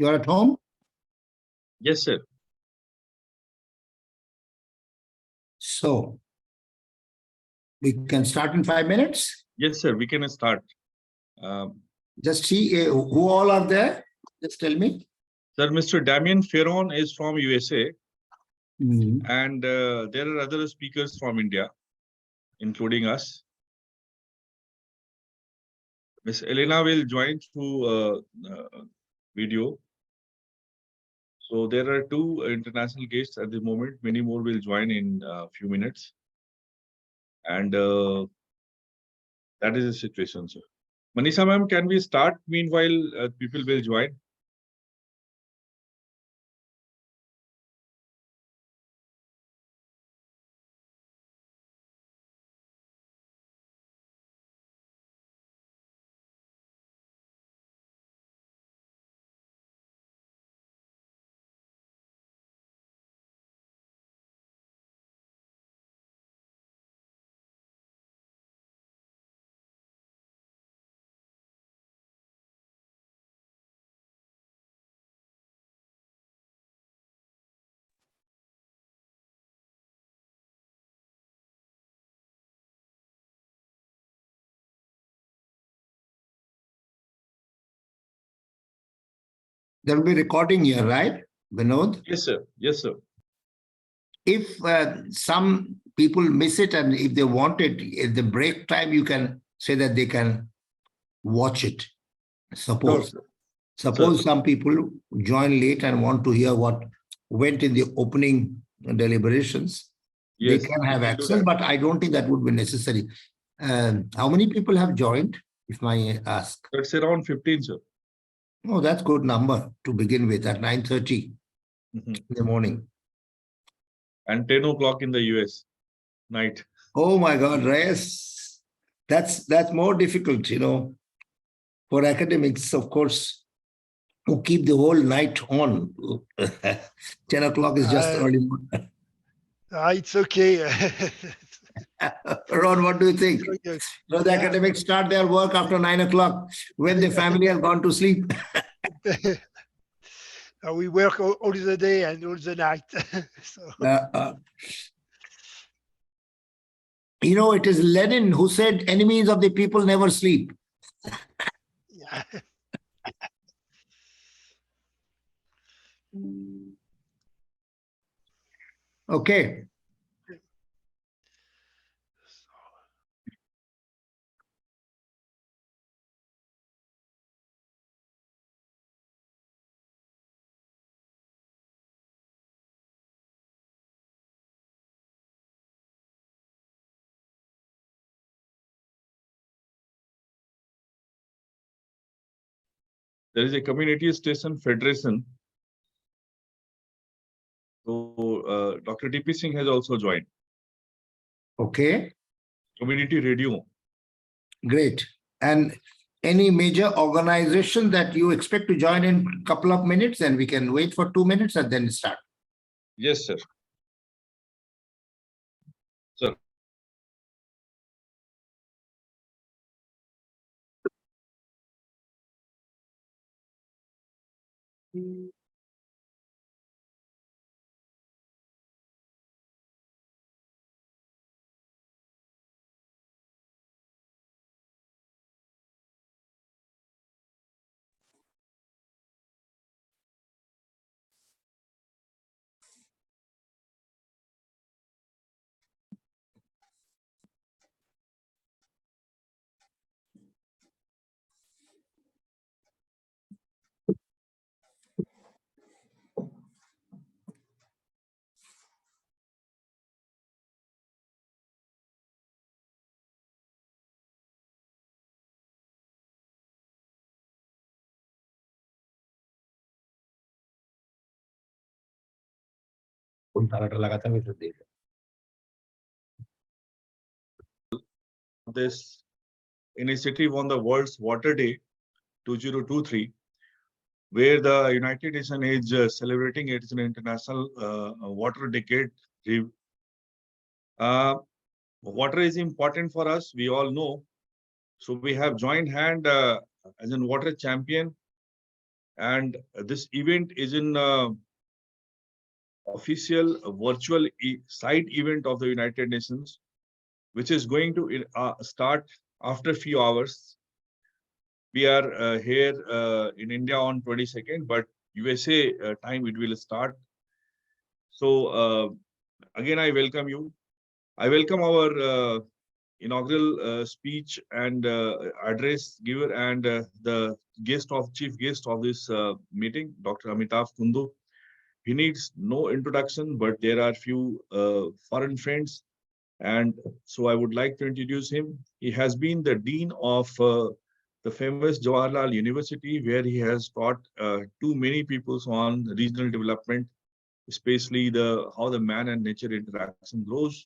You are at home? Yes, sir. So, we can start in 5 minutes. Yes, sir. We can start. Just see who all are there. Just tell me. Sir, Mr. Damien Ferron is from USA, Mhm. and there are other speakers from India, including us. Miss Elena will join through video. So there are 2 international guests at the moment. Many more will join in a few minutes. And that is the situation, sir. Manisha ma'am, can we start? Meanwhile, people will join. There will be recording here, right, Vinod? Yes, sir. Yes, sir. If some people miss it and if they want it, at the break time, you can say that they can watch it. Suppose. Sure, Suppose sir. some people join late and want to hear what went in the opening deliberations. Yes, They can we have can do access, that. but I don't think that would be necessary. How many people have joined, if I ask? That's around 15, sir. Oh, that's good number to begin with at 9:30 Mhm. in the morning. And 10 o'clock in the US night. Oh my God, Reyes. That's more difficult, for academics, of course, who keep the whole night on. 10 o'clock is just early. It's okay. Ron, what do you think? Okay. The academics start their work after 9 o'clock when the family has gone to sleep. We work all the day and all the night. So, It is Lenin who said enemies of the people never sleep. yeah. Okay. There is a community station federation. So Dr. DP Singh has also joined. Okay. Community radio. Great. And any major organization that you expect to join in a couple of minutes, and we can wait for 2 minutes and then start. Yes, sir. Sir. This initiative on the World's Water Day 2023, where the United Nations is celebrating its International Water Decade. Water is important for us, we all know. So we have joined hand as a water champion And this event is in official virtual side event of the United Nations, which is going to start after a few hours. We are here in India on 22nd, but USA time it will start. So again, I welcome you. I welcome our inaugural speech and address giver and the chief guest of this meeting, Dr. Amitav Kundu. He needs no introduction, but there are few foreign friends, and so I would like to introduce him. He has been the dean of the famous Jawaharlal University, where he has taught too many people on regional development, especially how the man and nature interaction grows.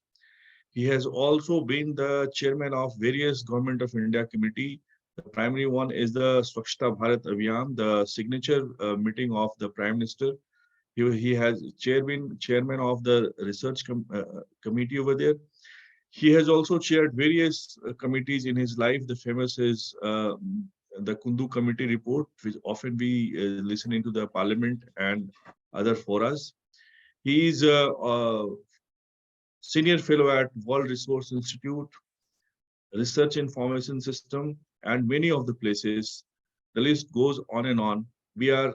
He has also been the chairman of various Government of India committee. The primary one is the Swachhta Bharat Abhiyan, the signature meeting of the Prime Minister. He has chairman of the research committee over there. He has also chaired various committees in his life. The famous is the Kundu Committee report, which often we listen into the Parliament and other forums. He is a senior fellow at World Resource Institute, Research Information System, and many of the places. The list goes on and on. We are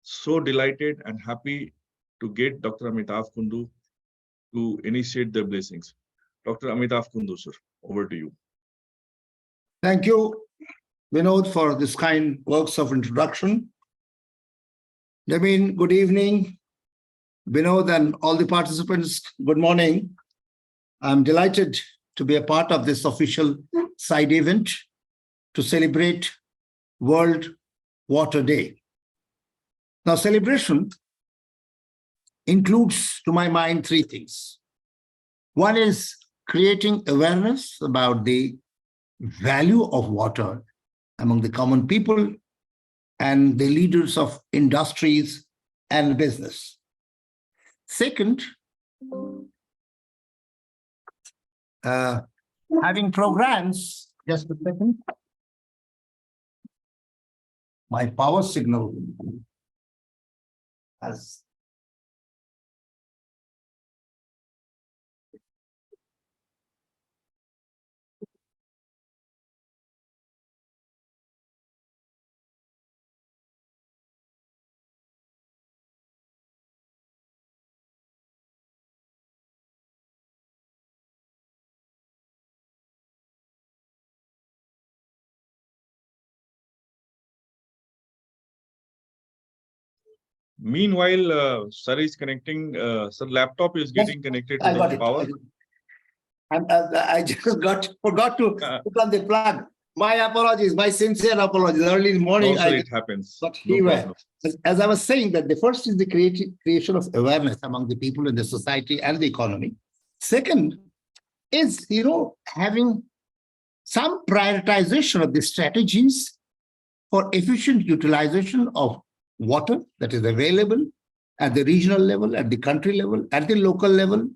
so delighted and happy to get Dr. Amitav Kundu to initiate the blessings. Dr. Amitav Kundu, sir, over to you. Thank you, Vinod, for this kind works of introduction. Naveen, good evening. Vinod and all the participants, good morning. I'm delighted to be a part of this official side event to celebrate World Water Day. Now, celebration includes, to my mind, three things. One is creating awareness about the value of water among the common people and the leaders of industries and business. Second, having programs, just a second. My power signal has Meanwhile, sir is connecting, sir laptop is getting connected to the power. I just forgot to put on the plug. My apologies, my sincere apologies. Early in the morning, No, sir, it happens. But No problem. as I was saying, that the first is the creation of awareness among the people in the society and the economy. Second is, having some prioritization of the strategies for efficient utilization of water that is available at the regional level, at the country level, at the local level,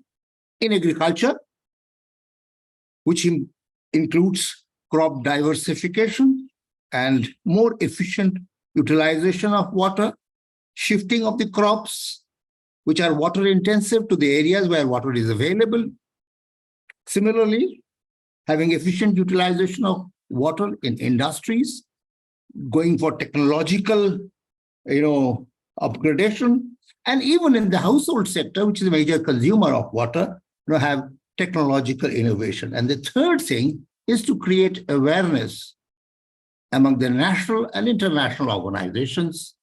in agriculture, which includes crop diversification and more efficient utilization of water, shifting of the crops, which are water intensive, to the areas where water is available. Similarly, having efficient utilization of water in industries, going for technological upgradation, and even in the household sector, which is a major consumer of water, have technological innovation. And the third thing is to create awareness among the national and international organizations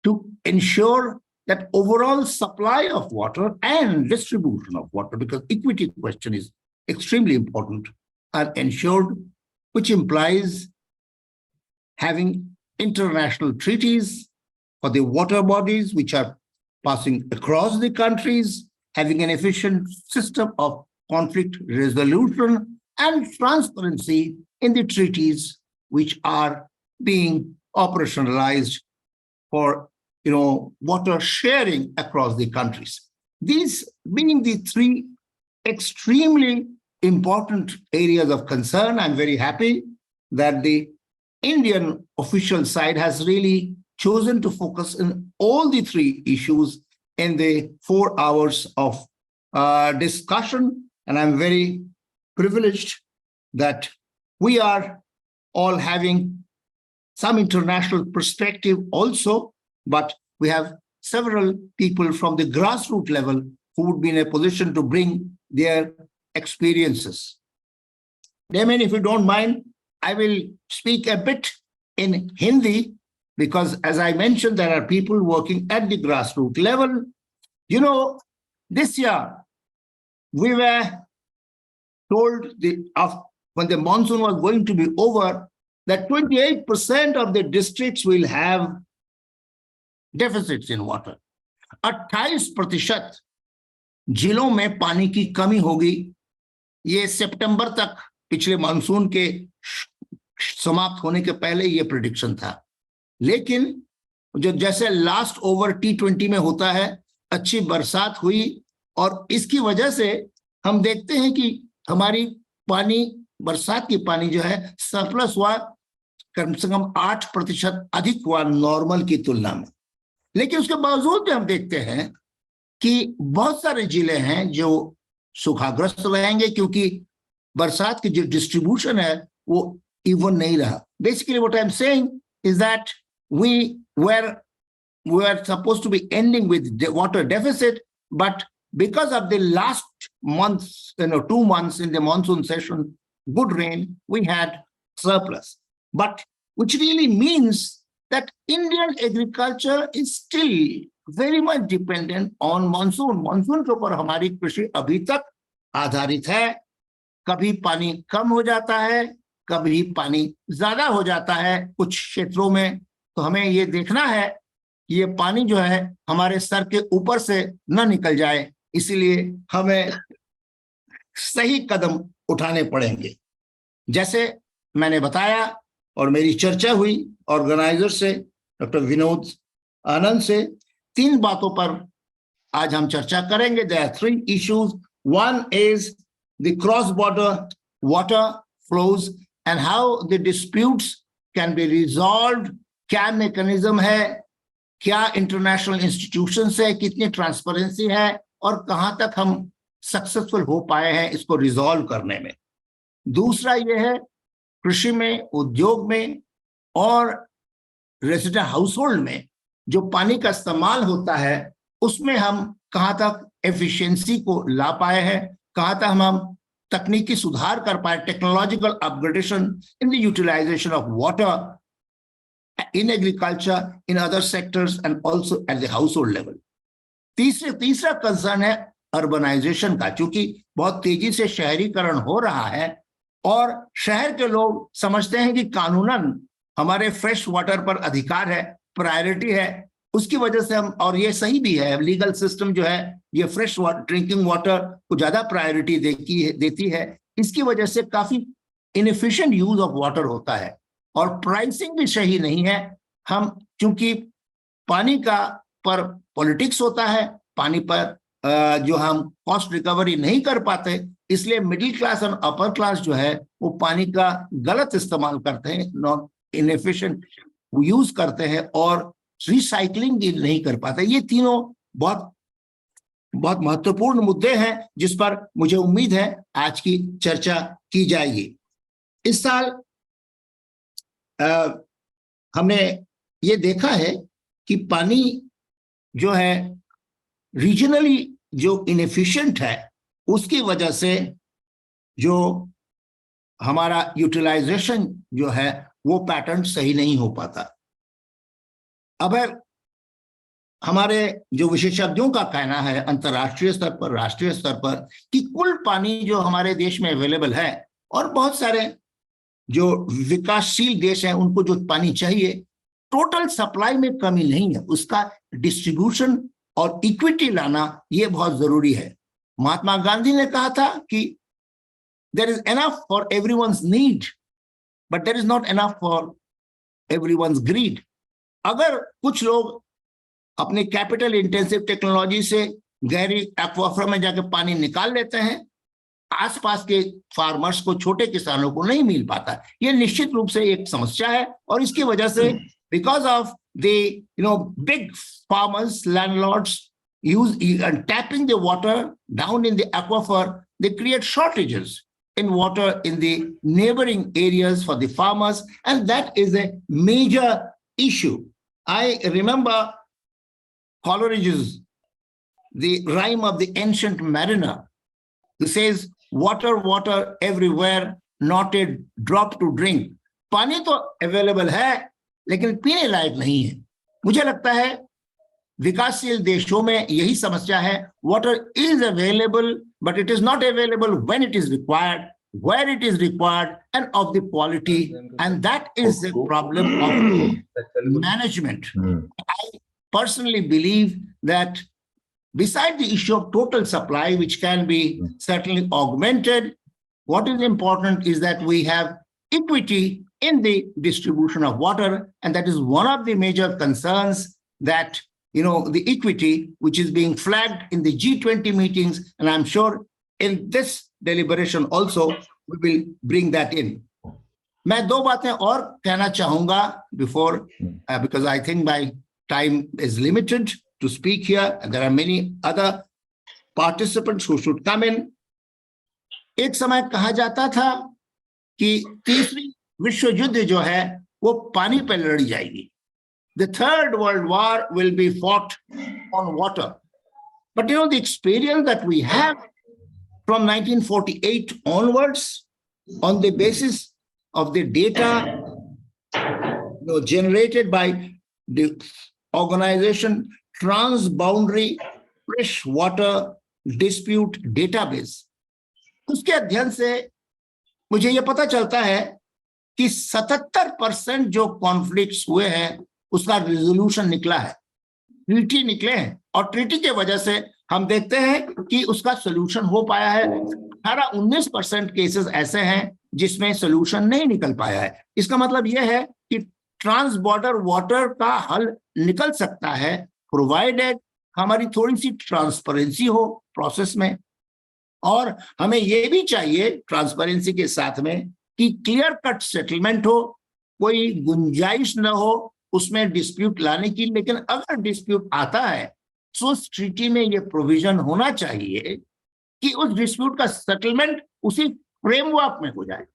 to ensure that overall supply of water and distribution of water, because equity question is extremely important, are ensured, which implies having international treaties for the water bodies which are passing across the countries, having an efficient system of conflict resolution and transparency in the treaties which are being operationalized for water sharing across the countries. These being the three extremely important areas of concern, I'm very happy that the Indian official side has really chosen to focus on all the three issues in the 4 hours of discussion. And I'm very privileged that we are all having some international perspective also, but we have several people from the grassroots level who would be in a position to bring their experiences. Damien, if you don't mind, I will speak a bit in Hindi, because as I mentioned, there are people working at the grassroots level. You know, this year we were told when the monsoon was going to be over, that 28% of the districts will have deficits in water. 28% जिलों में पानी की कमी होगी। ये सितंबर तक पिछले monsoon के समाप्त होने के पहले ये प्रेडिक्शन था। लेकिन जो जैसे लास्ट ओवर T20 में होता है, अच्छी बरसात हुई और इसकी वजह से हम देखते हैं कि हमारी पानी, बरसात की पानी जो है सरप्लस हुआ, कम से कम 8% अधिक हुआ नॉर्मल की तुलना में। लेकिन उसके बावजूद भी हम देखते हैं कि बहुत सारे जिले हैं जो सूखाग्रस्त रहेंगे, क्योंकि बरसात की जो डिस्ट्रीब्यूशन है वो इवन नहीं रहा। Basically what I am saying is that we were supposed to be ending with the water deficit, but because of the last months, 2 months in the monsoon session, good rain, we had surplus. But which really means that Indian agriculture is still very much dependent on monsoon. Monsoon के ऊपर हमारी कृषि अभी तक आधारित है। कभी पानी कम हो जाता है, कभी पानी ज्यादा हो जाता है कुछ क्षेत्रों में। तो हमें ये देखना है ये पानी जो है हमारे सर के ऊपर से न निकल जाए, इसीलिए हमें सही कदम उठाने पड़ेंगे। जैसे मैंने बताया और मेरी चर्चा हुई ऑर्गेनाइजर से, डॉक्टर विनोद आनंद से, 3 बातों पर आज हम चर्चा करेंगे। There are 3 issues. One is the cross-border water flows and how the disputes can be resolved. क्या मैकेनिज्म है, क्या इंटरनेशनल इंस्टीट्यूशन है, कितनी ट्रांसपेरेंसी है और कहां तक हम सक्सेसफुल हो पाए हैं इसको रिजॉल्व करने में। दूसरा ये है कृषि में, उद्योग में और रेसिडेंट हाउसहोल्ड में जो पानी का इस्तेमाल होता है उसमें हम कहां तक एफिशिएंसी को ला पाए हैं, कहां तक हम तकनीकी सुधार कर पाए, technological upgradation in the utilization of water in agriculture, in other sectors, and also at the household level. तीसरा कंसर्न है अर्बनाइजेशन का, क्योंकि बहुत तेजी से शहरीकरण हो रहा है और शहर के लोग समझते हैं कि कानूनन हमारे फ्रेश वाटर पर अधिकार है, प्रायोरिटी है। उसकी वजह से हम, और ये सही भी है, लीगल सिस्टम जो है ये फ्रेश वाटर, ड्रिंकिंग वाटर को ज्यादा प्रायोरिटी देती है। इसकी वजह से काफी इनएफिशिएंट यूज ऑफ वाटर होता है और प्राइसिंग भी सही नहीं है। हम चूंकि पानी का पर पॉलिटिक्स होता है, पानी पर जो हम कॉस्ट रिकवरी नहीं कर पाते, इसलिए मिडिल क्लास और अपर क्लास जो है वो पानी का गलत इस्तेमाल करते हैं, नॉन इनएफिशिएंट यूज करते हैं और रिसाइकलिंग भी नहीं कर पाते। ये तीनों बहुत बहुत महत्वपूर्ण मुद्दे हैं जिस पर मुझे उम्मीद है आज की चर्चा की जाएगी। इस साल हमने ये देखा है कि पानी जो है रीजनली जो इनएफिशिएंट है उसकी वजह से जो हमारा यूटिलाइजेशन जो है वो पैटर्न सही नहीं हो पाता। अगर हमारे जो विशेषज्ञों का कहना है अंतर्राष्ट्रीय स्तर पर, राष्ट्रीय स्तर पर, कि कुल पानी जो हमारे देश में अवेलेबल है और बहुत सारे जो विकासशील देश हैं उनको जो पानी चाहिए, टोटल सप्लाई में कमी नहीं है, उसका डिस्ट्रीब्यूशन और इक्विटी लाना ये बहुत जरूरी है। महात्मा गांधी ने कहा था कि there is enough for everyone's need but there is not enough for everyone's greed. अगर कुछ लोग अपने कैपिटल इंटेंसिव टेक्नोलॉजी से गहरी एक्वाफर में जाके पानी निकाल लेते हैं, आसपास के फार्मर्स को, छोटे किसानों को नहीं मिल पाता। ये निश्चित रूप से एक समस्या है और इसकी वजह से because of the big farmers, landlords and tapping the water down in the aquifer, they create shortages in water in the neighboring areas for the farmers, and that is a major issue. I remember Coleridge's the rhyme of the ancient mariner, who says, water, water everywhere, not a drop to drink. पानी तो available है, लेकिन पीने लायक नहीं है. मुझे लगता है विकासशील देशों में यही समस्या है. Water is available, but it is not available when it is required, where it is required, and of the quality. And that is the problem of management. I personally believe that beside the issue of total supply, which can be certainly augmented, what is important is that we have equity in the distribution of water. And that is one of the major concerns, that, the equity which is being flagged in the G20 meetings. And I'm sure in this deliberation also, we will bring that in. मैं दो बातें और कहना चाहूंगा before, because I think my time is limited to speak here, and there are many other participants who should come in. एक समय कहा जाता था कि तीसरी विश्व युद्ध जो है वो पानी पर लड़ी जाएगी. The third world war will be fought on water. But the experience that we have from 1948 onwards, on the basis of the data generated by the organization Transboundary Freshwater Dispute Database, उसके अध्ययन से मुझे ये पता चलता है कि 77% जो कॉन्फ्लिक्ट्स हुए हैं उसका रिजोल्यूशन निकला है, ट्रीटी निकले हैं, और ट्रीटी के वजह से हम देखते हैं कि उसका सोल्यूशन हो पाया है. 18-19% केसेस ऐसे हैं जिसमें सोल्यूशन नहीं निकल पाया है. इसका मतलब यह है कि ट्रांस बॉर्डर वाटर का हल निकल सकता है, प्रोवाइडेड हमारी थोड़ी सी ट्रांसपेरेंसी हो प्रोसेस में. और हमें यह भी चाहिए ट्रांसपेरेंसी के साथ में कि क्लियर कट सेटलमेंट हो, कोई गुंजाइश न हो उसमें डिस्प्यूट लाने की. लेकिन अगर डिस्प्यूट आता है तो उस ट्रीटी में यह प्रोविजन होना चाहिए कि उस डिस्प्यूट का सेटलमेंट उसी फ्रेमवर्क में हो जाए.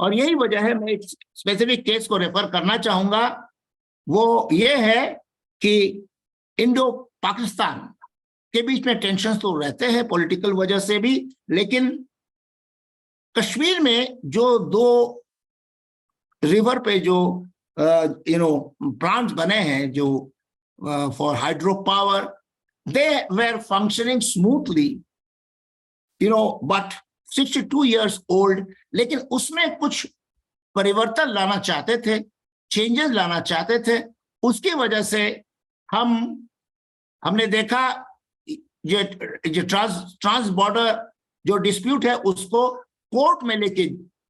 और यही वजह है, मैं एक स्पेसिफिक केस को रेफर करना चाहूंगा. वो ये है कि इंडो पाकिस्तान के बीच में टेंशन तो रहते हैं पॉलिटिकल वजह से भी, लेकिन कश्मीर में जो दो रिवर पे जो प्लांट्स बने हैं जो for hydro power, they were functioning smoothly, but 62 years old. लेकिन उसमें कुछ परिवर्तन लाना चाहते थे, चेंजेस लाना चाहते थे. उसकी वजह से हमने देखा ये ट्रांस बॉर्डर जो डिस्प्यूट है उसको कोर्ट में लेके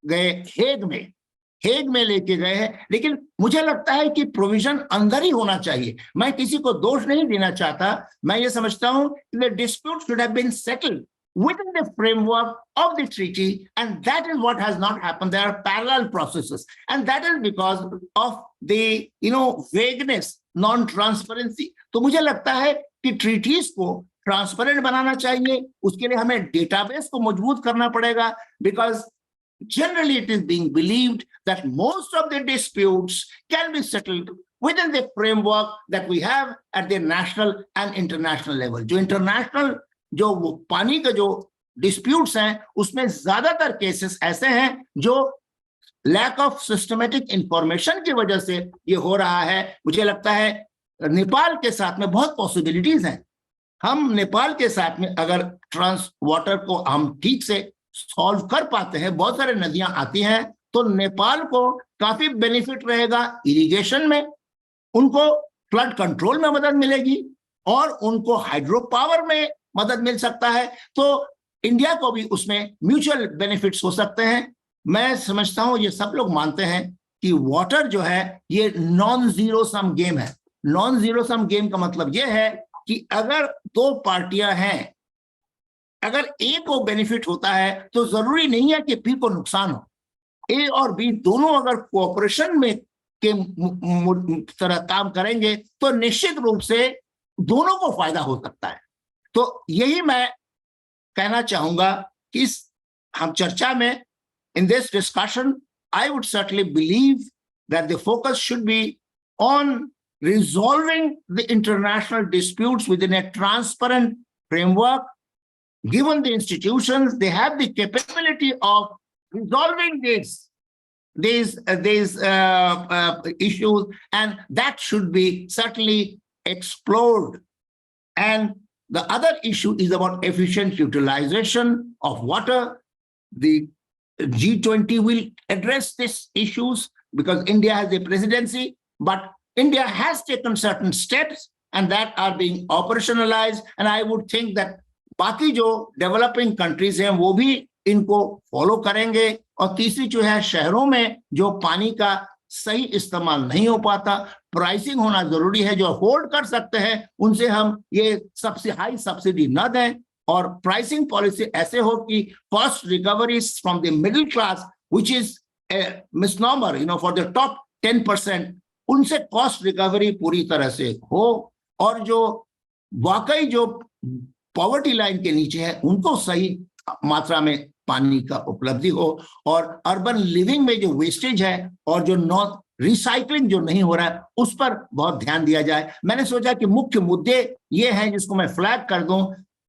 गए, हेग में लेके गए हैं. लेकिन मुझे लगता है कि प्रोविजन अंदर ही होना चाहिए. मैं किसी को दोष नहीं देना चाहता. मैं ये समझता हूं कि the dispute should have been settled within the framework of the treaty, and that is what has not happened. There are parallel processes, and that is because of the vagueness, non-transparency. तो मुझे लगता है कि treaties को transparent बनाना चाहिए. उसके लिए हमें डेटाबेस को मजबूत करना पड़ेगा, because generally it is being believed that most of the disputes can be settled within the framework that we have at the national and international level. जो international जो पानी का जो डिस्प्यूट्स हैं उसमें ज्यादातर केसेस ऐसे हैं जो लैक ऑफ सिस्टमेटिक इंफॉर्मेशन की वजह से ये हो रहा है. मुझे लगता है नेपाल के साथ में बहुत पॉसिबिलिटीज हैं. हम नेपाल के साथ में अगर ट्रांस वाटर को हम ठीक से सॉल्व कर पाते हैं, बहुत सारे नदियां आती हैं, तो नेपाल को काफी बेनिफिट रहेगा इरिगेशन में, उनको फ्लड कंट्रोल में मदद मिलेगी और उनको हाइड्रो पावर में मदद मिल सकता है. तो इंडिया को भी उसमें म्यूचुअल बेनिफिट्स हो सकते हैं. मैं समझता हूं ये सब लोग मानते हैं कि वाटर जो है ये नॉन जीरो सम गेम है. नॉन जीरो सम गेम का मतलब यह है कि अगर दो पार्टियां हैं, अगर ए को बेनिफिट होता है तो जरूरी नहीं है कि बी को नुकसान हो. ए और बी दोनों अगर कोऑपरेशन में के तरह काम करेंगे तो निश्चित रूप से दोनों को फायदा हो सकता है। तो यही मैं कहना चाहूंगा कि इस हम चर्चा में, in this discussion, I would certainly believe that the focus should be on resolving the international disputes within a transparent framework. Given the institutions, they have the capability of resolving these issues, and that should be certainly explored. And the other issue is about efficient utilization of water. The G20 will address these issues because India has a presidency, but India has taken certain steps and that are being operationalized. And I would think that बाकी जो developing countries हैं वो भी इनको follow करेंगे। और तीसरी जो है, शहरों में जो पानी का सही इस्तेमाल नहीं हो पाता, प्राइसिंग होना जरूरी है। जो अफोर्ड कर सकते हैं उनसे हम ये सबसे हाई सब्सिडी न दें और प्राइसिंग पॉलिसी ऐसे हो कि first recovery from the middle class which is a misnomer for the top 10%, उनसे कॉस्ट रिकवरी पूरी तरह से हो। और जो वाकई जो पॉवर्टी लाइन के नीचे है उनको सही मात्रा में पानी का उपलब्धि हो। और अर्बन लिविंग में जो वेस्टेज है और जो नॉन रिसाइकलिंग जो नहीं हो रहा है उस पर बहुत ध्यान दिया जाए। मैंने सोचा कि मुख्य मुद्दे ये हैं जिसको मैं फ्लैग कर दूं,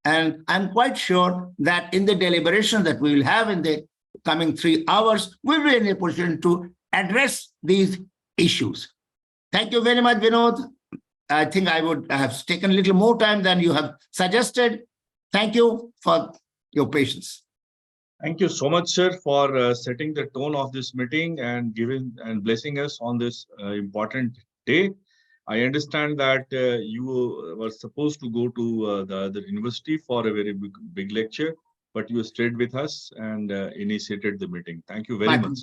and I am quite sure that in the deliberation that we will have in the coming 3 hours we will be in a position to address these issues. Thank you very much, Vinod. I think I would have taken a little more time than you have suggested. Thank you for your patience. Thank you so much, sir, for setting the tone of this meeting and giving and blessing us on this important day. I understand that you were supposed to go to the other university for a very big lecture, but you stayed with us and initiated the meeting. Thank you very much.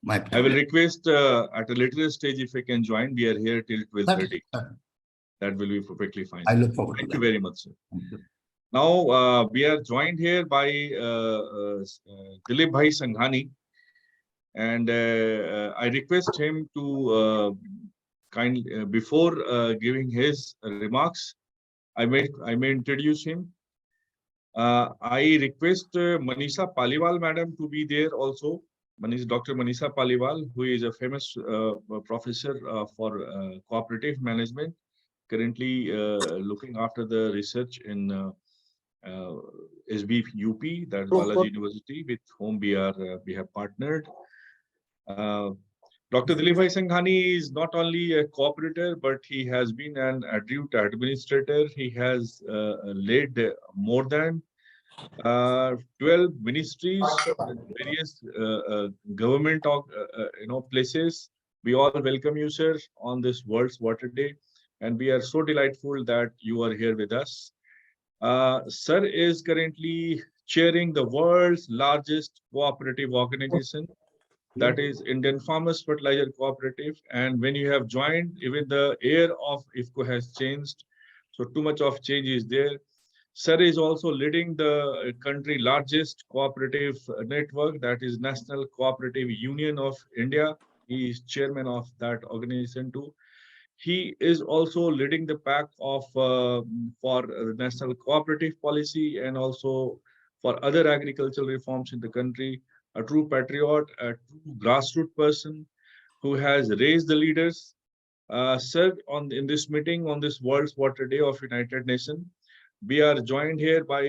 My I will request at a later stage if I can join. We are here till 12:30. That will be perfectly fine. I look forward Thank to you that. very much, sir. Now, we are joined here by Dilip Bhai Sanghani, and I request him to before giving his remarks, I may introduce him. I request Manisha Paliwal madam to be there also. Dr. Manisha Paliwal, who is a famous professor for cooperative management, currently looking after the research in SBUP, that Balaji University, with whom we have partnered. Dr. Dilip Bhai Sanghani is not only a cooperator, but he has been an adjunct administrator. He has led more than 12 ministries, various government places. We all welcome you, sir, on this World's Water Day, and we are so delightful that you are here with us. Sir is currently chairing the world's largest cooperative organization, that is Indian Farmers Fertilizer Cooperative. And when you have joined, even the air of IFCO has changed. So too much of change is there. Sir is also leading the country largest cooperative network, that is National Cooperative Union of India. He is chairman of that organization too. He is also leading the pack of for national cooperative policy and also for other agricultural reforms in the country. A true patriot, a true grassroots person who has raised the leaders. Sir, in this meeting on this World's Water Day of United Nations, we are joined here by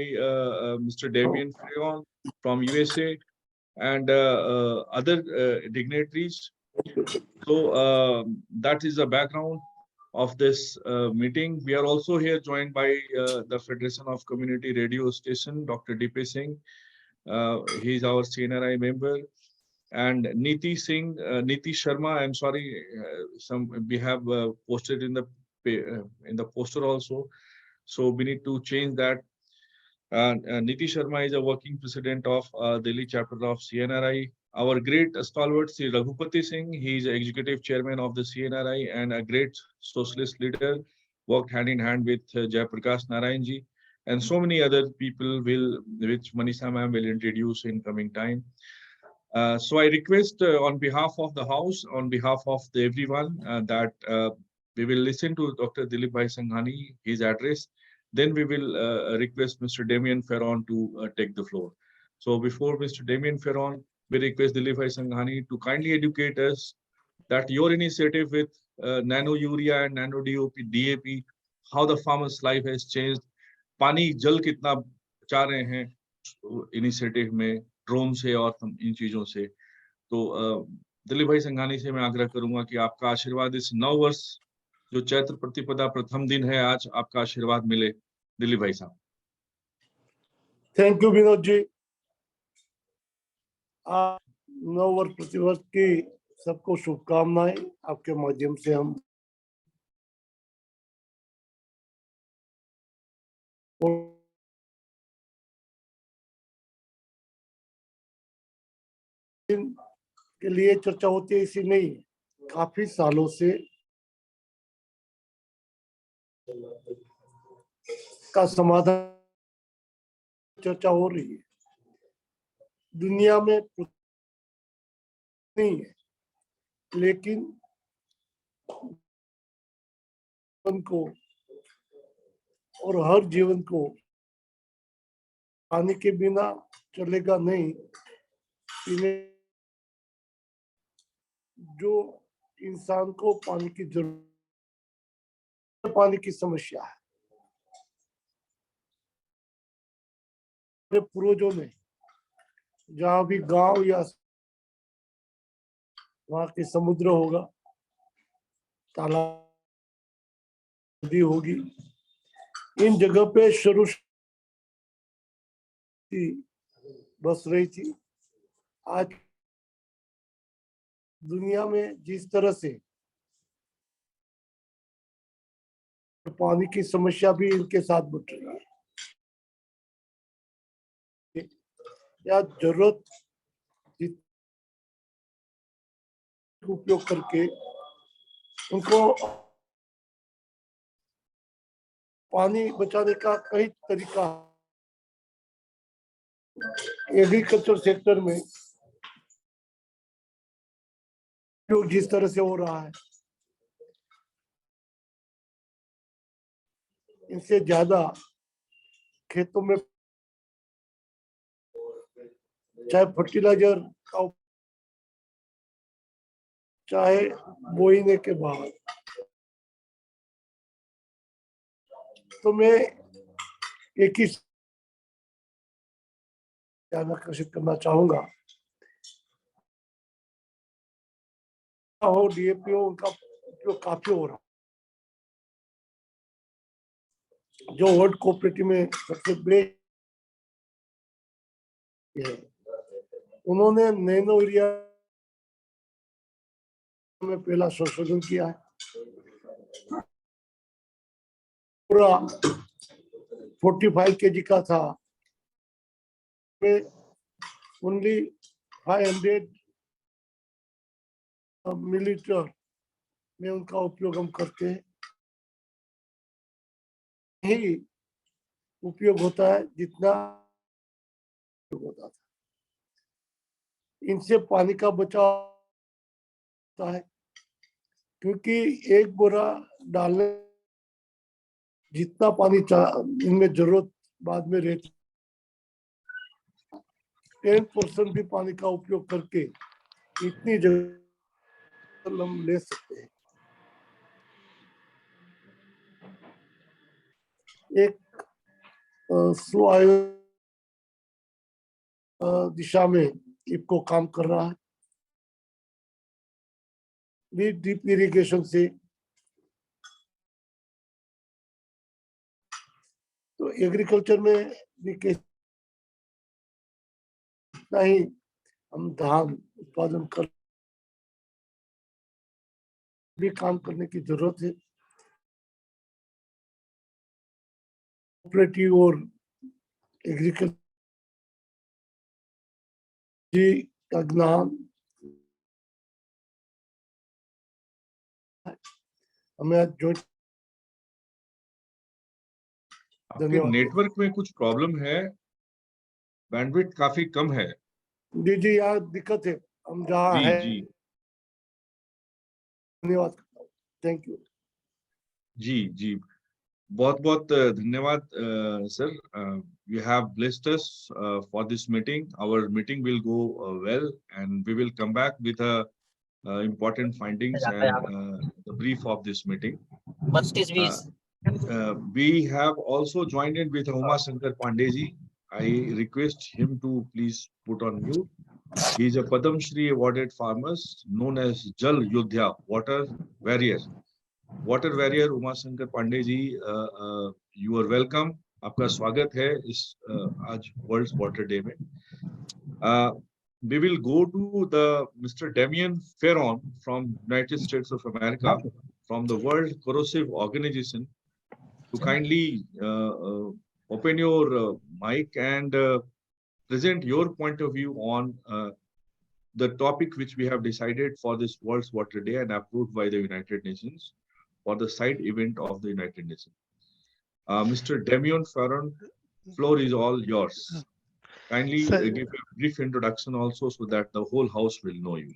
Mr. Damien Freon from USA and other dignitaries. So that is the background of this meeting. We are also here joined by the Federation of Community Radio Station, Dr. DP Singh. He is our CNRI member, and Niti Sharma. I'm sorry, we have posted in the poster also, so we need to change that. Niti Sharma is a working president of Delhi chapter of CNRI. Our great stalwart Sri Raghupati Singh, he is executive chairman of the CNRI and a great socialist leader, worked hand in hand with Jayaprakash Narayanji, and so many other people which Manisha ma'am will introduce in coming time. So I request on behalf of the House, on behalf of everyone, that we will listen to Dr. Dilip Bhai Sanghani, his address. Then we will request Mr. Damien Ferron to take the floor. So before Mr. Damien Ferron, we request Dilip Bhai Sanghani to kindly educate us that your initiative with nano urea and nano DAP, how the farmer's life has changed. पानी जल कितना बचा रहे हैं initiative में drone से और इन चीजों से। तो दिलीप भाई संघानी से मैं आग्रह करूंगा कि आपका आशीर्वाद इस 9 वर्ष जो चैत्र प्रतिपदा प्रथम दिन है आज, आपका आशीर्वाद मिले। दिलीप भाई साहब। Thank you Vinod ji. 9 वर्ष प्रतिवर्ष की सबको शुभकामनाएं। आपके माध्यम से हम के लिए चर्चा होती है, इसी नहीं काफी सालों से का समाधान चर्चा हो रही है। दुनिया में नहीं है, लेकिन जीवन को और हर जीवन को पानी के बिना चलेगा नहीं। पीने जो इंसान को पानी की जरूरत, पानी की समस्या है। पूर्वजों ने जहाँ भी गांव या वहाँ के समुद्र होगा, तालाब, नदी होगी, इन जगह पे शुरू बस रही थी। आज दुनिया में जिस तरह से पानी की समस्या भी इनके साथ बढ़ रही है, या जरूरत उपयोग करके उनको पानी बचाने का कई तरीका एग्रीकल्चर सेक्टर में उपयोग जिस तरह से हो रहा है, इनसे ज्यादा खेतों में चाहे फर्टिलाइजर का, चाहे बोईने के बाद। तो मैं एक ही ध्यान आकर्षित करना चाहूंगा, हो डीएपी हो, उनका उपयोग काफी हो रहा। जो वर्ल्ड कोऑपरेटिव में सबसे बेस्ट है, उन्होंने नैनो यूरिया में पहला संशोधन किया है। पूरा 45 kg का था, ओनली 500 मिलीलीटर में उनका उपयोग हम करते हैं। ही उपयोग होता है जितना होता था। इनसे पानी का बचाव होता है, क्योंकि एक बोरा डालने जितना पानी इनमें जरूरत बाद में रहती, 10% भी पानी का उपयोग करके इतनी जगह हम ले सकते हैं। एक दिशा में इनको काम कर रहा है। भी ड्रिप इरिगेशन से तो एग्रीकल्चर में भी कितना ही हम धान उत्पादन कर भी काम करने की जरूरत है। कोऑपरेटिव और एग्रीकल्चर का ज्ञान हमें आज आपके नेटवर्क में कुछ प्रॉब्लम है, बैंडविड्थ काफी कम है। जी यहाँ दिक्कत है हम जहाँ जी है जी धन्यवाद थैंक यू जी जी बहुत बहुत धन्यवाद sir. You have blessed us for this meeting. Our meeting will go well, and we will come back with important findings and the brief of this meeting. We have also joined in with Uma Shankar Pandeji. I request him to please put on mute. He is a Padam Shri awarded farmer known as Jal Yodhya, water warrior. Water warrior Uma Shankar Pandey ji, you are welcome. आपका स्वागत है इस आज world water day में। We will go to the Mr. Damian Ferron from United States of America, from the World Corrosive Organization, to kindly open your mic and present your point of view on the topic which we have decided for this World Water Day and approved by the United Nations for the side event of the United Nations. Mr. Damian Ferron, floor is all yours. Kindly give a brief introduction also so that the whole house will know you.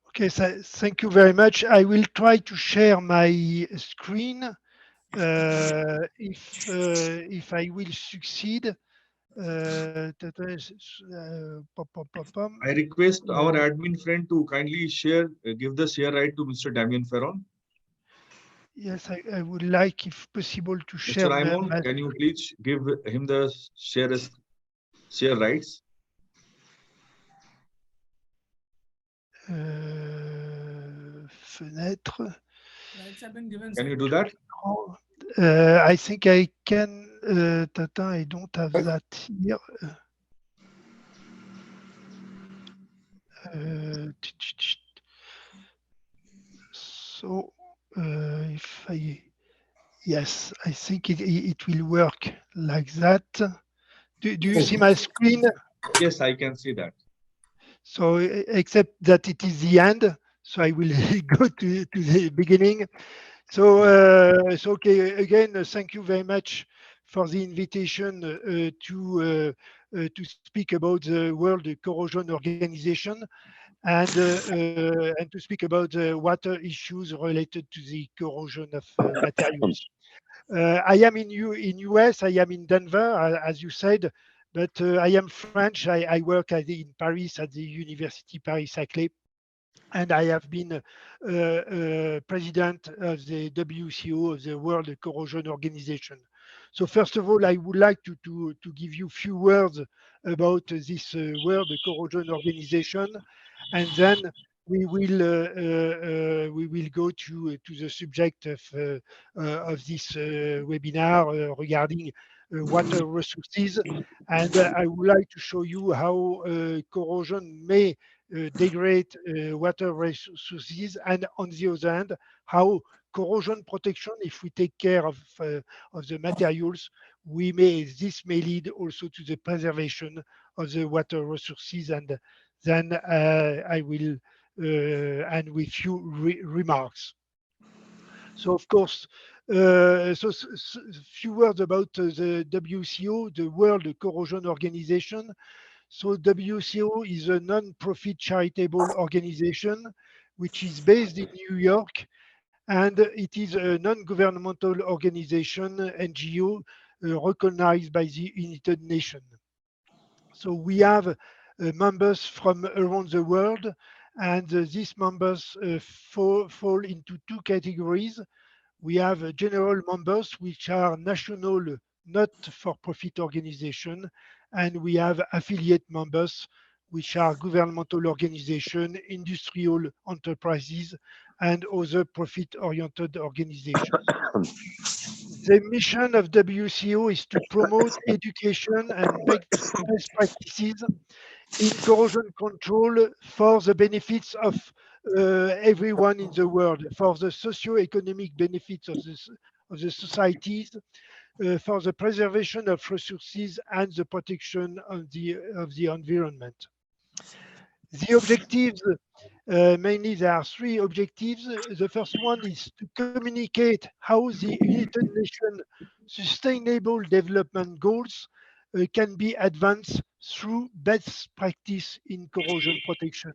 Okay, so thank you very much. I will try to share my screen. If I will succeed. I request our admin friend to kindly share, give the share right to Mr. Damian Ferron. Yes, I would like, if possible, to share. Mr. Raimon, can you please give him the share rights? Fenêtre. Rights have been given. Can you do that? I think I can. I don't have that here. So if I, yes, I think it will work like that. Do you see my screen? Yes, I can see that. So except that it is the end, so I will go to the beginning. So, so okay, again, thank you very much for the invitation to speak about the World Corrosion Organization and to speak about water issues related to the corrosion of materials. I am in US. I am in Denver, as you said, but I am French. I work in Paris at the University Paris-Saclay. And I have been president of the WCO, of the World Corrosion Organization. So first of all, I would like to give you a few words about this World Corrosion Organization, and then we will go to the subject of this webinar regarding water resources. And I would like to show you how corrosion may degrade water resources, and on the other hand, how corrosion protection, if we take care of the materials, this may lead also to the preservation of the water resources. And then I will end with few remarks. So of course, few words about the WCO, the World Corrosion Organization. So WCO is a non-profit charitable organization which is based in New York, and it is a non-governmental organization, NGO, recognized by the United Nations. So we have members from around the world, and these members fall into two categories. We have general members, which are national not-for-profit organization, and we have affiliate members, which are governmental organization, industrial enterprises, and other profit-oriented organizations. The mission of WCO is to promote education and best practices in corrosion control for the benefits of everyone in the world, for the socio-economic benefits of the societies, for the preservation of resources and the protection of the environment. The objectives, mainly there are three objectives. The first one is to communicate how the United Nations Sustainable Development Goals can be advanced through best practice in corrosion protection.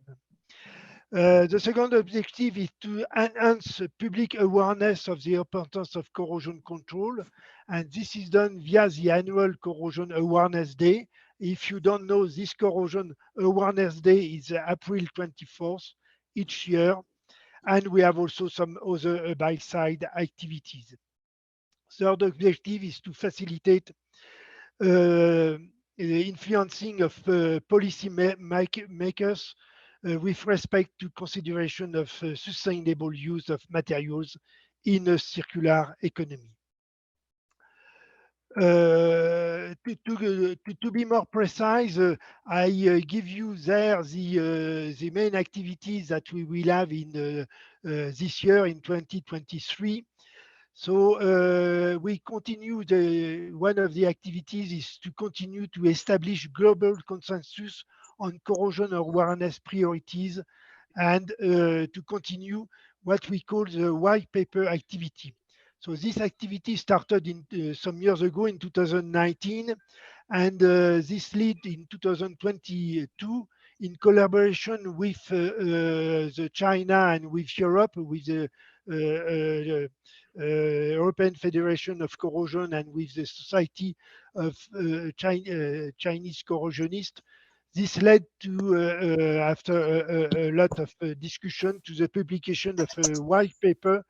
The second objective is to enhance public awareness of the importance of corrosion control, and this is done via the annual Corrosion Awareness Day. If you don't know, this Corrosion Awareness Day is April 24th each year, and we have also some other by-side activities. Third objective is to facilitate influencing of policy makers with respect to consideration of sustainable use of materials in a circular economy. To be more precise, I give you there the main activities that we will have in this year in 2023. So we continue, one of the activities is to continue to establish global consensus on corrosion awareness priorities and to continue what we call the white paper activity. So this activity started in some years ago in 2019, and this led in 2022 in collaboration with the China and with Europe, with the European Federation of Corrosion and with the Society of Chinese Corrosionists. This led to, after a lot of discussion, to the publication of a white paper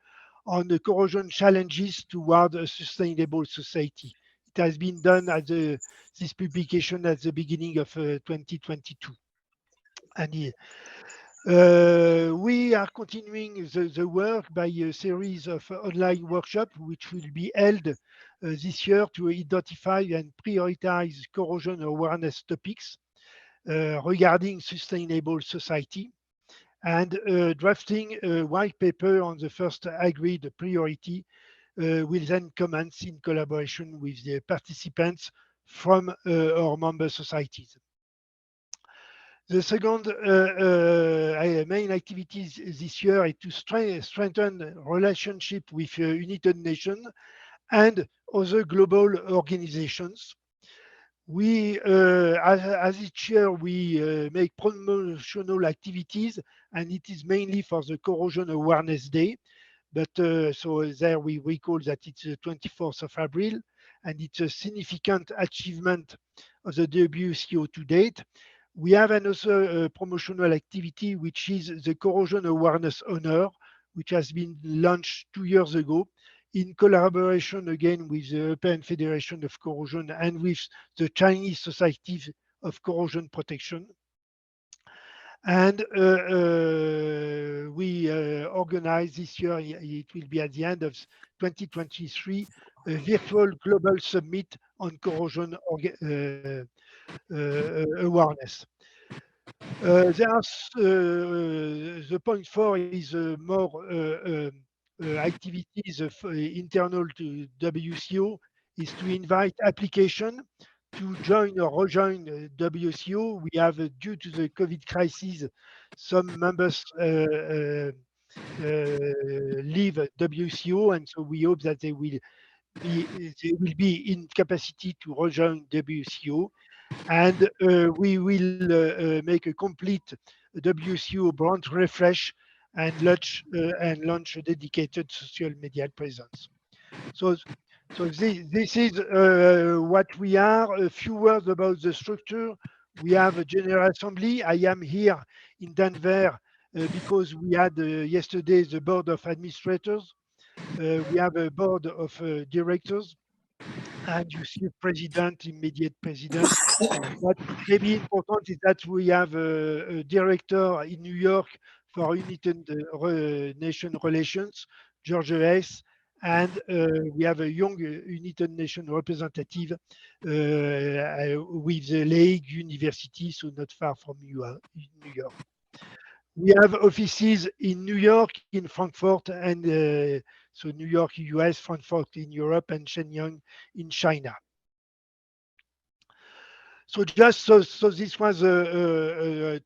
on the corrosion challenges toward a sustainable society. It has been done at this publication at the beginning of 2022. And we are continuing the work by a series of online workshops, which will be held this year to identify and prioritize corrosion awareness topics regarding sustainable society, and drafting a white paper on the first agreed priority will then commence in collaboration with the participants from our member societies. The second main activities this year is to strengthen relationship with United Nations and other global organizations. We, as each year, we make promotional activities, and it is mainly for the Corrosion Awareness Day. But so there we recall that it's the 24th of April, and it's a significant achievement of the WCO to date. We have another promotional activity, which is the Corrosion Awareness Honor, which has been launched 2 years ago in collaboration again with the European Federation of Corrosion and with the Chinese Society of Corrosion Protection. And we organize this year, it will be at the end of 2023, a virtual global summit on corrosion awareness. The point 4 is more activities of internal to WCO, is to invite application to join or rejoin WCO. We have, due to the COVID crisis, some members leave WCO, and so we hope that they will be in capacity to rejoin WCO. And we will make a complete WCO brand refresh and launch a dedicated social media presence. So this is what we are. A few words about the structure. We have a General Assembly. I am here in Denver because we had yesterday the Board of Administrators. We have a Board of Directors, and you see President, immediate President. What may be important is that we have a Director in New York for United Nations Relations, George S., and we have a young United Nations representative with the Lehigh University, so not far from New York. We have offices in New York, in Frankfurt, and so New York, US, Frankfurt in Europe, and Shenyang in China. So just so this was to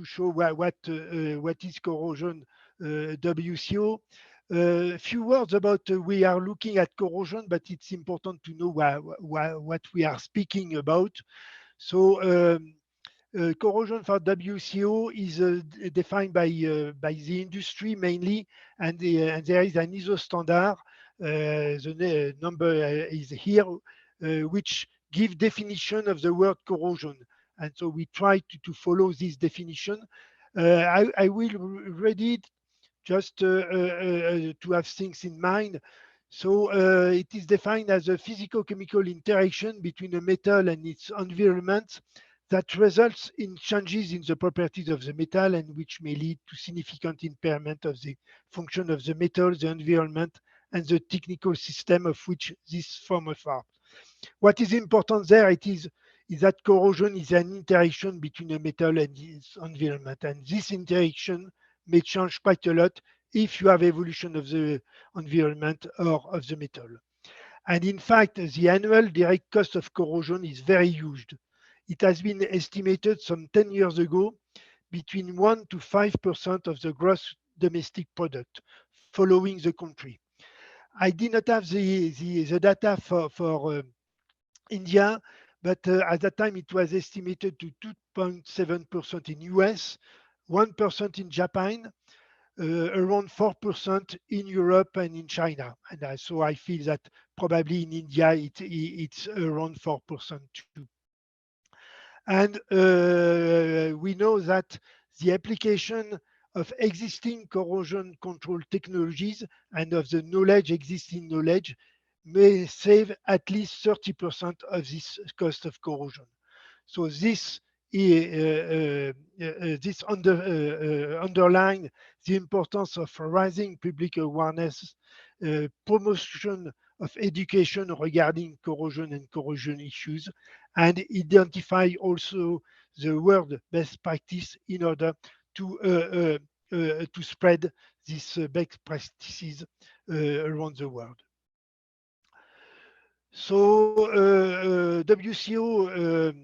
show what is corrosion WCO. A few words about we are looking at corrosion, but it's important to know what we are speaking about. So corrosion for WCO is defined by the industry mainly, and there is an ISO standard. The number is here, which give definition of the word corrosion. And so we try to follow this definition. I will read it just to have things in mind. So it is defined as a physico-chemical interaction between a metal and its environment that results in changes in the properties of the metal and which may lead to significant impairment of the function of the metal, the environment, and the technical system of which this form a part. What is important there is that corrosion is an interaction between a metal and its environment, and this interaction may change quite a lot if you have evolution of the environment or of the metal. And in fact, the annual direct cost of corrosion is very huge. It has been estimated some 10 years ago between 1 to 5% of the gross domestic product following the country. I did not have the data for India, but at that time it was estimated to 2.7% in US, 1% in Japan, around 4% in Europe and in China. And so I feel that probably in India it's around 4% too. And we know that the application of existing corrosion control technologies and of the existing knowledge may save at least 30% of this cost of corrosion. So this underline the importance of raising public awareness, promotion of education regarding corrosion and corrosion issues, and identify also the world best practice in order to spread these best practices around the world. So WCO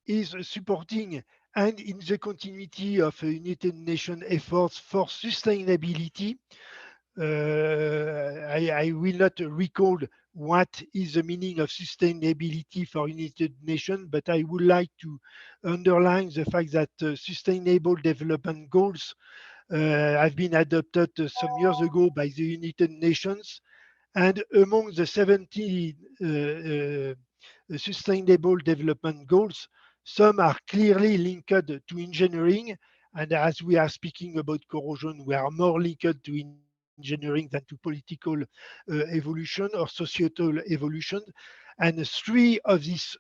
is supporting and in the continuity of United Nations efforts for sustainability. I will not recall what is the meaning of sustainability for United Nations, but I would like to underline the fact that sustainable development goals have been adopted some years ago by the United Nations. And among the 70 sustainable development goals, some are clearly linked to engineering. And as we are speaking about corrosion, we are more linked to engineering than to political evolution or societal evolution. And 3 of these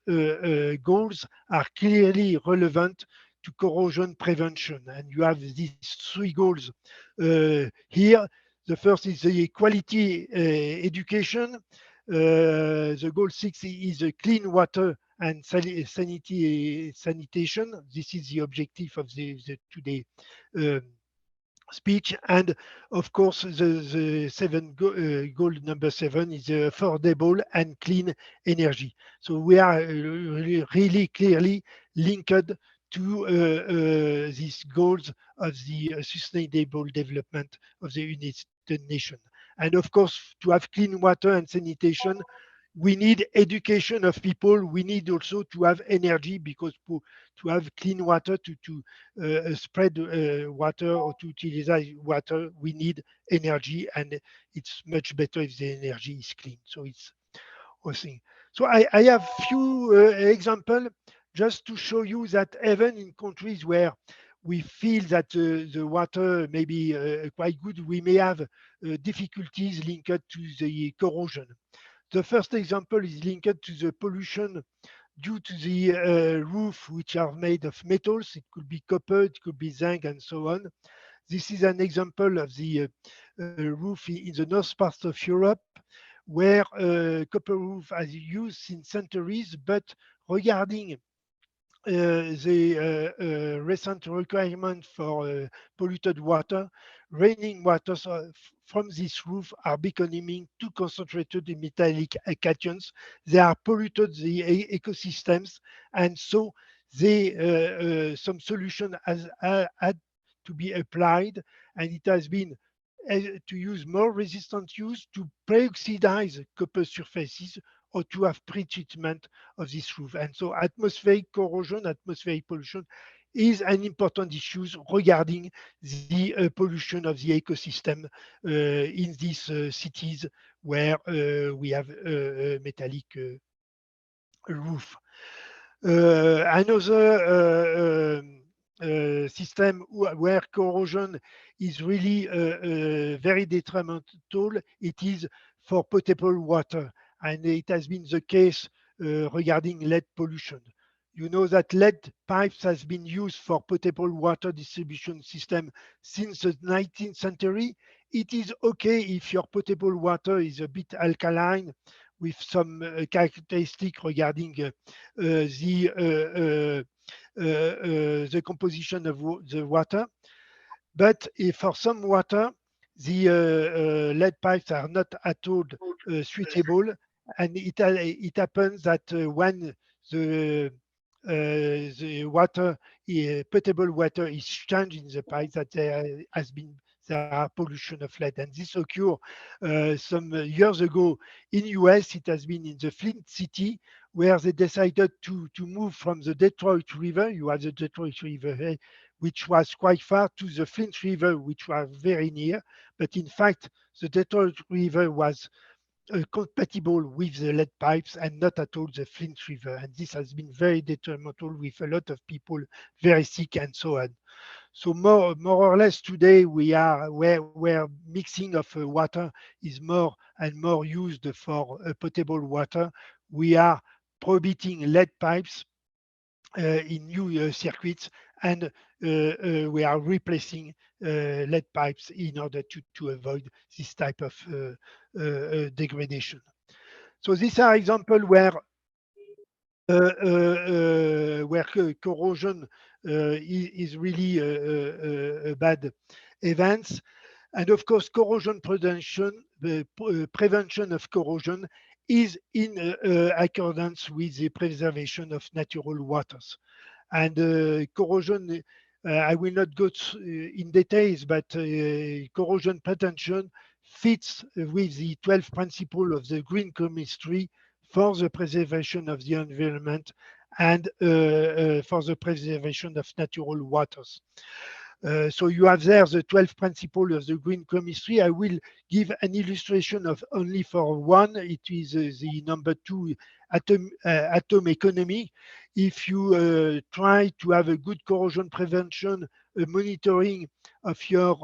goals are clearly relevant to corrosion prevention. And you have these 3 goals here. The first is the quality education. The goal 6 is clean water and sanitation. This is the objective of the today speech. And of course, the goal number 7 is affordable and clean energy. So we are really clearly linked to these goals of the sustainable development of the United Nations. And of course, to have clean water and sanitation, we need education of people. We need also to have energy, because to have clean water, to spread water or to utilize water, we need energy, and it's much better if the energy is clean. So it's a thing. So I have few examples just to show you that even in countries where we feel that the water may be quite good, we may have difficulties linked to the corrosion. The first example is linked to the pollution due to the roof, which are made of metals. It could be copper, it could be zinc, and so on. This is an example of the roof in the north part of Europe, where copper roof has used since centuries, but regarding the recent requirement for polluted water, raining waters from this roof are becoming too concentrated in metallic cations. They are polluted the ecosystems, and so some solution has had to be applied, and it has been to use more resistant use to pre-oxidize copper surfaces or to have pre-treatment of this roof. And so atmospheric corrosion, atmospheric pollution is an important issue regarding the pollution of the ecosystem in these cities where we have metallic roof. Another system where corrosion is really very detrimental, it is for potable water. And it has been the case regarding lead pollution. You know that lead pipes has been used for potable water distribution system since the 19th century. It is okay if your potable water is a bit alkaline with some characteristic regarding the composition of the water. But if for some water, the lead pipes are not at all suitable, and it happens that when the water, potable water is changed in the pipe, that there are pollution of lead, and this occurred some years ago in US. It has been in the Flint city where they decided to move from the Detroit River. You have the Detroit River, which was quite far, to the Flint River, which was very near. But in fact, the Detroit River was compatible with the lead pipes and not at all the Flint River. And this has been very detrimental with a lot of people very sick and so on. So more or less today we are where mixing of water is more and more used for potable water. We are prohibiting lead pipes in new circuits, and we are replacing lead pipes in order to avoid this type of degradation. So these are examples where corrosion is really a bad events. And of course, corrosion prevention, the prevention of corrosion is in accordance with the preservation of natural waters. And corrosion, I will not go in details, but corrosion prevention fits with the 12 principles of the green chemistry for the preservation of the environment and for the preservation of natural waters. So you have there the 12 principles of the green chemistry. I will give an illustration of only for one. It is the number 2, atom economy. If you try to have a good corrosion prevention monitoring of your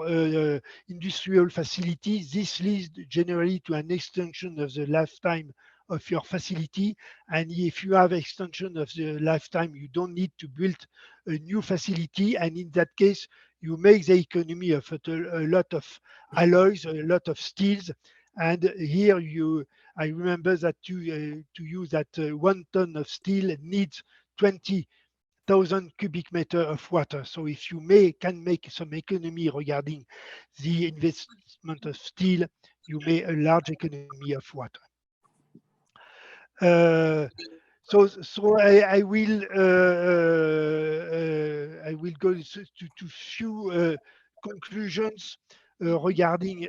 industrial facilities, this leads generally to an extension of the lifetime of your facility. And if you have extension of the lifetime, you don't need to build a new facility. And in that case, you make the economy of a lot of alloys, a lot of steels. And here I remember that to use that 1 ton of steel needs 20,000 cubic meter of water. So if you can make some economy regarding the investment of steel, you make a large economy of water. So I will go to few conclusions regarding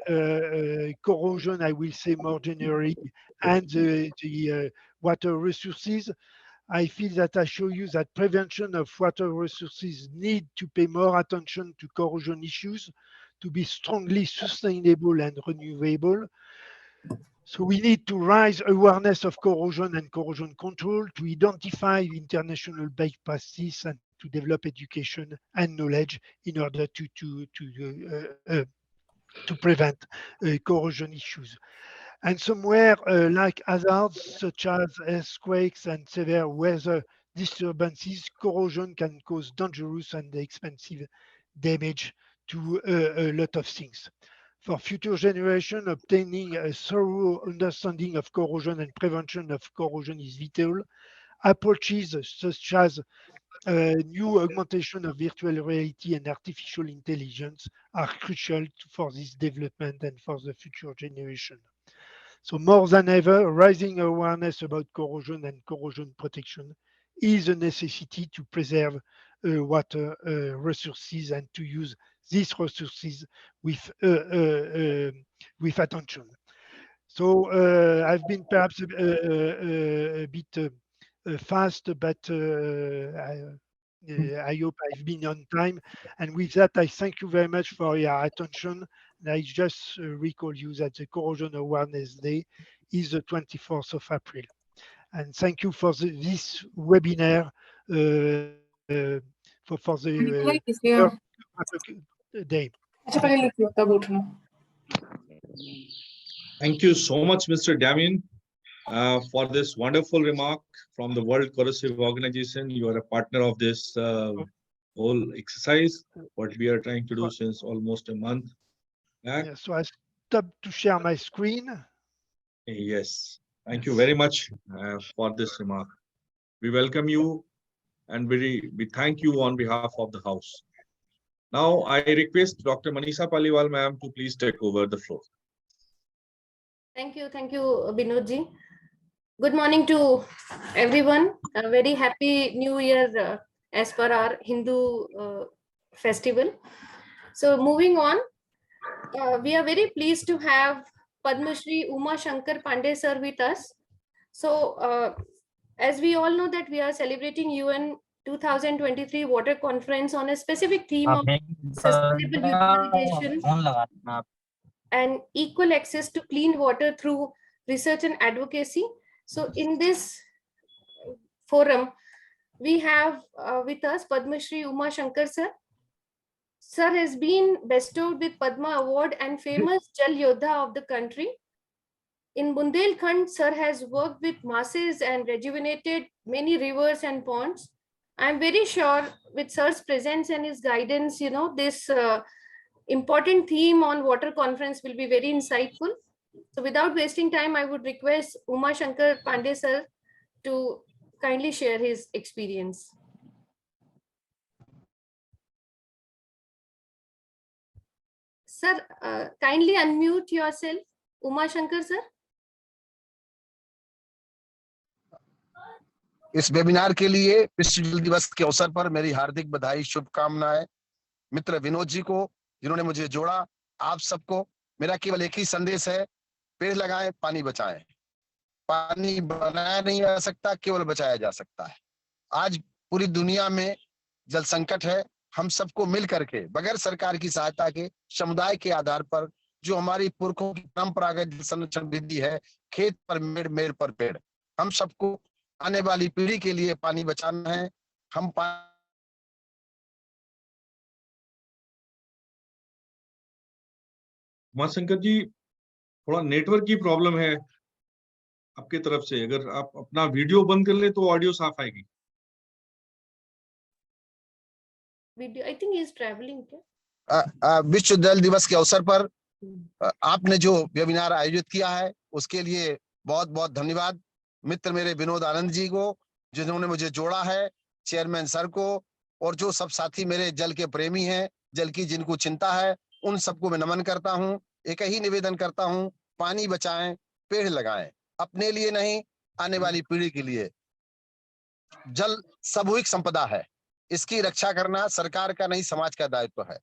corrosion. I will say more generally, and the water resources. I feel that I show you that prevention of water resources need to pay more attention to corrosion issues to be strongly sustainable and renewable. So we need to raise awareness of corrosion and corrosion control, to identify international best practices, and to develop education and knowledge in order to prevent corrosion issues. And somewhere like hazards such as earthquakes and severe weather disturbances, corrosion can cause dangerous and expensive damage to a lot of things. For future generation, obtaining a thorough understanding of corrosion and prevention of corrosion is vital. Approaches such as new augmentation of virtual reality and artificial intelligence are crucial for this development and for the future generation. So more than ever, raising awareness about corrosion and corrosion protection is a necessity to preserve water resources and to use these resources with attention. So I've been perhaps a bit fast, but I hope I've been on time. And with that, I thank you very much for your attention. And I just recall you that the Corrosion Awareness Day is the 24th of April. And thank you for this webinar for the World Day. Thank you. Thank you so much, Mr. Damien, for this wonderful remark from the World Corrosive Organization. You are a partner of this whole exercise, what we are trying to do since almost a month back. Yeah, so I stopped to share my screen. Yes, thank you very much for this remark. We welcome you and we thank you on behalf of the House. Now, I request Dr. Manisha Paliwal ma'am to please take over the floor. Thank you, Binodji. Good morning to everyone. A very happy New Year as per our Hindu festival. So moving on, we are very pleased to have Padma Shri Uma Shankar Pandey sir with us. So as we all know that we are celebrating UN 2023 Water Conference on a specific theme of sustainable utilization and equal access to clean water through research and advocacy. So in this forum, we have with us Padma Shri Uma Shankar sir. Sir has been bestowed with Padma Award and famous Jal Yodha of the country. In Bundelkhand, sir has worked with masses and rejuvenated many rivers and ponds. I'm very sure with sir's presence and his guidance, you know, this important theme on water conference will be very insightful. So without wasting time, I would request Uma Shankar Pandey sir to kindly share his experience. Sir, kindly unmute yourself. Uma Shankar sir. इस webinar के लिए विश्व जल दिवस के अवसर पर मेरी हार्दिक बधाई शुभकामनाएं मित्र विनोद जी को जिन्होंने मुझे जोड़ा। आप सबको मेरा केवल एक ही संदेश है, पेड़ लगाएं, पानी बचाएं। पानी बनाया नहीं जा सकता, केवल बचाया जा सकता है। आज पूरी दुनिया में जल संकट है। हम सबको मिल करके बगैर सरकार की सहायता के समुदाय के आधार पर जो हमारी पुरखों की परंपरागत जल संरक्षण विधि है, खेत पर मेड़, मेड़ पर पेड़, हम सबको आने वाली पीढ़ी के लिए पानी बचाना है। हम उमा शंकर जी, थोड़ा नेटवर्क की प्रॉब्लम है आपके तरफ से। अगर आप अपना वीडियो बंद कर ले तो ऑडियो साफ आएगी। Video, I think he is traveling. विश्व जल दिवस के अवसर पर आपने जो वेबिनार आयोजित किया है उसके लिए बहुत बहुत धन्यवाद। मित्र मेरे विनोद आनंद जी को जिन्होंने मुझे जोड़ा है, चेयरमैन सर को, और जो सब साथी मेरे जल के प्रेमी हैं, जल की जिनको चिंता है, उन सबको मैं नमन करता हूं। एक ही निवेदन करता हूं, पानी बचाएं, पेड़ लगाएं, अपने लिए नहीं, आने वाली पीढ़ी के लिए। जल सामूहिक संपदा है, इसकी रक्षा करना सरकार का नहीं, समाज का दायित्व है।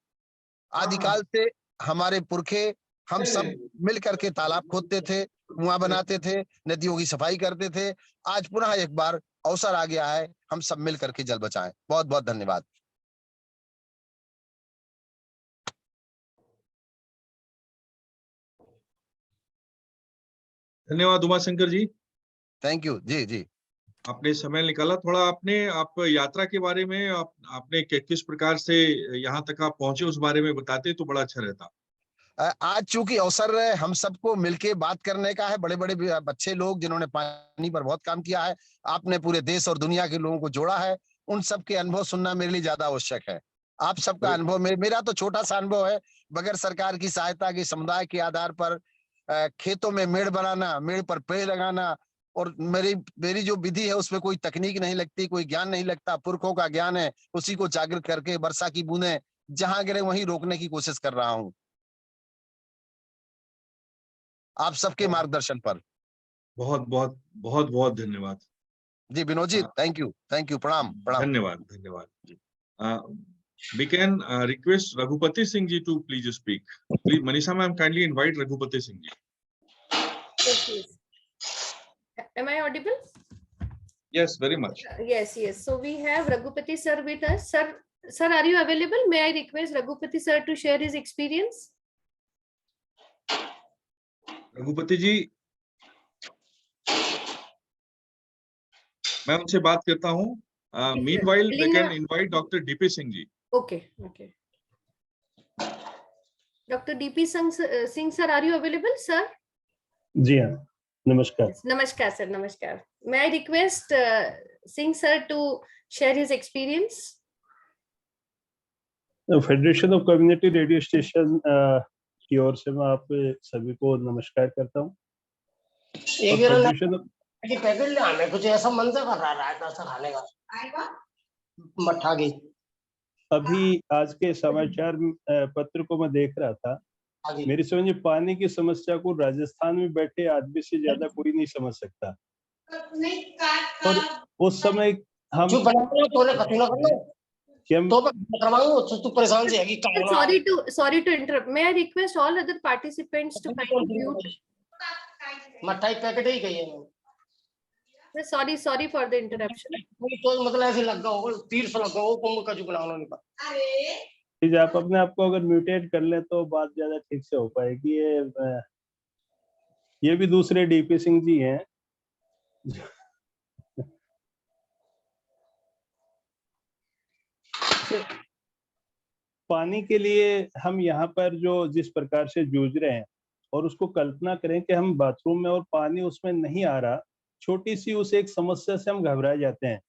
आदिकाल से हमारे पुरखे हम सब मिल करके तालाब खोदते थे, कुआं बनाते थे, नदियों की सफाई करते थे। आज पुनः एक बार अवसर आ गया है, हम सब मिल करके जल बचाएं। बहुत बहुत धन्यवाद। धन्यवाद उमा शंकर जी। थैंक यू जी। जी आपने समय निकाला। थोड़ा आप यात्रा के बारे में आपने किस प्रकार से यहाँ तक आप पहुंचे उस बारे में बताते तो बड़ा अच्छा रहता। आज चूंकि अवसर हम सबको मिलके बात करने का है, बड़े बड़े अच्छे लोग जिन्होंने पानी पर बहुत काम किया है, आपने पूरे देश और दुनिया के लोगों को जोड़ा है, उन सबके अनुभव सुनना मेरे लिए ज्यादा आवश्यक है। आप सबका अनुभव, मेरा तो छोटा सा अनुभव है, बगैर सरकार की सहायता के समुदाय के आधार पर खेतों में मेड़ बनाना, मेड़ पर पेड़ लगाना, और मेरी जो विधि है उसमें कोई तकनीक नहीं लगती, कोई ज्ञान नहीं लगता, पुरखों का ज्ञान है, उसी को जागृत करके वर्षा की बूंदें जहां गिरे वहीं रोकने की कोशिश कर रहा हूं, आप सबके मार्गदर्शन पर। बहुत बहुत बहुत बहुत धन्यवाद जी विनोद जी, थैंक यू, प्रणाम प्रणाम। धन्यवाद धन्यवाद जी। We can request Raghupati Singh ji to please speak. Please, Manisha ma'am, kindly invite Raghupati Singh ji. Yes, yes. Am I audible? Yes, very much. Yes, yes. So we have Raghupati sir with us. Sir, are you available? May I request Raghupati sir to share his experience? Raghupati जी, मैं उनसे बात करता हूँ. Meanwhile, they can invite Dr. DP Singh ji. Okay, okay. Dr. DP Singh sir, are you available, sir? जी हाँ, नमस्कार. Yes, namaskar, sir. Namaskar. May I request Singh sir to share his experience? Federation of community radio station की ओर से मैं आप सभी को नमस्कार करता हूँ. पैकेट ले आने कुछ ऐसा मन से कर रहा है रायता सा खाने का मट्ठा की. अभी आज के समाचार पत्र को मैं देख रहा था. मेरी समझ में पानी की समस्या को राजस्थान में बैठे आदमी से ज्यादा कोई नहीं समझ सकता. और उस समय हम Sorry to interrupt. May I request all other participants to kindly mute? मट्ठाई पैकेट ही गई है. Sorry for the interruption. तो मतलब ऐसे लगा होगा 300 लगा होगा कुंभ का जो बनाना नहीं पा. आप अपने आप को अगर म्यूटेट कर ले तो बात ज्यादा ठीक से हो पाएगी. ये भी दूसरे डीपी सिंह जी हैं. पानी के लिए हम यहाँ पर जो जिस प्रकार से जूझ रहे हैं और उसको कल्पना करें कि हम बाथरूम में और पानी उसमें नहीं आ रहा, छोटी सी उस एक समस्या से हम घबरा जाते हैं.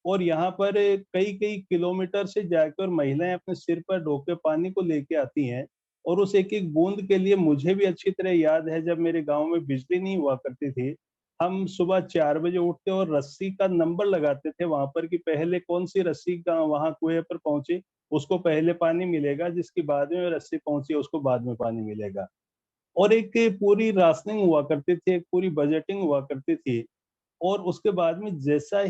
और यहाँ पर कई किलोमीटर से जाकर महिलाएं अपने सिर पर ढोके पानी को लेके आती हैं. और उस एक एक बूंद के लिए मुझे भी अच्छी तरह याद है, जब मेरे गांव में बिजली नहीं हुआ करती थी, हम सुबह 4 बजे उठते और रस्सी का नंबर लगाते थे वहां पर कि पहले कौन सी रस्सी का वहां कुएं पर पहुंचे उसको पहले पानी मिलेगा, जिसकी बाद में रस्सी पहुंची उसको बाद में पानी मिलेगा. और एक पूरी राशनिंग हुआ करती थी, एक पूरी बजटिंग हुआ करती थी. और उसके बाद में जैसे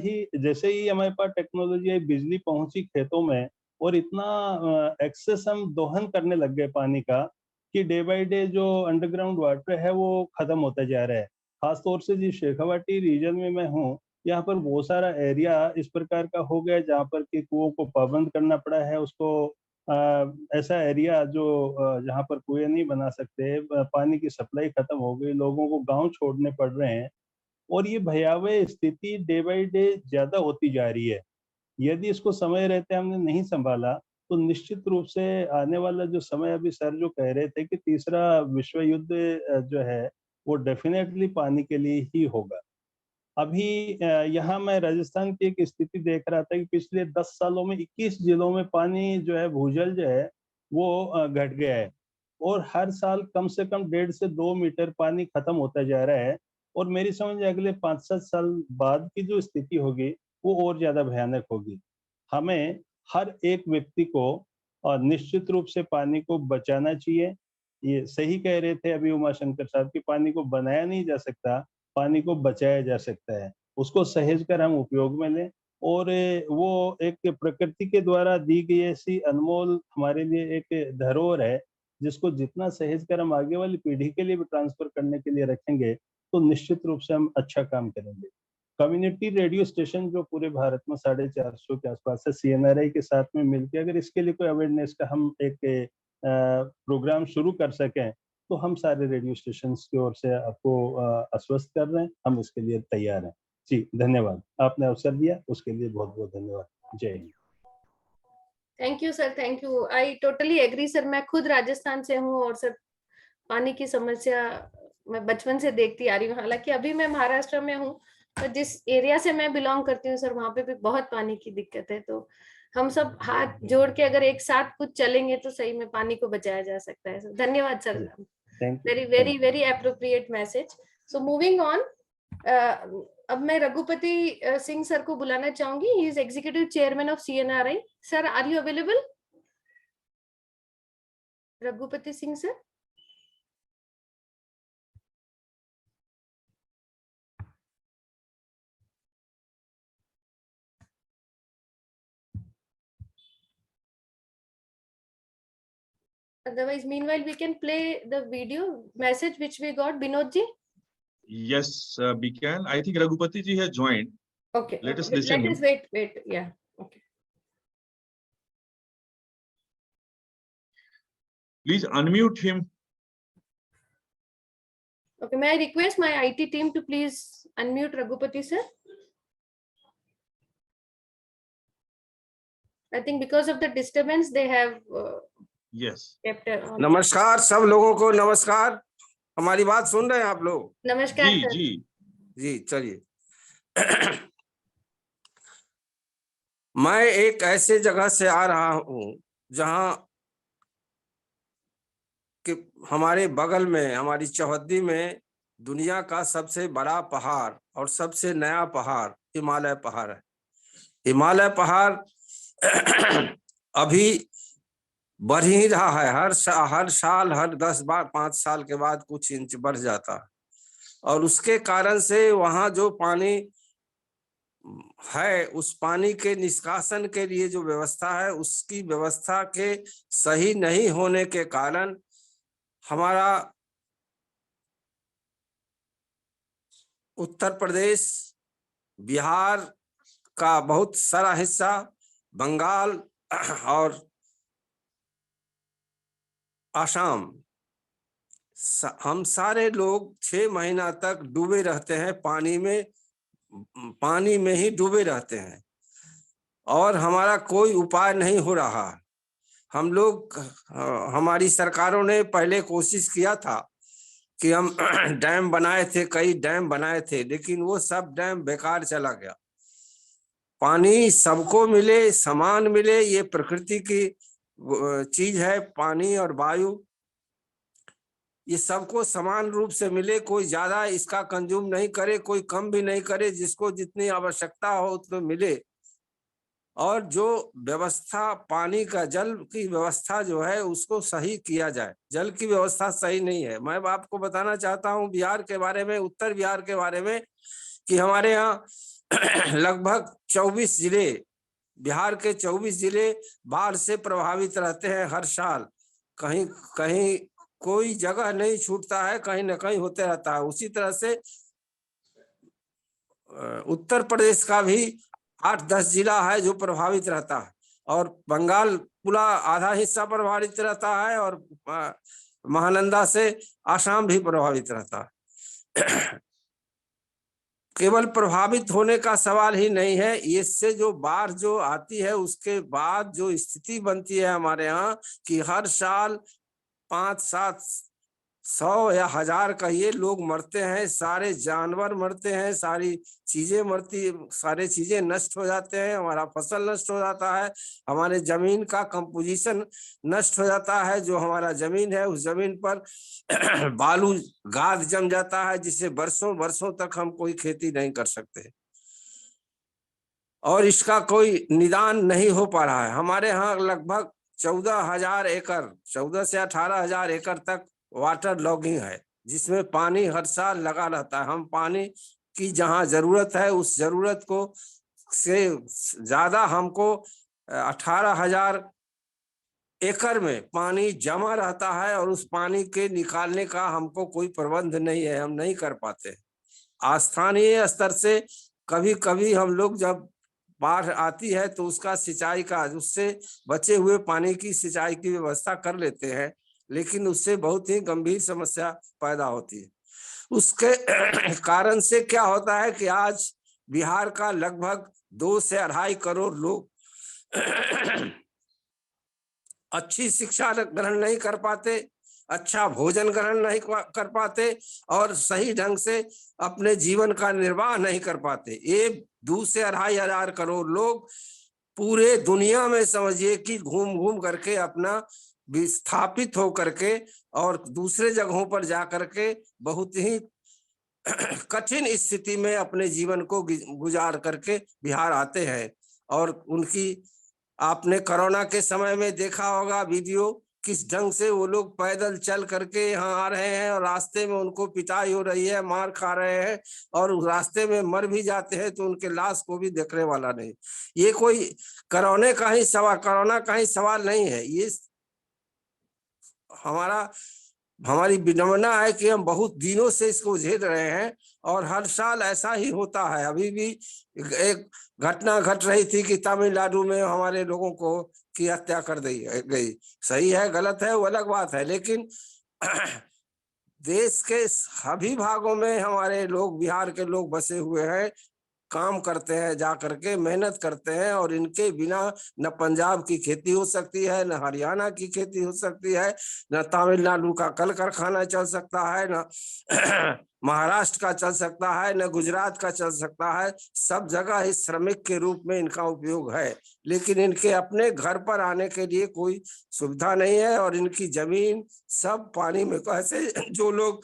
ही हमारे पास टेक्नोलॉजी आई, बिजली पहुंची खेतों में और इतना एक्सेस हम दोहन करने लग गए पानी का कि डे बाय डे जो अंडरग्राउंड वाटर है वो खत्म होता जा रहा है. खासतौर से जिस शेखावाटी रीजन में मैं हूँ, यहाँ पर बहुत सारा एरिया इस प्रकार का हो गया जहाँ पर कि कुओं को पाबंद करना पड़ा है. उसको ऐसा एरिया जो जहाँ पर कुएं नहीं बना सकते, पानी की सप्लाई खत्म हो गई, लोगों को गांव छोड़ने पड़ रहे हैं. और ये भयावह स्थिति डे बाय डे ज्यादा होती जा रही है. यदि इसको समय रहते हमने नहीं संभाला तो निश्चित रूप से आने वाला जो समय, अभी सर जो कह रहे थे कि तीसरा विश्व युद्ध जो है वो डेफिनेटली पानी के लिए ही होगा. अभी यहाँ मैं राजस्थान की एक स्थिति देख रहा था कि पिछले 10 सालों में 21 जिलों में पानी जो है, भूजल जो है वो घट गया है. और हर साल कम से कम 1.5 से 2 मीटर पानी खत्म होता जा रहा है. और मेरी समझ में अगले 5-7 साल बाद की जो स्थिति होगी वो और ज्यादा भयानक होगी. हमें हर एक व्यक्ति को निश्चित रूप से पानी को बचाना चाहिए. ये सही कह रहे थे अभी उमाशंकर साहब कि पानी को बनाया नहीं जा सकता, पानी को बचाया जा सकता है. उसको सहेज कर हम उपयोग में लें. और वो एक प्रकृति के द्वारा दी गई ऐसी अनमोल हमारे लिए एक धरोहर है, जिसको जितना सहेज कर हम आगे वाली पीढ़ी के लिए भी ट्रांसफर करने के लिए रखेंगे तो निश्चित रूप से हम अच्छा काम करेंगे. कम्युनिटी रेडियो स्टेशन जो पूरे भारत में 450 के आसपास है, CNRI के साथ में मिलकर अगर इसके लिए कोई अवेयरनेस का हम एक प्रोग्राम शुरू कर सकें तो हम सारे रेडियो स्टेशन की ओर से आपको आश्वस्त कर रहे हैं, हम इसके लिए तैयार हैं. जी धन्यवाद, आपने अवसर दिया उसके लिए बहुत बहुत धन्यवाद. जय Hind. Thank you sir, thank you. I totally agree sir. मैं खुद राजस्थान से हूँ और सर पानी की समस्या मैं बचपन से देखती आ रही हूँ. हालांकि अभी मैं महाराष्ट्र में हूँ, पर जिस एरिया से मैं बिलोंग करती हूँ सर, वहाँ पे भी बहुत पानी की दिक्कत है. तो हम सब हाथ जोड़ के अगर एक साथ कुछ चलेंगे तो सही में पानी को बचाया जा सकता है. सर धन्यवाद sir. Very appropriate message. So moving on, अब मैं रघुपति सिंह सर को बुलाना चाहूंगी. He is executive chairman of CNRI. Sir are you available? Raghupati Singh sir. Otherwise, meanwhile, we can play the video message which we got. Binod ji? Yes, we can. I think Raghupati ji has joined. Okay. Let us okay. listen Let us wait. Yeah. Okay. Please unmute him. Okay. May I request my IT team to please unmute Raghupati sir? I think because of the disturbance, they have Yes. kept on. नमस्कार सब लोगों को, नमस्कार। हमारी बात सुन रहे हैं आप लोग? Namaskar जी sir. जी जी चलिए। मैं एक ऐसे जगह से आ रहा हूँ जहाँ कि हमारे बगल में, हमारी चौहद्दी में दुनिया का सबसे बड़ा पहाड़ और सबसे नया पहाड़ हिमालय पहाड़ है। हिमालय पहाड़ अभी बढ़ ही रहा है, हर साल हर 5 साल के बाद कुछ इंच बढ़ जाता है। और उसके कारण से वहाँ जो पानी है, उस पानी के निष्कासन के लिए जो व्यवस्था है, उसकी व्यवस्था के सही नहीं होने के कारण हमारा उत्तर प्रदेश, बिहार का बहुत सारा हिस्सा, बंगाल और असम, हम सारे लोग 6 महीना तक डूबे रहते हैं पानी में ही डूबे रहते हैं और हमारा कोई उपाय नहीं हो रहा। हम लोग, हमारी सरकारों ने पहले कोशिश किया था कि हम डैम बनाए थे, कई डैम बनाए थे, लेकिन वो सब डैम बेकार चला गया। पानी सबको मिले, समान मिले, ये प्रकृति की चीज है। पानी और वायु ये सबको समान रूप से मिले, कोई ज्यादा इसका कंज्यूम नहीं करे, कोई कम भी नहीं करे, जिसको जितनी आवश्यकता हो उतना मिले। और जो व्यवस्था पानी का, जल की व्यवस्था जो है उसको सही किया जाए। जल की व्यवस्था सही नहीं है। मैं आपको बताना चाहता हूँ बिहार के बारे में, उत्तर बिहार के बारे में, कि हमारे यहाँ लगभग 24 जिले, बिहार के 24 जिले बाढ़ से प्रभावित रहते हैं हर साल। कहीं कहीं कोई जगह नहीं छूटता है, कहीं न कहीं होते रहता है। उसी तरह से उत्तर प्रदेश का भी 8-10 जिला है जो प्रभावित रहता है, और बंगाल पूरा आधा हिस्सा प्रभावित रहता है, और महानंदा से आसाम भी प्रभावित रहता है। केवल प्रभावित होने का सवाल ही नहीं है, इससे जो बाढ़ जो आती है उसके बाद जो स्थिति बनती है हमारे यहाँ कि हर साल 500-700 या 1000 कहिए लोग मरते हैं, सारे जानवर मरते हैं, सारी चीजें मरती, सारे चीजें नष्ट हो जाते हैं, हमारा फसल नष्ट हो जाता है, हमारे जमीन का कंपोजिशन नष्ट हो जाता है। जो हमारा जमीन है उस जमीन पर बालू गाद जम जाता है, जिससे वर्षों वर्षों तक हम कोई खेती नहीं कर सकते, और इसका कोई निदान नहीं हो पा रहा है। हमारे यहाँ लगभग 14,000 एकड़, 14 से 18,000 एकड़ तक वाटर लॉगिंग है, जिसमें पानी हर साल लगा रहता है। हम पानी की जहाँ जरूरत है उस जरूरत को से ज्यादा हमको 18,000 एकड़ में पानी जमा रहता है, और उस पानी के निकालने का हमको कोई प्रबंध नहीं है, हम नहीं कर पाते। स्थानीय स्तर से कभी कभी हम लोग जब बाढ़ आती है तो उसका सिंचाई का, उससे बचे हुए पानी की सिंचाई की व्यवस्था कर लेते हैं, लेकिन उससे बहुत ही गंभीर समस्या पैदा होती है। उसके कारण से क्या होता है कि आज बिहार का लगभग 2 से 2.5 करोड़ लोग अच्छी शिक्षा ग्रहण नहीं कर पाते, अच्छा भोजन ग्रहण नहीं कर पाते, और सही ढंग से अपने जीवन का निर्वाह नहीं कर पाते। ये 2 से 2.5 हजार करोड़ लोग पूरे दुनिया में समझिए कि घूम घूम करके अपना विस्थापित हो करके और दूसरे जगहों पर जा करके बहुत ही कठिन स्थिति में अपने जीवन को गुजार करके बिहार आते हैं। और उनकी, आपने कोरोना के समय में देखा होगा वीडियो, किस ढंग से वो लोग पैदल चल करके यहाँ आ रहे हैं, और रास्ते में उनको पिटाई हो रही है, मार खा रहे हैं, और रास्ते में मर भी जाते हैं तो उनके लाश को भी देखने वाला नहीं। ये कोई कोरोना का ही सवाल नहीं है, ये हमारा हमारी विडंबना है कि हम बहुत दिनों से इसको झेल रहे हैं और हर साल ऐसा ही होता है। अभी भी एक घटना घट रही थी कि तमिलनाडु में हमारे लोगों को की हत्या कर दी गई। सही है गलत है वो अलग बात है, लेकिन देश के सभी भागों में हमारे लोग, बिहार के लोग बसे हुए हैं, काम करते हैं, जा करके मेहनत करते हैं, और इनके बिना न पंजाब की खेती हो सकती है, न हरियाणा की खेती हो सकती है, न तमिलनाडु का कल कारखाना चल सकता है, न महाराष्ट्र का चल सकता है, न गुजरात का चल सकता है। सब जगह इस श्रमिक के रूप में इनका उपयोग है, लेकिन इनके अपने घर पर आने के लिए कोई सुविधा नहीं है, और इनकी जमीन सब पानी में कैसे जो लोग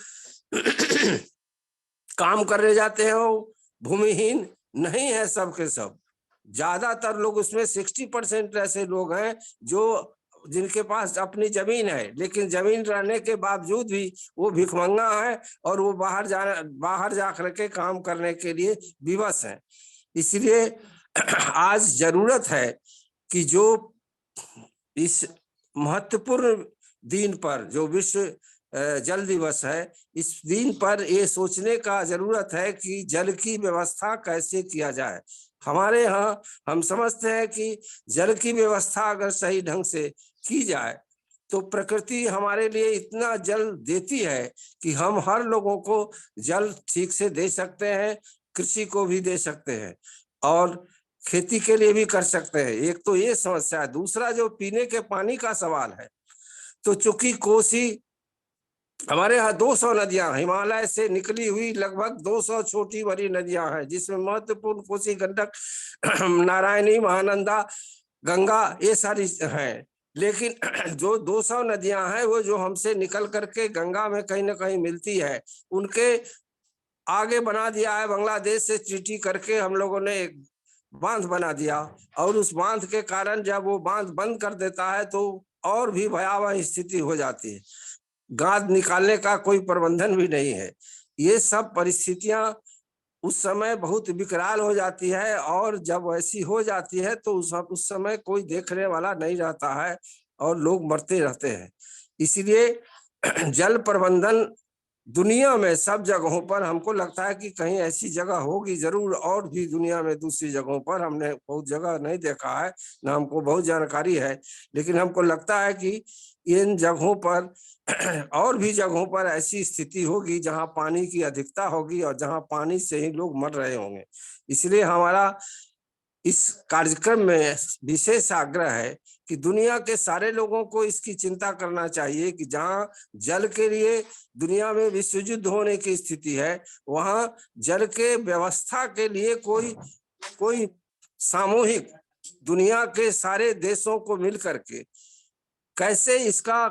काम करने जाते हैं वो भूमिहीन नहीं है, सब के सब। ज्यादातर लोग उसमें 60% ऐसे लोग हैं जो जिनके पास अपनी जमीन है, लेकिन जमीन रहने के बावजूद भी वो भिखमंगा है और वो बाहर जा करके काम करने के लिए विवश है। इसलिए आज जरूरत है कि जो इस महत्वपूर्ण दिन पर जो विश्व जल दिवस है, इस दिन पर ये सोचने का जरूरत है कि जल की व्यवस्था कैसे किया जाए। हमारे यहाँ हम समझते हैं कि जल की व्यवस्था अगर सही ढंग से की जाए तो प्रकृति हमारे लिए इतना जल देती है कि हम हर लोगों को जल ठीक से दे सकते हैं, कृषि को भी दे सकते हैं और खेती के लिए भी कर सकते हैं। एक तो ये समस्या है। दूसरा जो पीने के पानी का सवाल है, तो चूंकि कोसी हमारे यहाँ 200 नदियां हिमालय से निकली हुई लगभग 200 छोटी बड़ी नदियां हैं, जिसमें महत्वपूर्ण कोसी, गंडक, नारायणी, महानंदा, गंगा ये सारी हैं। लेकिन जो 200 नदियां हैं वो जो हमसे निकल करके गंगा में कहीं ना कहीं मिलती है, उनके आगे बना दिया है बांग्लादेश से ट्रीटी करके हम लोगों ने एक बांध बना दिया, और उस बांध के कारण जब वो बांध बंद कर देता है तो और भी भयावह स्थिति हो जाती है। गाद निकालने का कोई प्रबंधन भी नहीं है। ये सब परिस्थितियां उस समय बहुत विकराल हो जाती है, और जब ऐसी हो जाती है तो उस समय कोई देखने वाला नहीं रहता है और लोग मरते रहते हैं। इसलिए जल प्रबंधन दुनिया में सब जगहों पर, हमको लगता है कि कहीं ऐसी जगह होगी जरूर, और भी दुनिया में दूसरी जगहों पर, हमने बहुत जगह नहीं देखा है, ना हमको बहुत जानकारी है, लेकिन हमको लगता है कि इन जगहों पर और भी जगहों पर ऐसी स्थिति होगी जहां पानी की अधिकता होगी और जहां पानी से ही लोग मर रहे होंगे। इसलिए हमारा इस कार्यक्रम में विशेष आग्रह है कि दुनिया के सारे लोगों को इसकी चिंता करना चाहिए कि जहां जल के लिए दुनिया में विश्व युद्ध होने की स्थिति है, वहां जल के व्यवस्था के लिए कोई सामूहिक दुनिया के सारे देशों को मिल करके कैसे इसका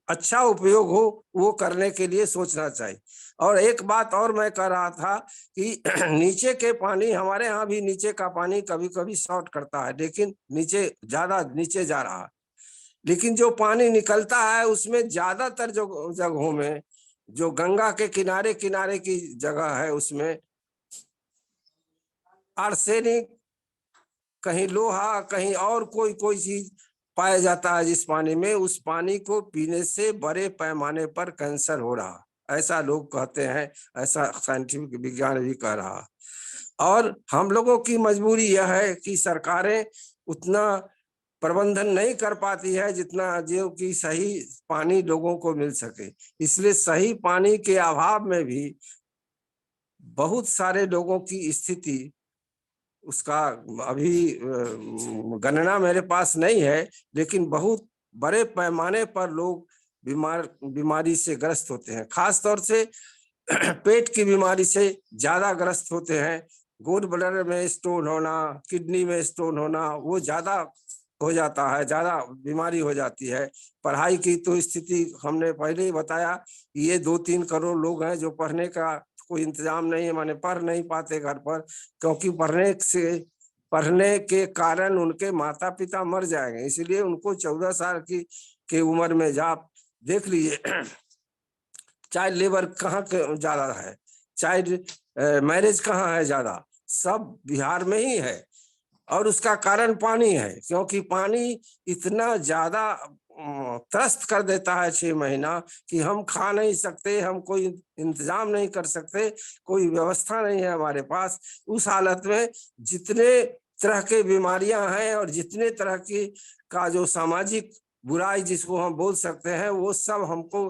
अच्छा उपयोग हो वो करने के लिए सोचना चाहिए। और एक बात और मैं कह रहा था कि नीचे के पानी, हमारे यहाँ भी नीचे का पानी कभी कभी शॉर्ट करता है, लेकिन ज्यादा नीचे जा रहा है, लेकिन जो पानी निकलता है उसमें ज्यादातर जो जगहों में, जो गंगा के किनारे किनारे की जगह है, उसमें आर्सेनिक, कहीं लोहा, कहीं और कोई चीज पाया जाता है जिस पानी में, उस पानी को पीने से बड़े पैमाने पर कैंसर हो रहा, ऐसा लोग कहते हैं, ऐसा साइंटिफिक विज्ञान भी कह रहा। और हम लोगों की मजबूरी यह है कि सरकारें उतना प्रबंधन नहीं कर पाती है जितना जो कि सही पानी लोगों को मिल सके। इसलिए सही पानी के अभाव में भी बहुत सारे लोगों की स्थिति, उसका अभी गणना मेरे पास नहीं है, लेकिन बहुत बड़े पैमाने पर लोग बीमारी से ग्रस्त होते हैं। खास तौर से पेट की बीमारी से ज्यादा ग्रस्त होते हैं। गोड ब्लडर में स्टोन होना, किडनी में स्टोन होना, वो ज्यादा हो जाता है, ज्यादा बीमारी हो जाती है। पढ़ाई की तो स्थिति हमने पहले ही बताया, ये 2-3 करोड़ लोग हैं जो पढ़ने का कोई इंतजाम नहीं है, माने पढ़ नहीं पाते घर पर, क्योंकि पढ़ने के कारण उनके माता पिता मर जाएंगे। इसलिए उनको 14 साल की उम्र में आप देख लीजिए चाइल्ड लेबर कहाँ ज्यादा है, चाइल्ड मैरिज कहाँ है ज्यादा, सब बिहार में ही है। और उसका कारण पानी है, क्योंकि पानी इतना ज्यादा त्रस्त कर देता है 6 महीना कि हम खा नहीं सकते, हम कोई इंतजाम नहीं कर सकते, कोई व्यवस्था नहीं है हमारे पास। उस हालत में जितने तरह के बीमारियां हैं और जितने तरह की का जो सामाजिक बुराई जिसको हम बोल सकते हैं, वो सब हमको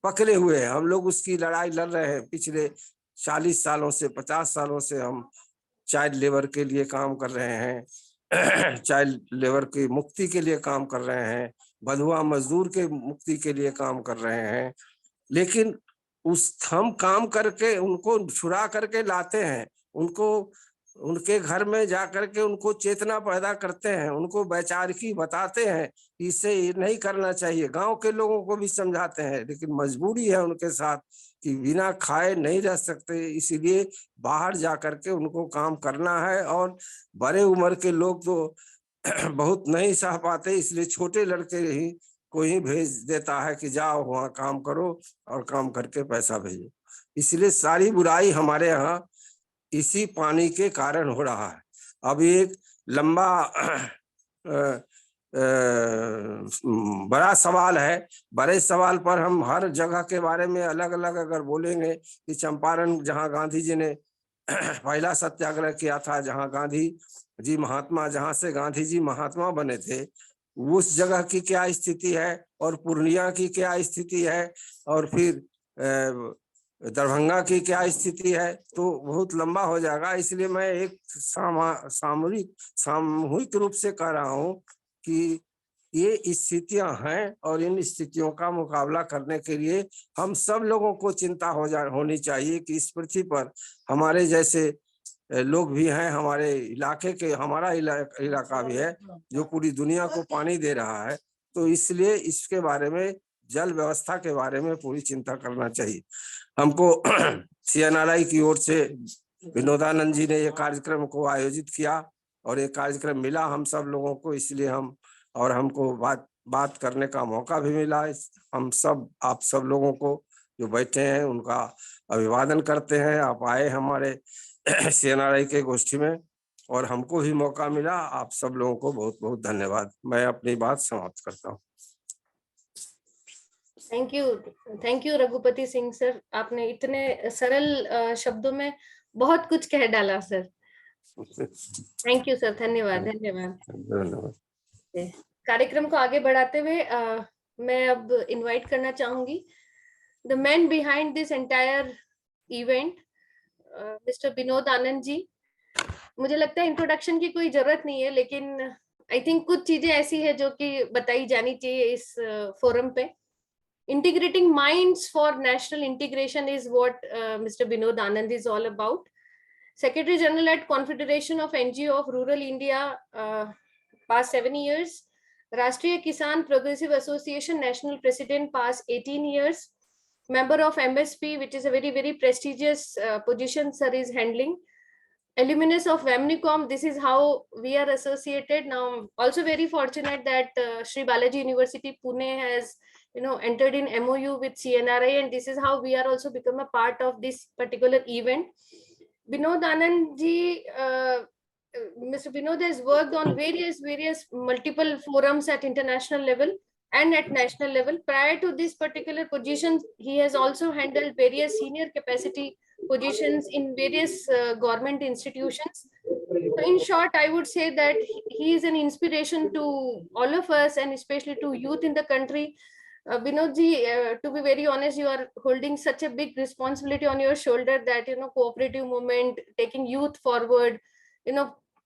पकड़े हुए हैं। हम लोग उसकी लड़ाई लड़ रहे हैं पिछले 40 सालों से, 50 सालों से हम चाइल्ड लेबर के लिए काम कर रहे हैं, चाइल्ड लेबर की मुक्ति के लिए काम कर रहे हैं, बंधुआ मजदूर के मुक्ति के लिए काम कर रहे हैं। लेकिन हम काम करके उनको छुड़ा करके लाते हैं, उनको उनके घर में जा करके उनको चेतना पैदा करते हैं, उनको वैचारिकी बताते हैं, इससे ये नहीं करना चाहिए। गांव के लोगों को भी समझाते हैं, लेकिन मजबूरी है उनके साथ कि बिना खाए नहीं रह सकते, इसीलिए बाहर जा करके उनको काम करना है। और बड़े उम्र के लोग तो बहुत नहीं सह पाते, इसलिए छोटे लड़के ही को ही भेज देता है कि जाओ वहाँ काम करो और काम करके पैसा भेजो। इसलिए सारी बुराई हमारे यहाँ इसी पानी के कारण हो रहा है। अब एक लंबा बड़ा सवाल है। बड़े सवाल पर हम हर जगह के बारे में अलग अलग अगर बोलेंगे कि चंपारण जहाँ गांधी जी ने पहला सत्याग्रह किया था, जहाँ गांधी जी महात्मा, जहाँ से गांधी जी महात्मा बने थे, उस जगह की क्या स्थिति है और पूर्णिया की क्या स्थिति है और फिर दरभंगा की क्या स्थिति है, तो बहुत लंबा हो जाएगा। इसलिए मैं एक सामूहिक रूप से कह रहा हूँ कि ये स्थितियां हैं और इन स्थितियों का मुकाबला करने के लिए हम सब लोगों को चिंता होनी चाहिए कि इस पृथ्वी पर हमारे जैसे लोग भी हैं, हमारे इलाके के, हमारा इलाका भी है जो पूरी दुनिया को पानी दे रहा है। तो इसलिए इसके बारे में, जल व्यवस्था के बारे में पूरी चिंता करना चाहिए हमको। CNRI की ओर से विनोदानंद जी ने ये कार्यक्रम को आयोजित किया और ये कार्यक्रम मिला हम सब लोगों को, इसलिए हम और हमको बात करने का मौका भी मिला। हम सब, आप सब लोगों को जो बैठे हैं उनका अभिवादन करते हैं। आप आए हमारे CNRI के गोष्ठी में और हमको भी मौका मिला। आप सब लोगों को बहुत बहुत धन्यवाद। मैं अपनी बात समाप्त करता हूँ। Thank you Raghupati Singh sir, आपने इतने सरल शब्दों में बहुत कुछ कह डाला सर। थैंक यू सर, धन्यवाद धन्यवाद। कार्यक्रम को आगे बढ़ाते हुए मैं अब इनवाइट करना चाहूंगी the man behind this entire event, Mister Vinod Anand ji. मुझे लगता है इंट्रोडक्शन की कोई जरूरत नहीं है, लेकिन आई थिंक कुछ चीजें ऐसी है जो कि बताई जानी चाहिए इस फोरम पे। Integrating minds for national integration is what Mr. Vinod Anand is all about. Secretary General at Confederation of NGO of Rural India, past 7 years. Rashtriya Kisan Progressive Association National President, past 18 years. Member of MSP, which is a very, very prestigious position sir is handling. Alumnus of Vemnicom, this is how we are associated. Now, I'm also very fortunate that Sri Balaji University, Pune has entered in MOU with CNRI, and this is how we are also become a part of this particular event. Vinod Anand ji, Mr. Vinod has worked on various multiple forums at international level and at national level. Prior to this particular position, he has also handled various senior capacity positions in various government institutions. So in short, I would say that he is an inspiration to all of us, and especially to youth in the country. Vinod ji, to be very honest, you are holding such a big responsibility on your shoulder that, cooperative movement, taking youth forward,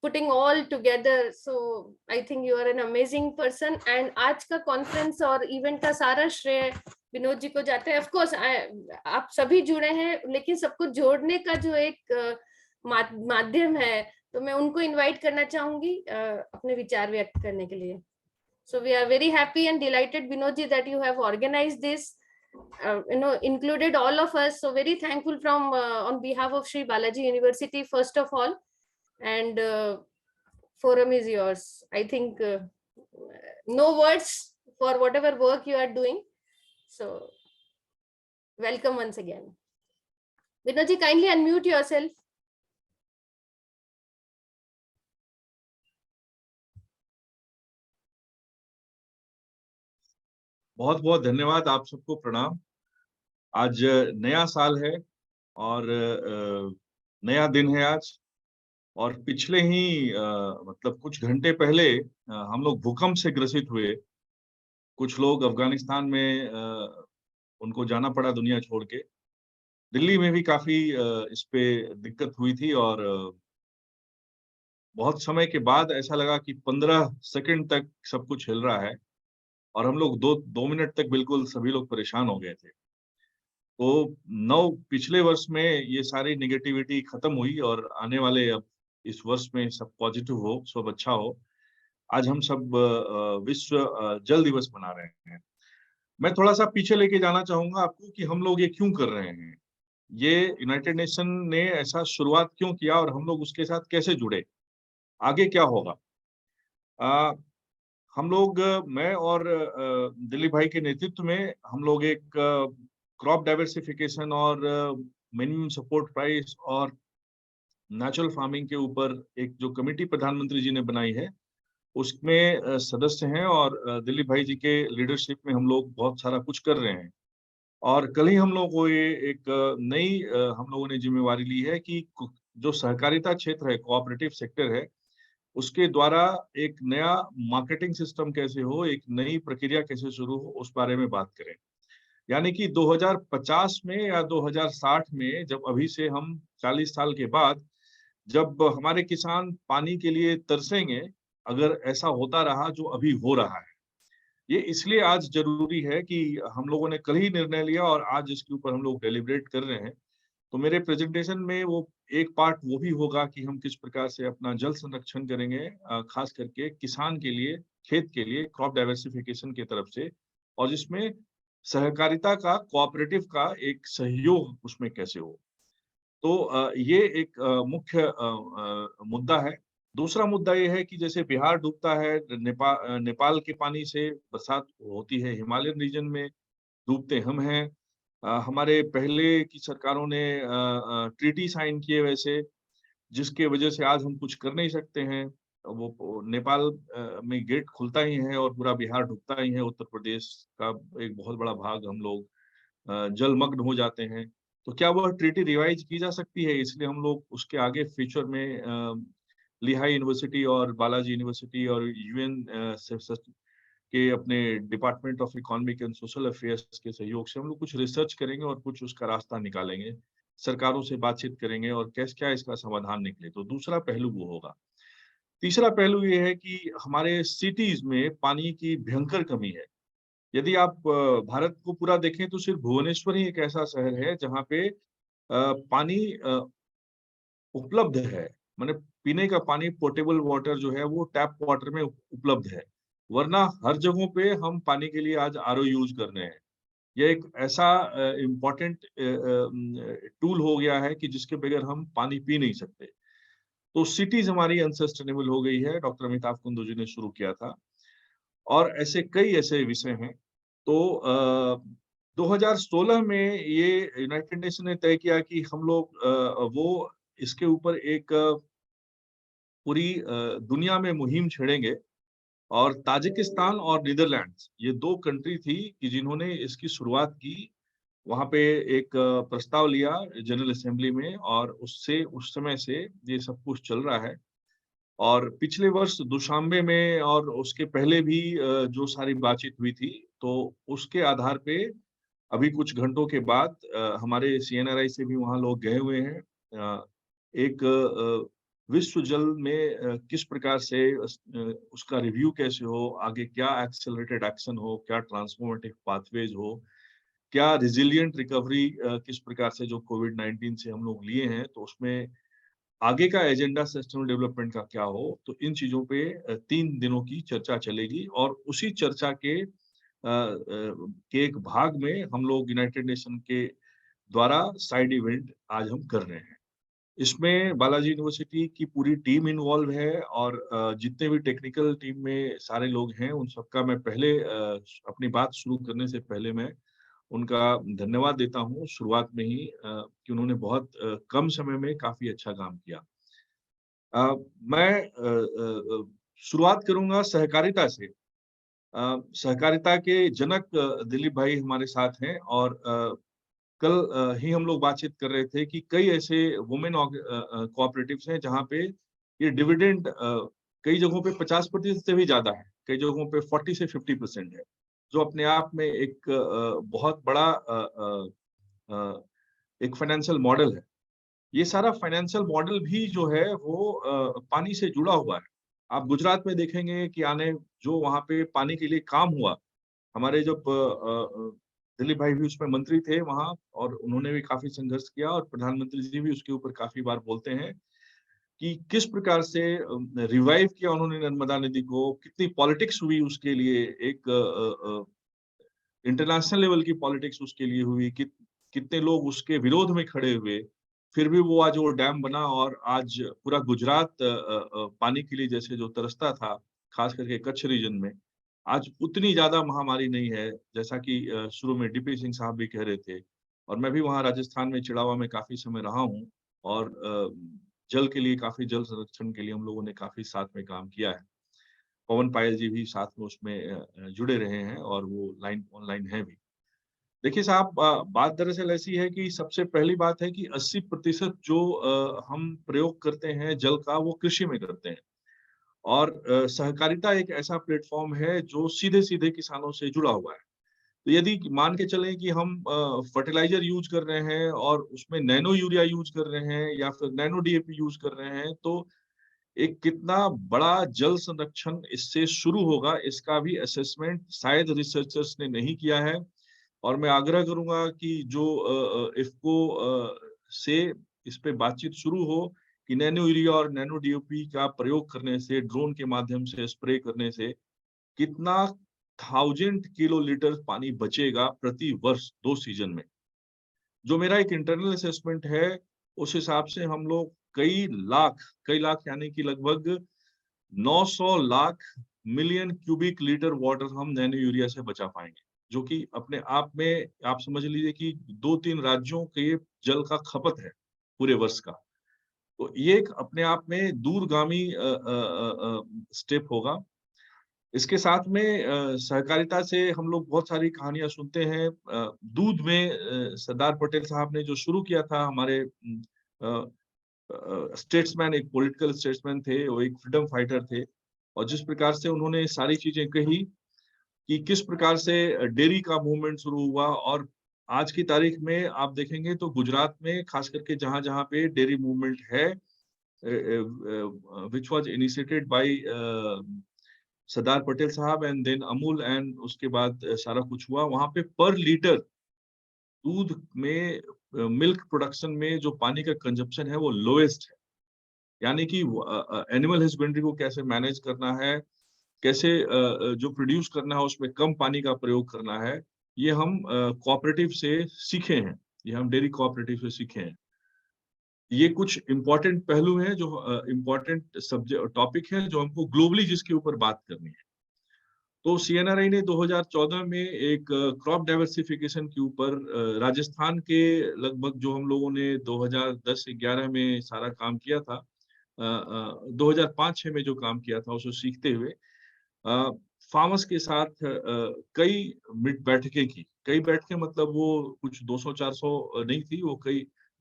putting all together. So I think you are an amazing person. And आज का conference और event का सारा श्रेय विनोद जी को जाता है. Of course, आप सभी जुड़े हैं, लेकिन सबको जोड़ने का जो एक माध्यम है, तो मैं उनको invite करना चाहूंगी अपने विचार व्यक्त करने के लिए. So we are very happy and delighted, Vinod ji, that you have organized this, included all of us. So very thankful from on behalf of Sri Balaji University, first of all, and forum is yours. I think no words for whatever work you are doing. So welcome once again. Vinod ji, kindly unmute yourself. बहुत बहुत धन्यवाद, आप सबको प्रणाम। आज नया साल है और नया दिन है आज। और पिछले ही मतलब कुछ घंटे पहले हम लोग भूकंप से ग्रसित हुए। कुछ लोग अफगानिस्तान में उनको जाना पड़ा दुनिया छोड़ के। दिल्ली में भी काफी इस पे दिक्कत हुई थी और बहुत समय के बाद ऐसा लगा कि 15 सेकंड तक सब कुछ हिल रहा है और हम लोग 2 मिनट तक बिल्कुल सभी लोग परेशान हो गए थे। तो पिछले वर्ष में ये सारी नेगेटिविटी खत्म हुई और आने वाले अब इस वर्ष में सब पॉजिटिव हो, सब अच्छा हो। आज हम सब विश्व जल दिवस मना रहे हैं। मैं थोड़ा सा पीछे लेके जाना चाहूंगा आपको कि हम लोग ये क्यों कर रहे हैं। ये यूनाइटेड नेशन ने ऐसा शुरुआत क्यों किया और हम लोग उसके साथ कैसे जुड़े, आगे क्या होगा। हम लोग मैं और दिलीप भाई के नेतृत्व में हम लोग एक क्रॉप डाइवर्सिफिकेशन और मिनिमम सपोर्ट प्राइस और नेचुरल फार्मिंग के ऊपर एक जो कमेटी प्रधानमंत्री जी ने बनाई है उसमें सदस्य हैं और दिलीप भाई जी के लीडरशिप में हम लोग बहुत सारा कुछ कर रहे हैं। और कल ही हम लोग को ये एक नई हम लोगों ने जिम्मेवारी ली है कि जो सहकारिता क्षेत्र है, कोऑपरेटिव सेक्टर है, उसके द्वारा एक नया मार्केटिंग सिस्टम कैसे हो, एक नई प्रक्रिया कैसे शुरू हो, उस बारे में बात करें। यानी कि 2050 में या 2060 में जब अभी से हम 40 साल के बाद जब हमारे किसान पानी के लिए तरसेंगे, अगर ऐसा होता रहा जो अभी हो रहा है। ये इसलिए आज जरूरी है कि हम लोगों ने कल ही निर्णय लिया और आज इसके ऊपर हम लोग डेलिब्रेट कर रहे हैं। तो मेरे प्रेजेंटेशन में वो एक पार्ट वो भी होगा कि हम किस प्रकार से अपना जल संरक्षण करेंगे, खास करके किसान के लिए, खेत के लिए, क्रॉप डाइवर्सिफिकेशन की तरफ से, और जिसमें सहकारिता का, कोऑपरेटिव का एक सहयोग उसमें कैसे हो। तो ये एक मुख्य मुद्दा है। दूसरा मुद्दा ये है कि जैसे बिहार डूबता है, नेपाल के पानी से बरसात होती है, हिमालयन रीजन में डूबते हम हैं। हमारे पहले की सरकारों ने ट्रीटी साइन किए वैसे, जिसके वजह से आज हम कुछ कर नहीं सकते हैं। वो नेपाल में गेट खुलता ही है और पूरा बिहार डूबता ही है। उत्तर प्रदेश का एक बहुत बड़ा भाग हम लोग जलमग्न हो जाते हैं। तो क्या वह ट्रीटी रिवाइज की जा सकती है? इसलिए हम लोग उसके आगे फ्यूचर में लिहाई यूनिवर्सिटी और बालाजी यूनिवर्सिटी और यूएन के अपने department of economic and social affairs के सहयोग से हम लोग कुछ रिसर्च करेंगे और कुछ उसका रास्ता निकालेंगे, सरकारों से बातचीत करेंगे और क्या इसका समाधान निकले। तो दूसरा पहलू वो होगा। तीसरा पहलू ये है कि हमारे सिटीज में पानी की भयंकर कमी है। यदि आप भारत को पूरा देखें तो सिर्फ भुवनेश्वर ही एक ऐसा शहर है जहाँ पे पानी उपलब्ध है। माने पीने का पानी, पोर्टेबल वाटर जो है वो टैप वाटर में उपलब्ध है। वरना हर जगहों पे हम पानी के लिए आज आरओ यूज कर रहे हैं। यह एक ऐसा इम्पोर्टेंट टूल हो गया है कि जिसके बगैर हम पानी पी नहीं सकते। तो सिटीज हमारी अनसस्टेनेबल हो गई है, डॉक्टर अमिताभ कुंदू जी ने शुरू किया था। और ऐसे कई ऐसे विषय हैं। तो 2016 में ये यूनाइटेड नेशन ने तय किया कि हम लोग वो इसके ऊपर एक पूरी दुनिया में मुहिम छेड़ेंगे। और ताजिकिस्तान और नीदरलैंड्स, ये 2 कंट्री थी कि जिन्होंने इसकी शुरुआत की। वहां पे एक प्रस्ताव लिया जनरल असेंबली में और उससे उस समय से ये सब कुछ चल रहा है। और पिछले वर्ष दुशांबे में और उसके पहले भी जो सारी बातचीत हुई थी, तो उसके आधार पे अभी कुछ घंटों के बाद हमारे CNRI से भी वहाँ लोग गए हुए हैं। एक विश्व जल में किस प्रकार से उसका रिव्यू कैसे हो, आगे क्या एक्सेलरेटेड एक्शन हो, क्या ट्रांसफॉर्मेटिव पाथवेज हो, क्या रिजिलियंट रिकवरी किस प्रकार से जो कोविड-19 से हम लोग लिए हैं, तो उसमें आगे का एजेंडा सस्टेनेबल डेवलपमेंट का क्या हो। तो इन चीजों पे 3 दिनों की चर्चा चलेगी और उसी चर्चा के एक भाग में हम लोग यूनाइटेड नेशन के द्वारा साइड इवेंट आज हम कर रहे हैं। इसमें बालाजी यूनिवर्सिटी की पूरी टीम इन्वॉल्व है और जितने भी टेक्निकल टीम में सारे लोग हैं उन सबका मैं पहले अपनी बात शुरू करने से पहले मैं उनका धन्यवाद देता हूँ शुरुआत में ही कि उन्होंने बहुत कम समय में काफी अच्छा काम किया। मैं शुरुआत करूंगा सहकारिता से। सहकारिता के जनक दिलीप भाई हमारे साथ हैं और कल ही हम लोग बातचीत कर रहे थे कि कई ऐसे वुमेन कोऑपरेटिव्स हैं जहाँ पे ये डिविडेंड कई जगहों पे 50% से भी ज्यादा है, कई जगहों पे 40 से 50% है, जो अपने आप में एक बहुत बड़ा एक फाइनेंशियल मॉडल है। ये सारा फाइनेंशियल मॉडल भी जो है वो पानी से जुड़ा हुआ है। आप गुजरात में देखेंगे कि आने जो वहाँ पे पानी के लिए काम हुआ, हमारे जब दिलीप भाई भी उसमें मंत्री थे वहाँ, और उन्होंने भी काफी संघर्ष किया और प्रधानमंत्री जी भी उसके ऊपर काफी बार बोलते हैं कि किस प्रकार से रिवाइव किया उन्होंने नर्मदा नदी को, कितनी पॉलिटिक्स हुई उसके लिए, एक इंटरनेशनल लेवल की पॉलिटिक्स उसके लिए हुई, कितने लोग उसके विरोध में खड़े हुए, फिर भी वो आज वो डैम बना और आज पूरा गुजरात पानी के लिए जैसे जो तरसता था, खास करके कच्छ रीजन में, आज उतनी ज्यादा महामारी नहीं है जैसा कि शुरू में डीपी सिंह साहब भी कह रहे थे। और मैं भी वहाँ राजस्थान में चिड़ावा में काफी समय रहा हूँ और जल के लिए, काफी जल संरक्षण के लिए हम लोगों ने काफी साथ में काम किया है। पवन पायल जी भी साथ में उसमें जुड़े रहे हैं और वो ऑनलाइन है भी। देखिए साहब, बात दरअसल ऐसी है कि सबसे पहली बात है कि 80% जो हम प्रयोग करते हैं जल का, वो कृषि में करते हैं। और सहकारिता एक ऐसा प्लेटफॉर्म है जो सीधे सीधे किसानों से जुड़ा हुआ है। तो यदि मान के चलें कि हम फर्टिलाइजर यूज कर रहे हैं और उसमें नैनो यूरिया यूज कर रहे हैं या फिर नैनो डीएपी यूज कर रहे हैं, तो एक कितना बड़ा जल संरक्षण इससे शुरू होगा, इसका भी असेसमेंट शायद रिसर्चर्स ने नहीं किया है। और मैं आग्रह करूंगा कि जो इफ्को से इस पे बातचीत शुरू हो कि नैनो यूरिया और नैनो डीओपी का प्रयोग करने से, ड्रोन के माध्यम से स्प्रे करने से कितना 1000 किलोलीटर पानी बचेगा प्रति वर्ष 2 सीजन में। जो मेरा एक इंटरनल असेसमेंट है, उस हिसाब से हम लोग कई लाख यानी कि लगभग 900 lakh million cubic litre water हम नैनो यूरिया से बचा पाएंगे, जो कि अपने आप में आप समझ लीजिए कि 2-3 राज्यों के जल का खपत है पूरे वर्ष का। तो ये एक अपने आप में दूरगामी स्टेप होगा। इसके साथ में सहकारिता से हम लोग बहुत सारी कहानियां सुनते हैं। दूध में सरदार पटेल साहब ने जो शुरू किया था, हमारे स्टेट्समैन, एक पॉलिटिकल स्टेट्समैन थे, वो एक फ्रीडम फाइटर थे, और जिस प्रकार से उन्होंने सारी चीजें कही कि किस प्रकार से डेयरी का मूवमेंट शुरू हुआ। और आज की तारीख में आप देखेंगे तो गुजरात में खास करके जहां जहां पे डेयरी मूवमेंट है, which was initiated by Sardar Patel साहब एंड देन अमूल, एंड उसके बाद सारा कुछ हुआ, वहां पे पर लीटर दूध में, मिल्क प्रोडक्शन में जो पानी का कंजप्शन है वो लोएस्ट है। यानी कि एनिमल हस्बेंड्री को कैसे मैनेज करना है, कैसे जो प्रोड्यूस करना है उसमें कम पानी का प्रयोग करना है, ये हम कोऑपरेटिव से सीखे हैं, ये हम डेयरी कोऑपरेटिव से सीखे हैं। ये कुछ इंपॉर्टेंट पहलू हैं, जो इंपॉर्टेंट सब्जेक्ट टॉपिक है जो हमको ग्लोबली जिसके ऊपर बात करनी है। तो सीएनआरआई ने 2014 में एक क्रॉप डाइवर्सिफिकेशन के ऊपर राजस्थान के लगभग, जो हम लोगों ने 2010-11 में सारा काम किया था, 2005-6 में जो काम किया था उसको सीखते हुए फार्मर्स के साथ कई बैठकें की। कई बैठकें मतलब वो कुछ 200-400 नहीं थी,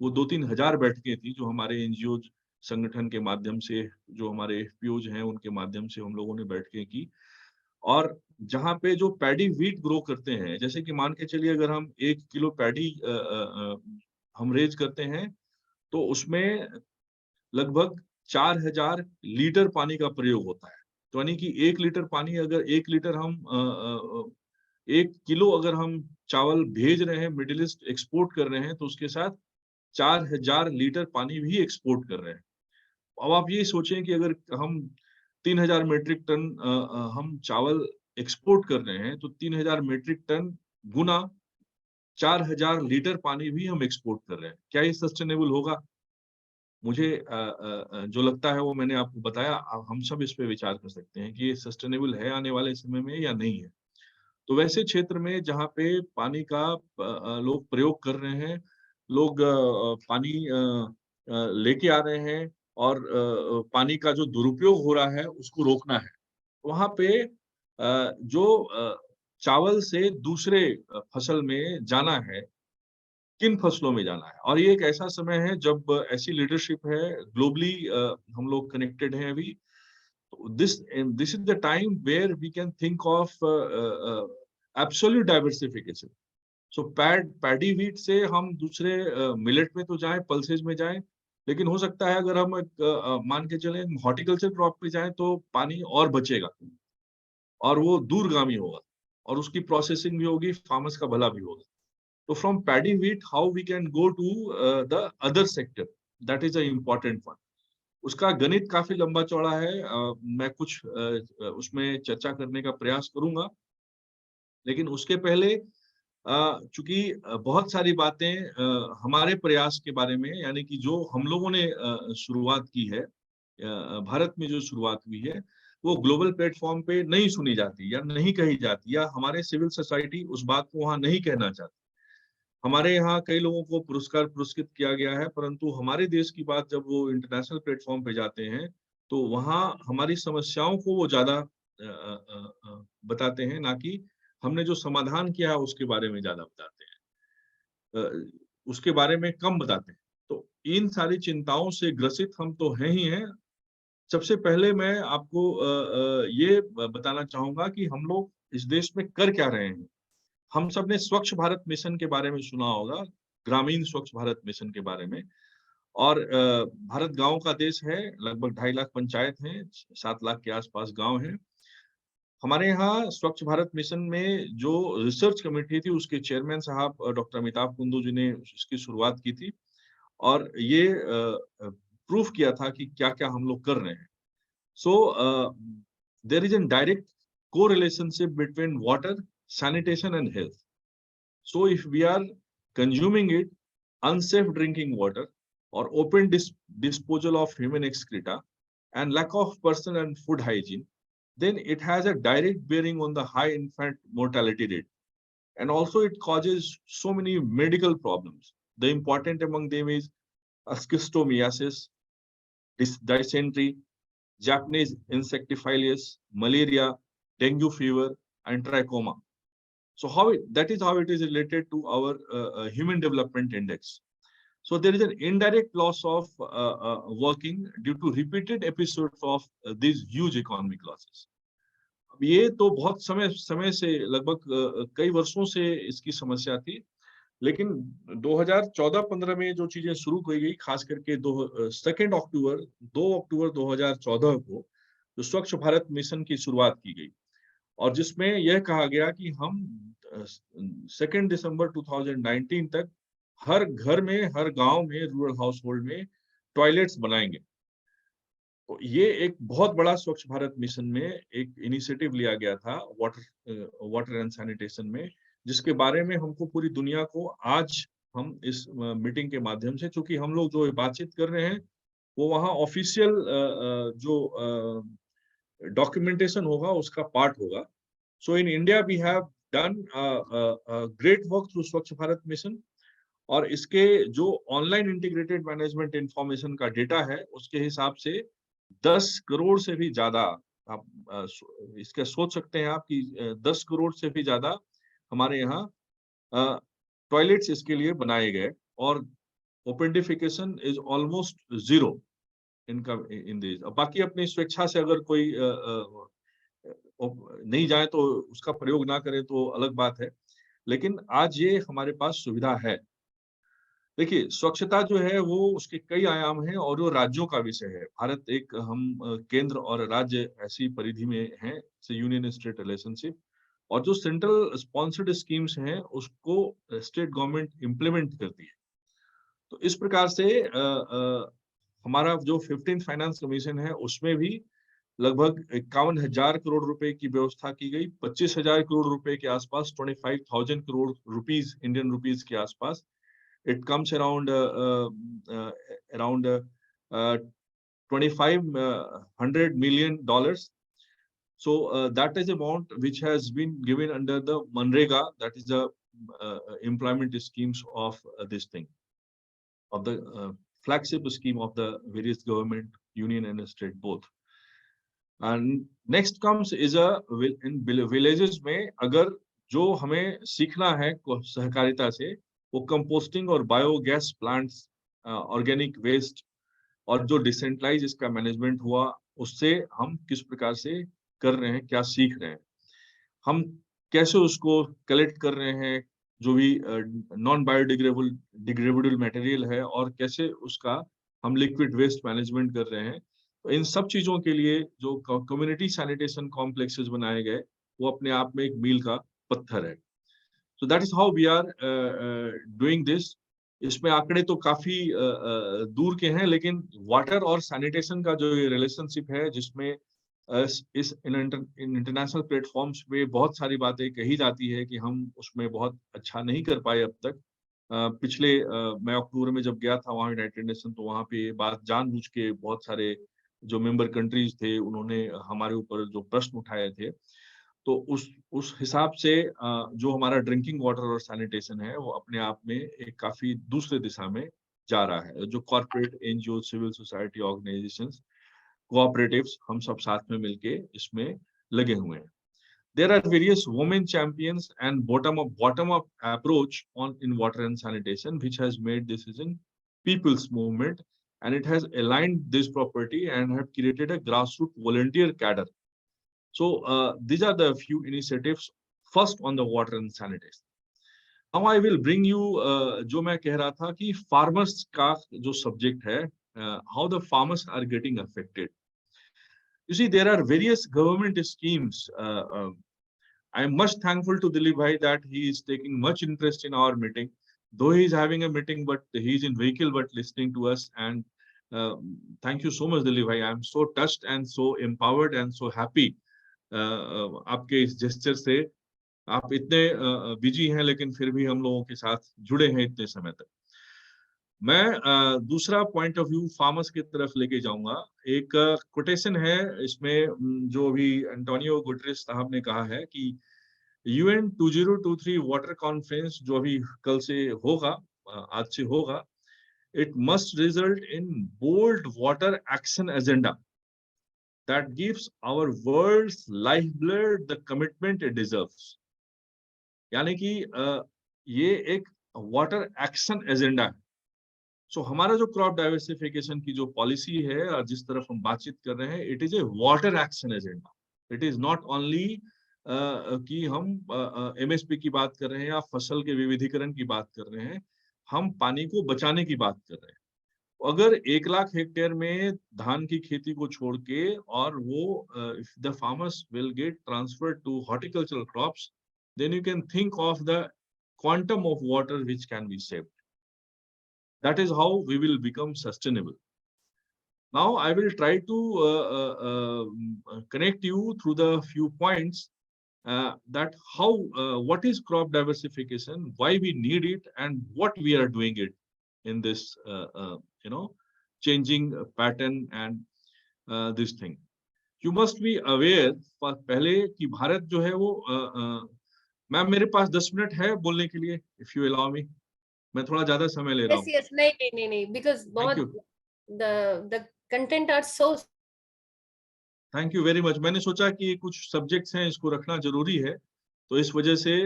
वो 2-3 हजार बैठकें थी, जो हमारे एनजीओ संगठन के माध्यम से, जो हमारे एफपीओज हैं उनके माध्यम से हम लोगों ने बैठकें की। और जहाँ पे जो पैडी व्हीट ग्रो करते हैं, जैसे कि मान के चलिए अगर हम 1 किलो पैडी हम रेज करते हैं, तो उसमें लगभग 4000 लीटर पानी का प्रयोग होता है। तो यानी कि 1 लीटर पानी, अगर 1 लीटर हम 1 किलो अगर हम चावल भेज रहे हैं, मिडिल ईस्ट एक्सपोर्ट कर रहे हैं, तो उसके साथ 4000 लीटर पानी भी एक्सपोर्ट कर रहे हैं। अब आप ये सोचें कि अगर हम 3000 मीट्रिक टन हम चावल एक्सपोर्ट कर रहे हैं, तो 3000 मीट्रिक टन गुना 4000 लीटर पानी भी हम एक्सपोर्ट कर रहे हैं। क्या ये सस्टेनेबल होगा? मुझे जो लगता है वो मैंने आपको बताया। हम सब इस पे विचार कर सकते हैं कि ये सस्टेनेबल है आने वाले समय में या नहीं है। तो वैसे क्षेत्र में जहाँ पे पानी का लोग प्रयोग कर रहे हैं, लोग पानी लेके आ रहे हैं, और पानी का जो दुरुपयोग हो रहा है उसको रोकना है, वहाँ पे जो चावल से दूसरे फसल में जाना है, किन फसलों में जाना है। और ये एक ऐसा समय है जब ऐसी लीडरशिप है, ग्लोबली हम लोग कनेक्टेड हैं अभी। This is the time where we can think of absolute diversification. So paddy wheat से हम दूसरे मिलेट में तो जाएं, पल्सेज में जाएं, लेकिन हो सकता है अगर हम मान के चलें हॉर्टिकल्चर क्रॉप पे जाएं तो पानी और बचेगा और वो दूरगामी होगा और उसकी प्रोसेसिंग भी होगी, फार्मर्स का भला भी होगा। तो from paddy wheat how we can go to the other sector, that is a important one. उसका गणित काफी लंबा चौड़ा है, मैं कुछ उसमें चर्चा करने का प्रयास करूंगा, लेकिन उसके पहले चूंकि बहुत सारी बातें हमारे प्रयास के बारे में, यानी कि जो हम लोगों ने शुरुआत की है, भारत में जो शुरुआत हुई है, वो ग्लोबल प्लेटफॉर्म पे नहीं सुनी जाती या नहीं कही जाती, या हमारे सिविल सोसाइटी उस बात को वहां नहीं कहना चाहती। हमारे यहाँ कई लोगों को पुरस्कृत किया गया है, परंतु हमारे देश की बात जब वो इंटरनेशनल प्लेटफॉर्म पे जाते हैं तो वहाँ हमारी समस्याओं को वो ज्यादा बताते हैं, ना कि हमने जो समाधान किया है उसके बारे में ज्यादा बताते हैं, उसके बारे में कम बताते हैं। तो इन सारी चिंताओं से ग्रसित हम तो हैं ही हैं। सबसे पहले मैं आपको ये बताना चाहूंगा कि हम लोग इस देश में कर क्या रहे हैं। हम सब ने स्वच्छ भारत मिशन के बारे में सुना होगा, ग्रामीण स्वच्छ भारत मिशन के बारे में। और भारत गांव का देश है, लगभग 2.5 लाख पंचायत हैं, 7 लाख के आसपास गांव हैं। हमारे यहाँ स्वच्छ भारत मिशन में जो रिसर्च कमेटी थी उसके चेयरमैन साहब डॉक्टर अमिताभ कुंदू जी ने इसकी शुरुआत की थी और ये प्रूफ किया था कि क्या क्या हम लोग कर रहे हैं। So there is an direct correlationship between water, sanitation and health. So if we are consuming it, unsafe drinking water or open disposal of human excreta and lack of personal and food hygiene, then it has a direct bearing on the high infant mortality rate. And also it causes so many medical problems. The important among them is schistomiasis, dysentery, Japanese encephalitis, malaria, dengue fever, and trachoma. So that is how it is related to our human development index. So there is an indirect loss of working due to repeated episodes of these huge economic losses. ये तो बहुत समय से लगभग कई वर्षों से इसकी समस्या थी, लेकिन 2014-15 में जो चीजें शुरू की गई, खास करके 2 अक्टूबर 2014 को जो स्वच्छ भारत मिशन की शुरुआत की गई और जिसमें यह कहा गया कि हम 2 दिसंबर 2019 तक हर घर में, हर गांव में, रूरल हाउस होल्ड में टॉयलेट्स बनाएंगे। तो ये एक बहुत बड़ा स्वच्छ भारत मिशन में एक इनिशिएटिव लिया गया था वाटर एंड सैनिटेशन में, जिसके बारे में हमको पूरी दुनिया को आज हम इस मीटिंग के माध्यम से, चूंकि हम लोग जो बातचीत कर रहे हैं वो वहाँ ऑफिशियल जो डॉक्यूमेंटेशन होगा उसका पार्ट होगा। So in India we have done great work through Swachh Bharat mission, और इसके जो ऑनलाइन इंटीग्रेटेड मैनेजमेंट इंफॉर्मेशन का डेटा है उसके हिसाब से 10 करोड़ से भी ज्यादा, आप इसका सोच सकते हैं आप कि 10 करोड़ से भी ज्यादा हमारे यहाँ टॉयलेट्स इसके लिए बनाए गए, और ओपेंडिफिकेशन इज ऑलमोस्ट 0 इनका इन दिस। बाकी अपनी स्वेच्छा से अगर कोई नहीं जाए तो उसका प्रयोग ना करें तो अलग बात है, लेकिन आज ये हमारे पास सुविधा है। देखिए, स्वच्छता जो है वो उसके कई आयाम हैं और वो राज्यों का विषय है। भारत एक हम केंद्र और राज्य ऐसी परिधि में हैं, यूनियन स्टेट रिलेशनशिप, और जो सेंट्रल स्पॉन्सर्ड स्कीम्स हैं उसको स्टेट गवर्नमेंट इम्प्लीमेंट करती है। तो इस प्रकार से हमारा जो 15th फाइनेंस कमीशन है उसमें भी लगभग 51,000 करोड़ रुपए की व्यवस्था की गई। 25,000 करोड़ रुपए के आसपास, 25,000 करोड़ रुपीस, इंडियन रुपीस के आसपास, it comes around $2,500 million. So that is amount which has been given under the Manrega, that is the employment schemes of this thing, of the flagship scheme of the various government, union and state both. And next comes is in villages में अगर जो हमें सीखना है सहकारिता से, वो composting और बायोगैस प्लांट्स, ऑर्गेनिक वेस्ट और जो डिसेंट्रलाइज इसका मैनेजमेंट हुआ, उससे हम किस प्रकार से कर रहे हैं, क्या सीख रहे हैं, हम कैसे उसको कलेक्ट कर रहे हैं, जो भी नॉन बायोडिग्रेडेबल मटेरियल है, और कैसे उसका हम लिक्विड वेस्ट मैनेजमेंट कर रहे हैं। तो इन सब चीजों के लिए जो कम्युनिटी सैनिटेशन कॉम्प्लेक्सेस बनाए गए, वो अपने आप में एक मील का पत्थर है। So that is how we are doing this. इसमें आंकड़े तो काफी दूर के हैं, लेकिन वाटर और सैनिटेशन का जो ये रिलेशनशिप है, जिसमें इस इंटरनेशनल प्लेटफॉर्म्स पे बहुत सारी बातें कही जाती है कि हम उसमें बहुत अच्छा नहीं कर पाए अब तक। पिछले मैं अक्टूबर में जब गया था वहाँ यूनाइटेड नेशन, तो वहाँ पे बात जानबूझ के बहुत सारे जो मेंबर कंट्रीज थे, उन्होंने हमारे ऊपर जो प्रश्न उठाए थे, तो उस हिसाब से जो हमारा ड्रिंकिंग वाटर और सैनिटेशन है, वो अपने आप में एक काफी दूसरे दिशा में जा रहा है। जो corporate NGO, civil society organisations, cooperatives, हम सब साथ में मिलके इसमें लगे हुए हैं। There are various women champions and bottom-up approach in water and sanitation, which has made this as a people's movement, and it has aligned this property and have created a grassroots volunteer cadre. So these are the few initiatives first on the water and sanitation. Now I will bring you जो मैं कह रहा था कि farmers का जो subject है, how the farmers are getting affected. You see, there are various government schemes. I am much thankful to Dilip Bhai that he is taking much interest in our meeting. Though he is having a meeting, but he is in vehicle, but listening to us. And thank you so much, Dilip Bhai. I am so touched and so empowered and so happy. आपके इस gesture से, आप इतने busy हैं, लेकिन फिर भी हम लोगों के साथ जुड़े हैं इतने समय तक। मैं दूसरा पॉइंट ऑफ व्यू फार्मर्स की तरफ लेके जाऊंगा। एक कोटेशन है इसमें, जो भी एंटोनियो गुटेरेस साहब ने कहा है कि UN 2023 वाटर कॉन्फ्रेंस जो अभी कल से होगा, आज से होगा, it must result in bold water action agenda that gives our world's lifeblood the commitment it deserves. यानी कि ये एक वाटर एक्शन एजेंडा है। सो हमारा जो क्रॉप डाइवर्सिफिकेशन की जो पॉलिसी है और जिस तरफ हम बातचीत कर रहे हैं, it is a water action agenda. It is not only कि हम MSP की बात कर रहे हैं या फसल के विविधीकरण की बात कर रहे हैं, हम पानी को बचाने की बात कर रहे हैं। अगर 1 लाख हेक्टेयर में धान की खेती को छोड़ के, और वो if the farmers will get transferred to horticultural crops, then you can think of the quantum of water which can be saved. That is how we will become sustainable. Now I will try to connect you through the few points that how what is crop diversification, why we need it, and what we are doing it in this changing pattern and this thing. You must be aware पहले कि भारत जो है वो ma'am मेरे पास 10 minute है बोलने के लिए, if you allow me. मैं थोड़ा ज्यादा समय ले रहा हूँ। Yes, नहीं, because the content are so. Thank you very much. मैंने सोचा कि कुछ सब्जेक्ट्स हैं, इसको रखना जरूरी है, तो इस वजह से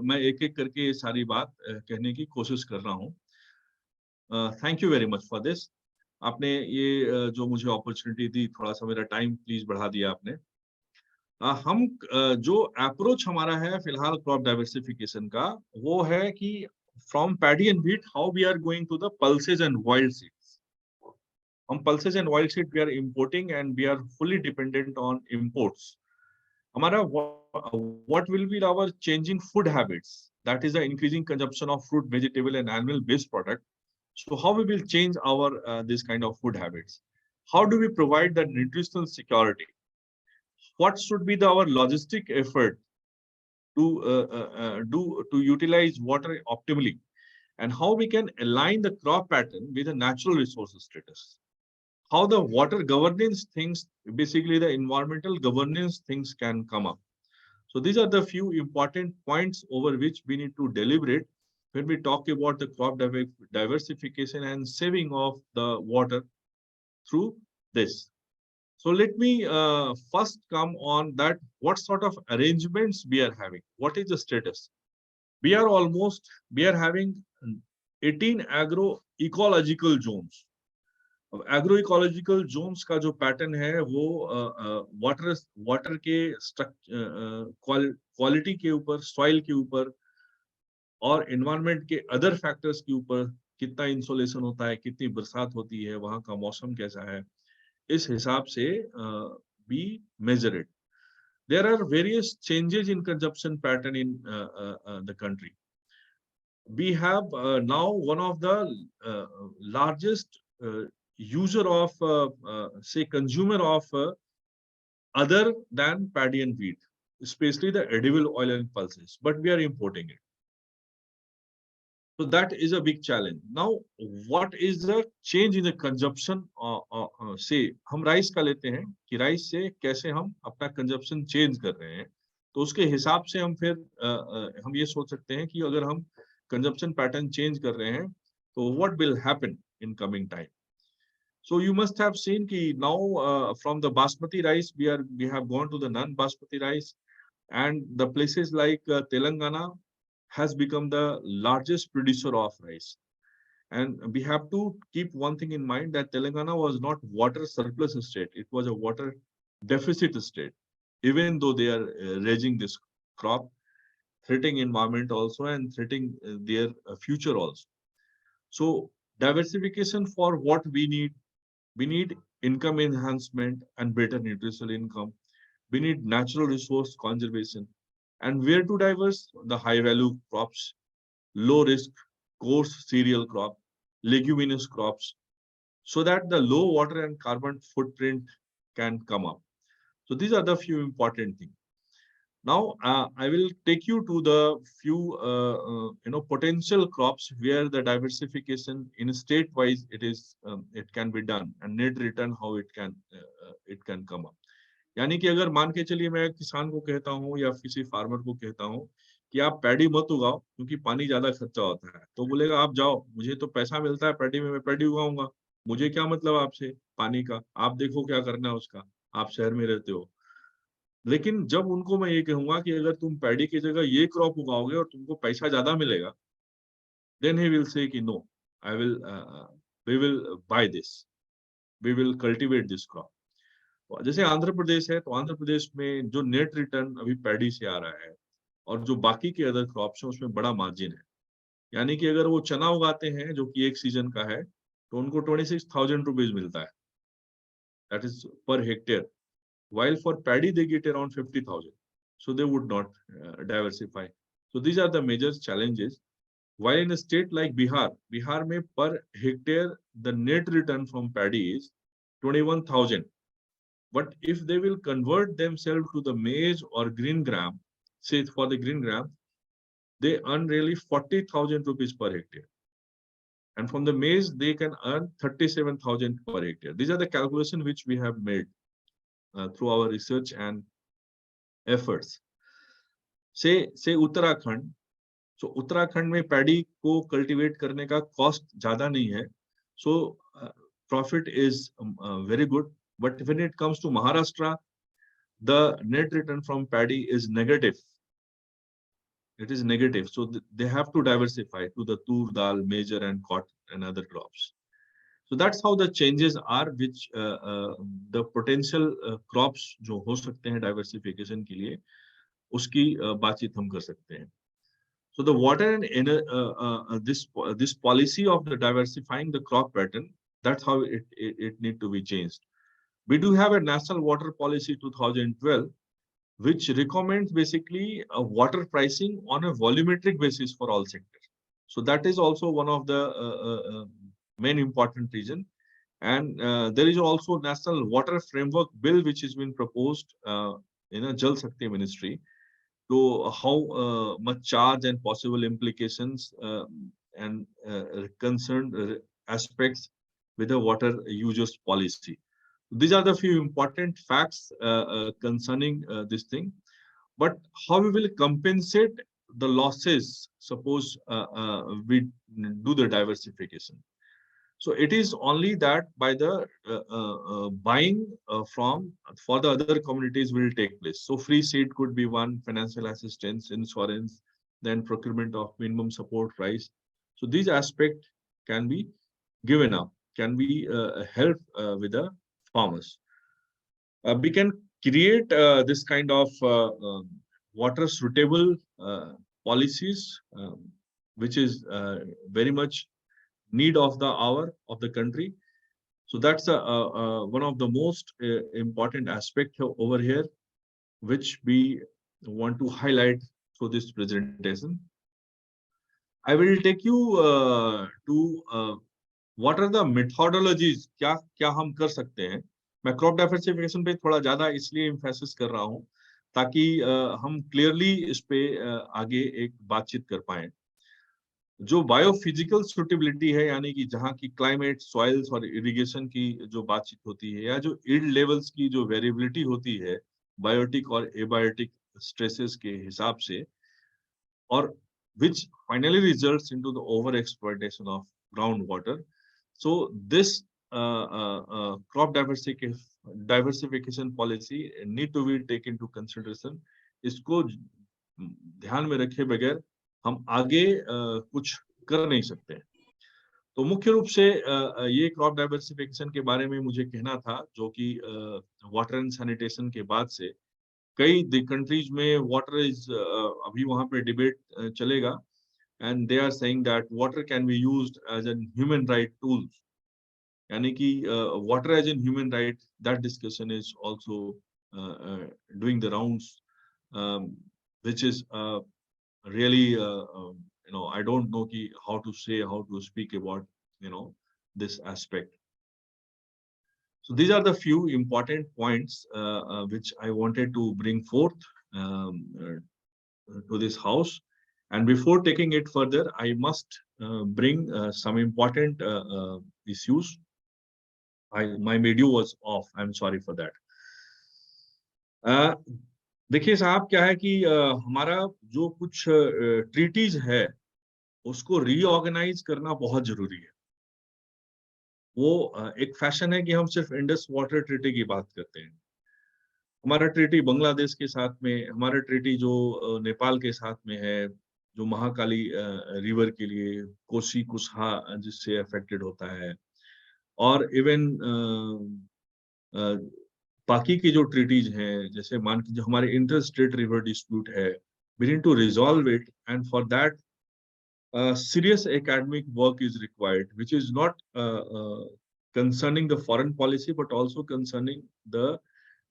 मैं एक एक करके सारी बात कहने की कोशिश कर रहा हूँ। Thank you very much for this. आपने ये जो मुझे अपॉर्चुनिटी दी, थोड़ा सा मेरा टाइम प्लीज बढ़ा दिया आपने। हम जो अप्रोच हमारा है फिलहाल क्रॉप डाइवर्सिफिकेशन का, वो है कि from paddy and wheat, how we are going to the pulses and wild seeds. On pulses and wild seeds, we are importing and we are fully dependent on imports. Hamara, what will be our changing food habits? That is the increasing consumption of fruit, vegetable, and animal-based product. So how we will change our this kind of food habits? How do we provide that nutritional security? What should be our logistic effort to utilize water optimally, and how we can align the crop pattern with the natural resources status, how the water governance things, basically the environmental governance things can come up. So these are the few important points over which we need to deliberate when we talk about the crop diversification and saving of the water through this. So let me first come on that what sort of arrangements we are having. What is the status? We are having 18 agroecological zones. Agroecological zones का जो pattern है वो water के quality के ऊपर, soil के ऊपर और environment के other factors के ऊपर कितना insolation होता है, कितनी बरसात होती है, वहाँ का मौसम कैसा है, इस हिसाब से we measure it. There are various changes in consumption pattern in the country. We have now one of the largest user of, say, consumer of other than paddy and wheat, especially the edible oil and pulses, but we are importing it. So that is a big challenge. Now, what is the change in the consumption? Say, हम rice का लेते हैं कि rice से कैसे हम अपना consumption change कर रहे हैं, तो उसके हिसाब से हम फिर हम ये सोच सकते हैं कि अगर हम consumption pattern change कर रहे हैं, तो what will happen in coming time? So you must have seen कि now from the basmati rice we have gone to the non-basmati rice, and the places like Telangana has become the largest producer of rice. And we have to keep one thing in mind, that Telangana was not water surplus state, it was a water deficit state, even though they are raising this crop, threatening environment also and threatening their future also. So diversification for what we need income enhancement and better nutritional income. We need natural resource conservation. And where to diverse? The high value crops, low risk, coarse cereal crop, leguminous crops, so that the low water and carbon footprint can come up. So these are the few important things. Now I will take you to the few potential crops where the diversification in state wise it can be done, and net return how it can come up. यानी कि अगर मान के चलिए मैं किसान को कहता हूँ या किसी फार्मर को कहता हूँ कि आप पैडी मत उगाओ क्योंकि पानी ज्यादा खर्चा होता है, तो बोलेगा आप जाओ, मुझे तो पैसा मिलता है पैडी में, मैं पैडी उगाऊंगा, मुझे क्या मतलब आपसे पानी का, आप देखो क्या करना है उसका, आप शहर में रहते हो। लेकिन जब उनको मैं ये कहूंगा कि अगर तुम पैडी की जगह ये क्रॉप उगाओगे और तुमको पैसा ज्यादा मिलेगा, then he will say कि no, we will buy this, we will cultivate this crop. जैसे आंध्र प्रदेश है, तो आंध्र प्रदेश में जो नेट रिटर्न अभी पैडी से आ रहा है और जो बाकी के अदर क्रॉप्स हैं उसमें बड़ा मार्जिन है। यानी कि अगर वो चना उगाते हैं जो कि एक सीजन का है, तो उनको 26,000 रुपीज मिलता है, that is per hectare, while for paddy they get around 50,000, so they would not diversify. So these are the major challenges. While in a state like Bihar में per hectare the net return from paddy is 21,000, but if they will convert themselves to the maize or green gram, say for the green gram, they earn really 40,000 rupees per hectare, and from the maize they can earn 37,000 per hectare. These are the calculations which we have made through our research and efforts. Say Uttarakhand. So Uttarakhand में paddy को cultivate करने का cost ज्यादा नहीं है, so profit is very good. But when it comes to Maharashtra, the net return from paddy is negative. It is negative, so they have to diversify to the tur, dal, major, and cotton and other crops. So that's how the changes are, which the potential crops जो हो सकते हैं diversification के लिए, उसकी बातचीत हम कर सकते हैं. So the water and this policy of the diversifying the crop pattern, that's how it need to be changed. We do have a national water policy 2012, which recommends basically a water pricing on a volumetric basis for all sectors. So that is also one of the main important reason. And there is also national water framework bill which has been proposed in a Jal Shakti ministry, to how much charge and possible implications and concerned aspects with the water users policy. These are the few important facts concerning this thing. But how we will compensate the losses, suppose we do the diversification. So it is only that by the buying for the other communities will take place. So free seed could be one, financial assistance, insurance, then procurement of minimum support price. So these aspects can be given up, can be help with the farmers. We can create this kind of water suitable policies, which is very much need of the hour of the country. So that's one of the most important aspect over here, which we want to highlight through this presentation. I will take you to what are the methodologies, क्या हम कर सकते हैं. मैं crop diversification पे थोड़ा ज्यादा इसलिए एम्फेसिस कर रहा हूँ ताकि हम क्लियरली इस पे आगे एक बातचीत कर पाए. जो बायोफिजिकल सुटेबिलिटी है, यानी कि जहाँ की क्लाइमेट, सॉइल्स और इरिगेशन की जो बातचीत होती है, या जो यील्ड लेवल्स की जो वेरिएबिलिटी होती है बायोटिक और एबायोटिक स्ट्रेसेस के हिसाब से, और which finally results into the over exploitation of groundwater. So this crop diversification policy need to be taken into consideration. इसको ध्यान में रखे बगैर हम आगे कुछ कर नहीं सकते. तो मुख्य रूप से ये क्रॉप डाइवर्सिफिकेशन के बारे में मुझे कहना था, जो कि वाटर एंड सैनिटेशन के बाद से कई कंट्रीज में वाटर इज अभी वहां पे डिबेट चलेगा, and they are saying that water can be used as an human right tool, यानी कि water as an human right, that discussion is also doing the rounds, which is really I don't know how to say, how to speak about this aspect. So these are the few important points which I wanted to bring forth to this house. And before taking it further, I must bring some important issues. My video was off, I'm sorry for that. देखिए साहब, क्या है कि हमारा जो कुछ treaties है उसको रीऑर्गेनाइज करना बहुत जरूरी है. वो एक फैशन है कि हम सिर्फ इंडस वाटर ट्रीटी की बात करते हैं. हमारा ट्रीटी बांग्लादेश के साथ में, हमारा ट्रीटी जो नेपाल के साथ में है, जो महाकाली रिवर के लिए कोसी कुसहा जिससे अफेक्टेड होता है, और इवन बाकी की जो ट्रीटीज हैं, जैसे मान के जो हमारे इंटर स्टेट रिवर डिस्प्यूट है, we need to resolve it, and for that serious academic work is required, which is not concerning the foreign policy but also concerning the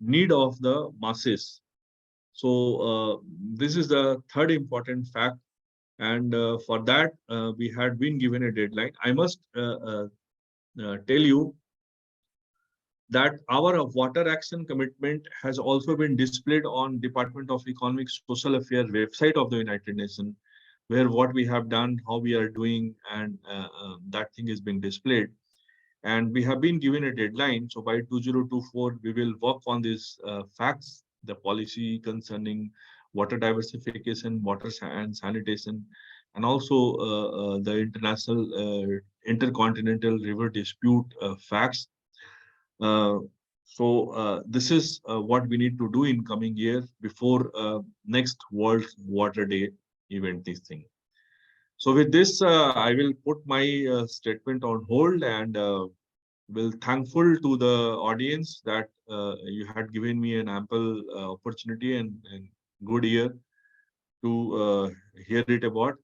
need of the masses. So this is the third important fact, and for that we had been given a deadline. I must tell you that our water action commitment has also been displayed on Department of Economic Social Affairs website of the United Nations, where what we have done, how we are doing, and that thing is being displayed. And we have been given a deadline. So by 2024, we will work on these facts, the policy concerning water diversification, water and sanitation, and also the international intercontinental river dispute facts. So this is what we need to do in coming year before next World Water Day event, this thing. So with this, I will put my statement on hold, and will thankful to the audience that you had given me an ample opportunity and good ear to hear it about,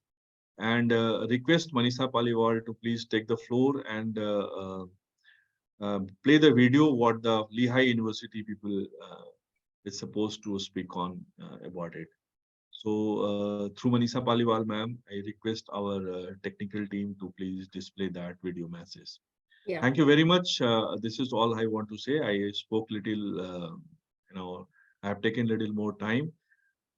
and request Manisha Paliwal to please take the floor and play the video what the Lehigh University people is supposed to speak on about it. So through Manisha Paliwal ma'am, I request our technical team to please display that video message. Yeah. Thank you very much. This is all I want to say. I spoke little, I have taken little more time,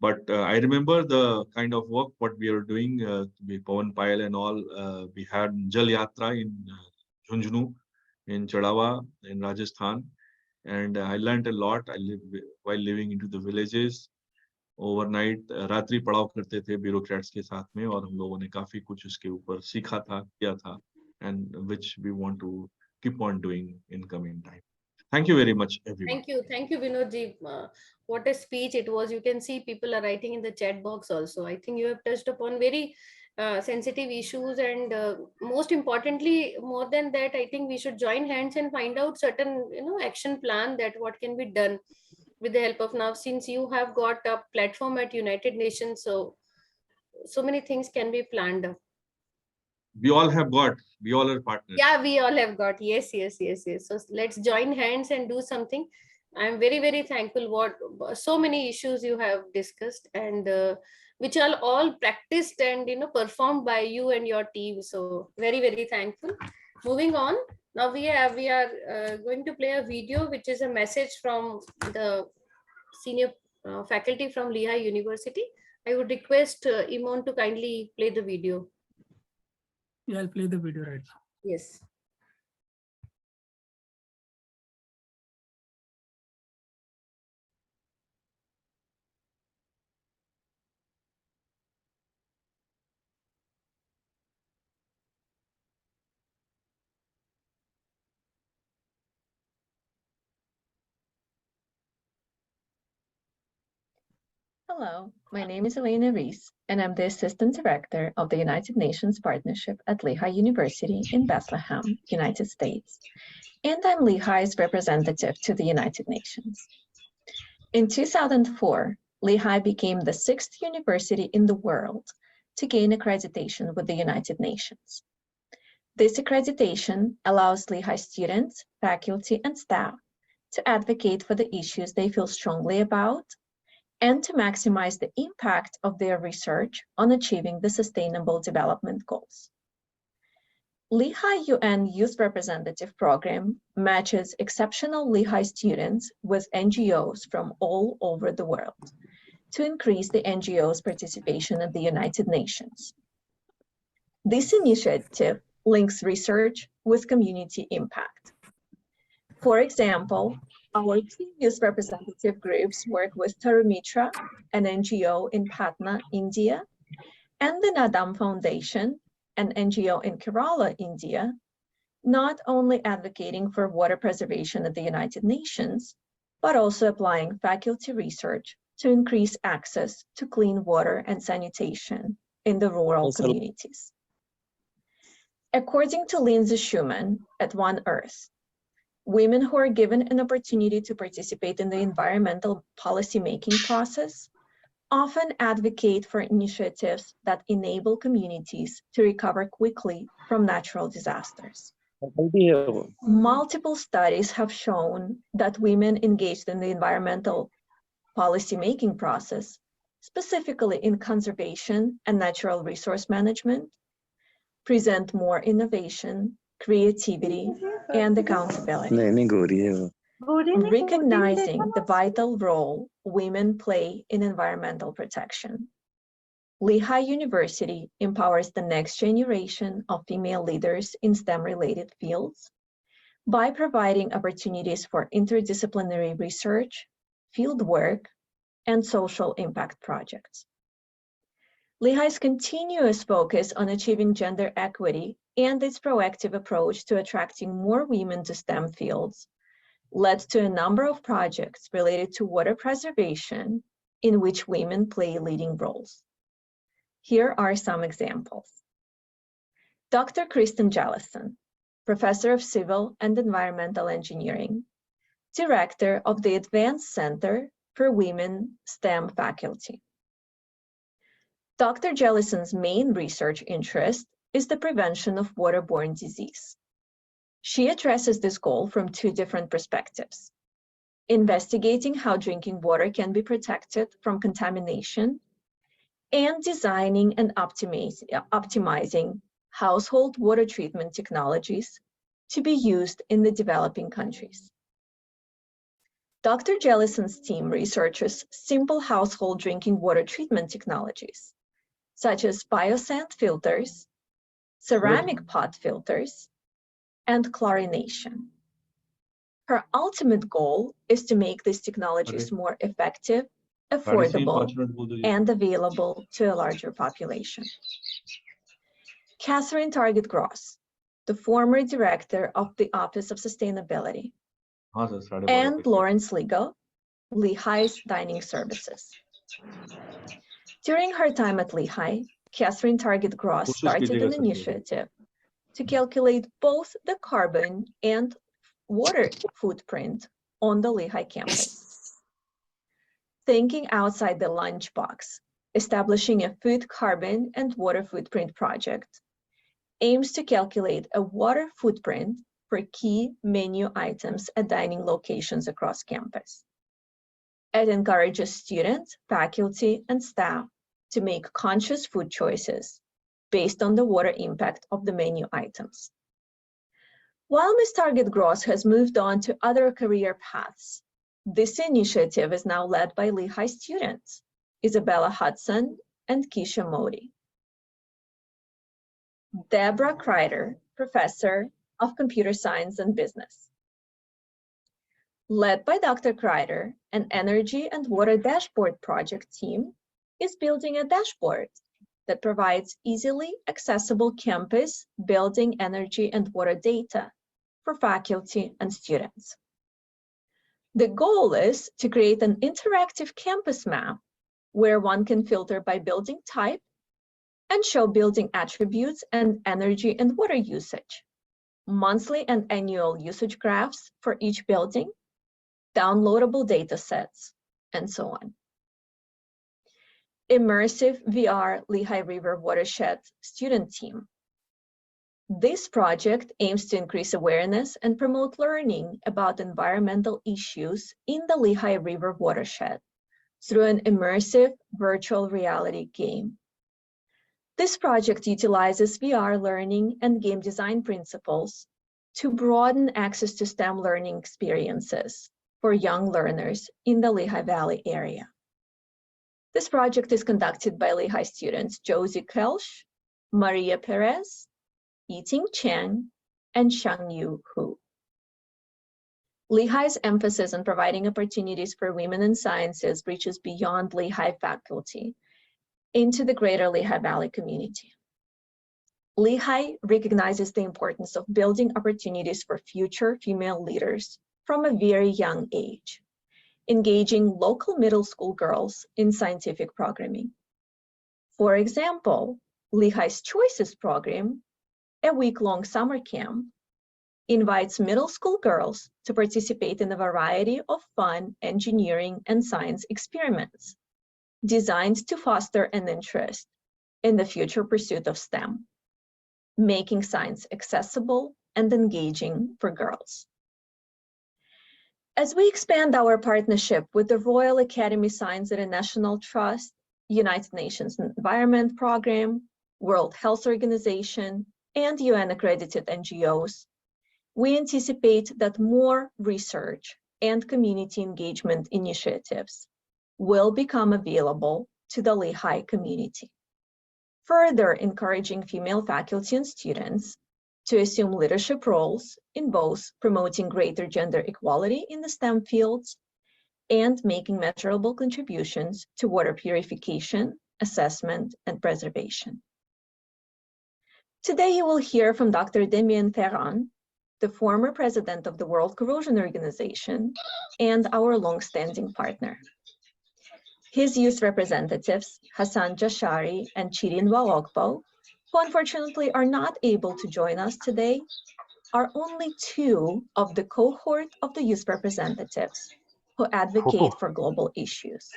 but I remember the kind of work what we are doing with Pawan Payal and all. We had Jal Yatra in Jhunjhunu, in Chadawa, in Rajasthan, and I learned a lot. I while living into the villages. Overnight, रात्रि पड़ाव करते थे bureaucrats के साथ में, और हम लोगों ने काफी कुछ इसके ऊपर सीखा था, किया था. and which we want to keep on doing in coming time. Thank you very much, everyone. Thank you, Vinodji. What a speech it was. You can see people are writing in the chat box also. I think you have touched upon very sensitive issues, and most importantly, more than that, I think we should join hands and find out certain, action plan that what can be done with the help of now, since you have got a platform at United Nations, so many things can be planned. We all are partners. Yeah, we all have got. Yes. So let's join hands and do something. I'm very, very thankful what so many issues you have discussed, and which are all practiced and performed by you and your team. So very, very thankful. Moving on. Now we are going to play a video, which is a message from the senior faculty from Lehigh University. I would request Imon to kindly play the video. Yeah, I'll play the video right now. Yes. Hello, my name is Elena Reese, and I'm the Assistant Director of the United Nations Partnership at Lehigh University in Bethlehem, United States, and I'm Lehigh's representative to the United Nations. In 2004, Lehigh became the 6th university in the world to gain accreditation with the United Nations. This accreditation allows Lehigh students, faculty, and staff to advocate for the issues they feel strongly about and to maximize the impact of their research on achieving the Sustainable Development Goals. Lehigh UN Youth Representative Program matches exceptional Lehigh students with NGOs from all over the world to increase the NGOs' participation at the United Nations. This initiative links research with community impact. For example, our two youth representative groups work with Tarumitra, an NGO in Patna, India, and the Nadam Foundation, an NGO in Kerala, India, not only advocating for water preservation at the United Nations, but also applying faculty research to increase access to clean water and sanitation in the rural communities. According to Lindsay Schumann at One Earth, women who are given an opportunity to participate in the environmental policy-making process often advocate for initiatives that enable communities to recover quickly from natural disasters. Multiple studies have shown that women engaged in the environmental policy-making process, specifically in conservation and natural resource management, present more innovation, creativity, and accountability. Recognizing the vital role women play in environmental protection, Lehigh University empowers the next generation of female leaders in STEM-related fields by providing opportunities for interdisciplinary research, field work, and social impact projects. Lehigh's continuous focus on achieving gender equity and its proactive approach to attracting more women to STEM fields led to a number of projects related to water preservation in which women play leading roles. Here are some examples. Dr. Kristen Jellison, Professor of Civil and Environmental Engineering, Director of the Advanced Center for Women STEM Faculty. Dr. Jellison's main research interest is the prevention of waterborne disease. She addresses this goal from two different perspectives: investigating how drinking water can be protected from contamination, and designing and optimizing household water treatment technologies to be used in the developing countries. Dr. Jellison's team researches simple household drinking water treatment technologies, such as biosand filters, ceramic pot filters, and chlorination. Her ultimate goal is to make these technologies more effective, affordable, and available to a larger population. Catherine Target Gross, the former director of the Office of Sustainability, हाँ sir 12:30 and पे। Lawrence Ligo, Lehigh's Dining Services. During her time at Lehigh, Catherine Target Gross कोशिश started कीजिएगा an sir. initiative to calculate both the carbon and water footprint on the Lehigh campus. Thinking outside the lunchbox, establishing a food carbon and water footprint project aims to calculate a water footprint for key menu items at dining locations across campus. It encourages students, faculty, and staff to make conscious food choices based on the water impact of the menu items. While Ms. Target Gross has moved on to other career paths, this initiative is now led by Lehigh students, Isabella Hudson and Keisha Modi. Deborah Kreider, Professor of Computer Science and Business. Led by Dr. Kreider, an energy and water dashboard project team is building a dashboard that provides easily accessible campus building energy and water data for faculty and students. The goal is to create an interactive campus map where one can filter by building type and show building attributes and energy and water usage, monthly and annual usage graphs for each building, downloadable data sets, and so on. Immersive VR Lehigh River Watershed student team. This project aims to increase awareness and promote learning about environmental issues in the Lehigh River watershed through an immersive virtual reality game. This project utilizes VR learning and game design principles to broaden access to STEM learning experiences for young learners in the Lehigh Valley area. This project is conducted by Lehigh students Josie Kelsch, Maria Perez, Yiting Chang, and Shangyu Hu. Lehigh's emphasis on providing opportunities for women in sciences reaches beyond Lehigh faculty into the greater Lehigh Valley community. Lehigh recognizes the importance of building opportunities for future female leaders from a very young age, engaging local middle school girls in scientific programming. For example, Lehigh's Choices program, a week-long summer camp, invites middle school girls to participate in a variety of fun engineering and science experiments designed to foster an interest in the future pursuit of STEM, making science accessible and engaging for girls. As we expand our partnership with the Royal Academy Science International Trust, United Nations Environment Program, World Health Organization, and UN-accredited NGOs, we anticipate that more research and community engagement initiatives will become available to the Lehigh community, further encouraging female faculty and students to assume leadership roles in both promoting greater gender equality in the STEM fields and making measurable contributions to water purification, assessment, and preservation. Today, you will hear from Dr. Damien Ferrand, the former president of the World Corrosion Organization and our longstanding partner. His youth representatives, Hassan Jashari and Chirin Waokpo, who unfortunately are not able to join us today, are only two of the cohort of the youth representatives who advocate for global issues,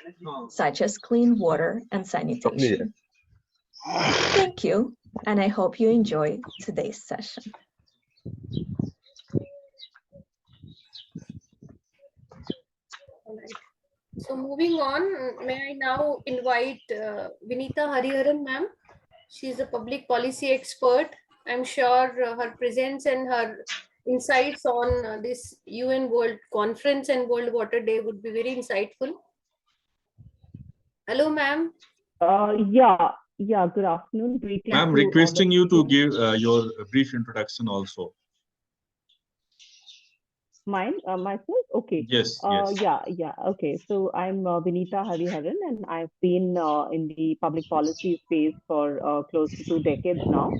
such as clean water and sanitation. Thank you, and I hope you enjoy today's session. So moving on, may I now invite Vinita Hariharan ma'am. She's a public policy expert. I'm sure her presence and her insights on this UN World Conference and World Water Day would be very insightful. Hello, ma'am. Yeah, good afternoon. Greetings. I'm requesting you to give your brief introduction also. Mine, myself? Okay. Yes, yes. Yeah. Okay. So I'm Vinita Hariharan, and I've been in the public policy space for close to 2 decades now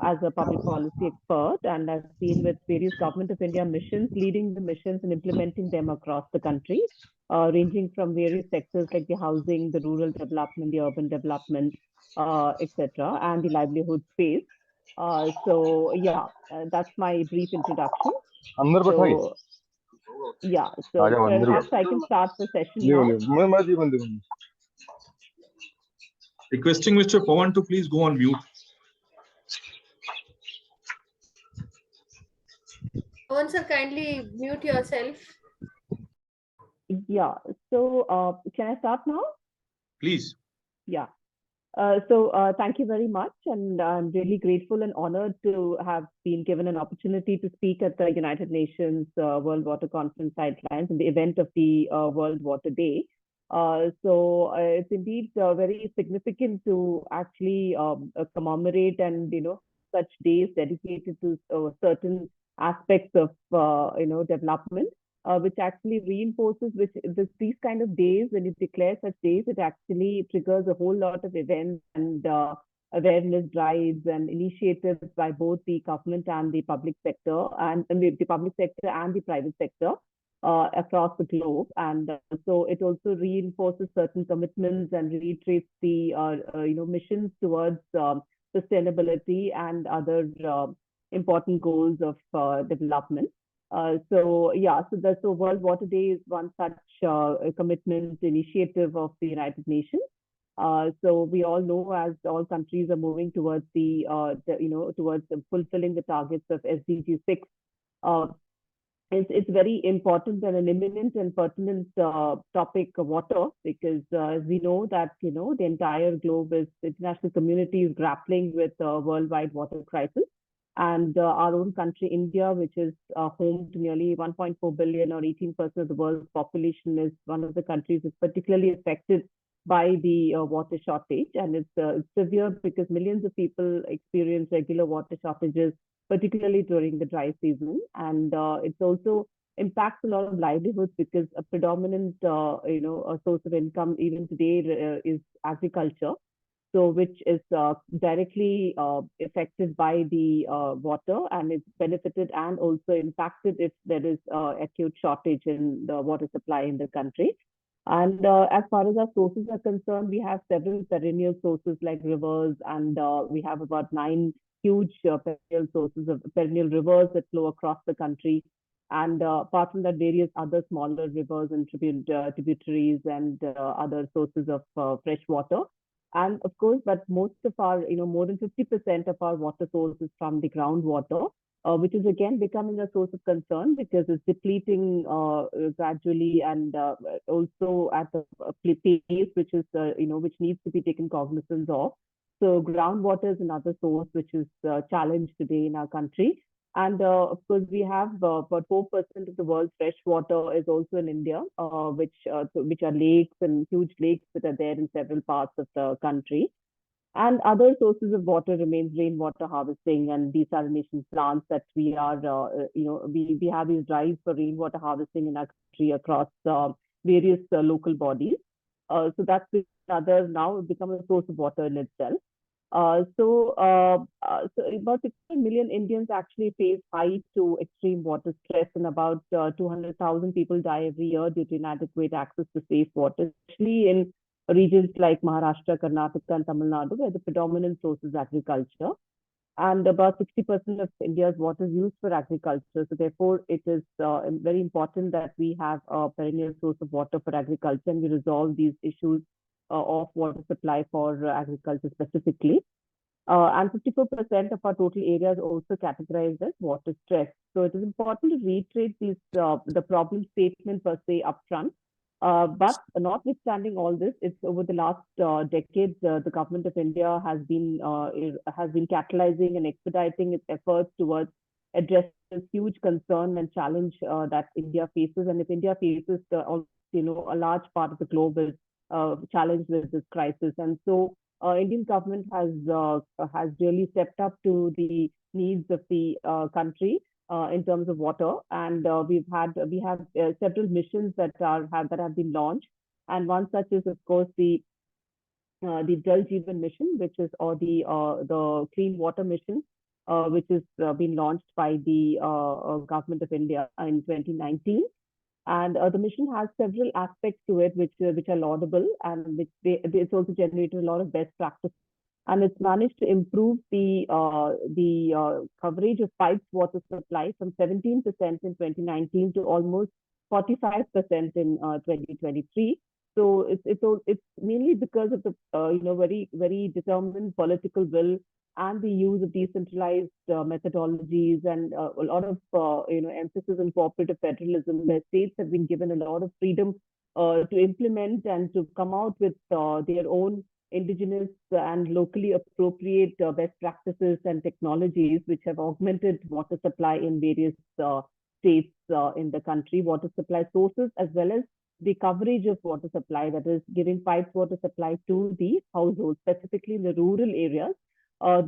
as a public policy expert, and I've been with various Government of India missions, leading the missions and implementing them across the country, ranging from various sectors like the housing, the rural development, the urban development, etc., and the livelihood space. So yeah, that's my brief introduction. अंदर बैठाई So yeah, आ जाओ अंदर perhaps I can start the session Leo now. लियो मैं मर्जी बंदे को Requesting Mr. Pawan to please go on mute. Pawan sir, kindly mute yourself. Yeah. So can I start now? Please. Yeah. Thank you very much, and I'm really grateful and honored to have been given an opportunity to speak at the United Nations World Water Conference sidelines in the event of the World Water Day. It's indeed very significant to actually commemorate and such days dedicated to certain aspects of development. Which actually reinforces these kind of days. When you declare such days, it actually triggers a whole lot of events and awareness drives and initiatives by both the government and the public sector, and the public sector and the private sector across the globe. And so it also reinforces certain commitments and reiterates the missions towards sustainability and other important goals of development. So World Water Day is one such commitment initiative of the United Nations. So we all know, as all countries are moving towards towards fulfilling the targets of SDG 6. It's very important and an imminent and pertinent topic of water, because as we know that the entire globe the international community is grappling with a worldwide water crisis. And our own country, India, which is home to nearly 1.4 billion or 18% of the world's population, is one of the countries that's particularly affected by the water shortage. And it's severe because millions of people experience regular water shortages, particularly during the dry season. And it's also impacts a lot of livelihoods, because a predominant a source of income even today is agriculture. So which is directly affected by the water, and it's benefited and also impacted if there is acute shortage in the water supply in the country. And as far as our sources are concerned, we have several perennial sources like rivers, and we have about 9 huge perennial rivers that flow across the country. And apart from that, various other smaller rivers and tributaries and other sources of fresh water. And of course, but most of our, more than 50% of our water source is from the groundwater, which is again becoming a source of concern, because it's depleting gradually, and also at a pace which is, which needs to be taken cognizance of. So groundwater is another source which is challenged today in our country. And of course, we have about 4% of the world's fresh water is also in India, which are lakes and huge lakes that are there in several parts of the country. And other sources of water remains rainwater harvesting and desalination plants that we are, we have these drives for rainwater harvesting in our country across various local bodies. So that's another, now become a source of water in itself. So about 16 million Indians actually face high to extreme water stress, and about 200,000 people die every year due to inadequate access to safe water, especially in regions like Maharashtra, Karnataka, and Tamil Nadu, where the predominant source is agriculture. And about 60% of India's water is used for agriculture. So therefore, it is very important that we have a perennial source of water for agriculture, and we resolve these issues of water supply for agriculture specifically. And 54% of our total area is also categorized as water stress. So it is important to reiterate these, the problem statement per se upfront. But notwithstanding all this, it's over the last decades, the government of India has been catalyzing and expediting its efforts towards addressing this huge concern and challenge that India faces. And if India faces, a large part of the globe is challenged with this crisis. And so Indian government has really stepped up to the needs of the country in terms of water, and we have several missions that have been launched, and one such is of course the Jal Jeevan mission, which is the clean water mission, which is been launched by the government of India in 2019. And the mission has several aspects to it which are laudable, and it's also generated a lot of best practice. And it's managed to improve the coverage of piped water supply from 17% in 2019 to almost 45% in 2023. So it's mainly because of the very, very determined political will and the use of decentralized methodologies and a lot of emphasis on cooperative federalism, where states have been given a lot of freedom to implement and to come out with their own indigenous and locally appropriate best practices and technologies which have augmented water supply in various states in the country, water supply sources, as well as the coverage of water supply, that is giving piped water supply to the households, specifically in the rural areas.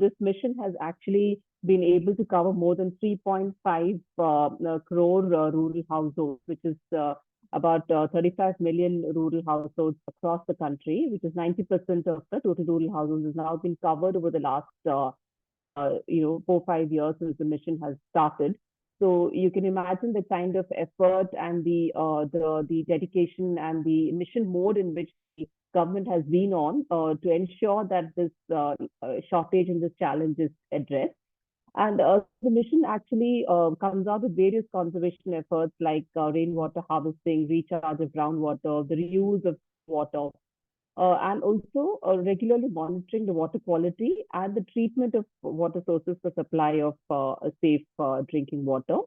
This mission has actually been able to cover more than 3.5 crore rural households, which is about 35 million rural households across the country, which is 90% of the total rural households has now been covered over the last 4-5 years since the mission has started. So you can imagine the kind of effort and the dedication and the mission mode in which the government has been on to ensure that this shortage and this challenge is addressed. And the mission actually comes out with various conservation efforts like rainwater harvesting, recharge of groundwater, the reuse of water, and also regularly monitoring the water quality and the treatment of water sources for supply of safe drinking water.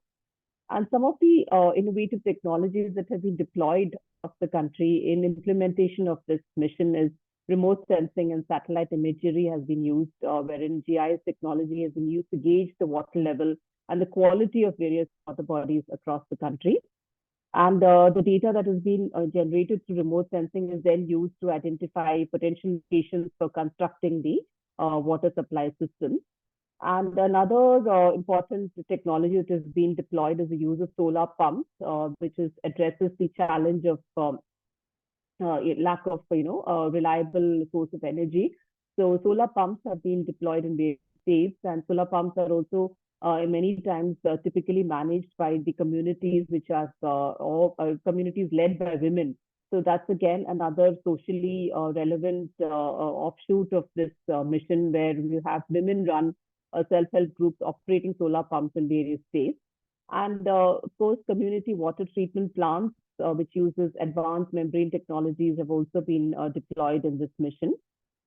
And some of the innovative technologies that have been deployed across the country in implementation of this mission is remote sensing and satellite imagery has been used, wherein GIS technology has been used to gauge the water level and the quality of various water bodies across the country. And the data that has been generated through remote sensing is then used to identify potential locations for constructing the water supply system. And another important technology that has been deployed is the use of solar pumps, which addresses the challenge of lack of reliable source of energy. So solar pumps have been deployed in various states, and solar pumps are also many times typically managed by the communities which are communities led by women. So that's again another socially relevant offshoot of this mission, where you have women run self-help groups operating solar pumps in various states. And of course, community water treatment plants, which uses advanced membrane technologies, have also been deployed in this mission.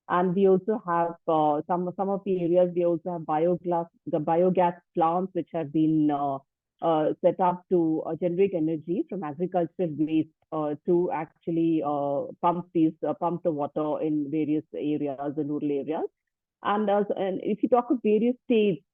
And we also have some of the areas, we also have biogas plants, which have been set up to generate energy from agricultural waste to actually pump the water in various areas, the rural areas. And if you talk of various states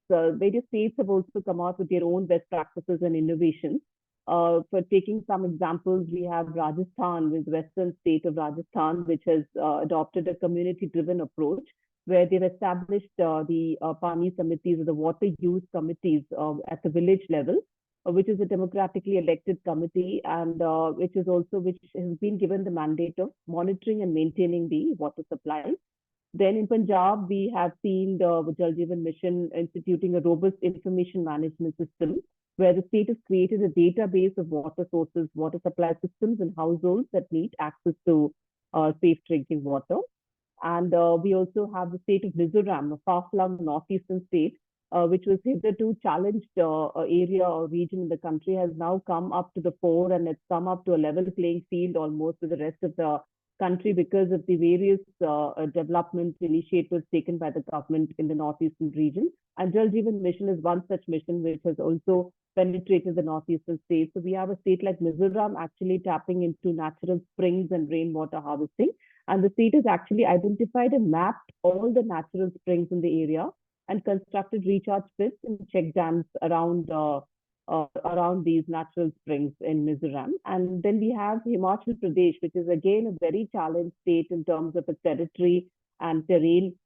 have also come out with their own best practices and innovations. For taking some examples, we have Rajasthan, with western state of Rajasthan, which has adopted a community-driven approach, where they've established the Pani Samitis, or the water use committees at the village level, which is a democratically elected committee, and which has been given the mandate of monitoring and maintaining the water supply. Then in Punjab, we have seen the Jal Jeevan Mission instituting a robust information management system, where the state has created a database of water sources, water supply systems, and households that need access to safe drinking water. And we also have the state of Mizoram, a far-flung northeastern state, which was hitherto challenged area or region in the country, has now come up to the fore, and it's come up to a level playing field almost with the rest of the country because of the various development initiatives taken by the government in the northeastern region. And Jal Jeevan Mission is one such mission which has also penetrated the northeastern states. So we have a state like Mizoram actually tapping into natural springs and rainwater harvesting. And the state has actually identified and mapped all the natural springs in the area and constructed recharge pits and check dams around these natural springs in Mizoram. And then we have Himachal Pradesh, which is again a very challenged state in terms of its territory and terrain,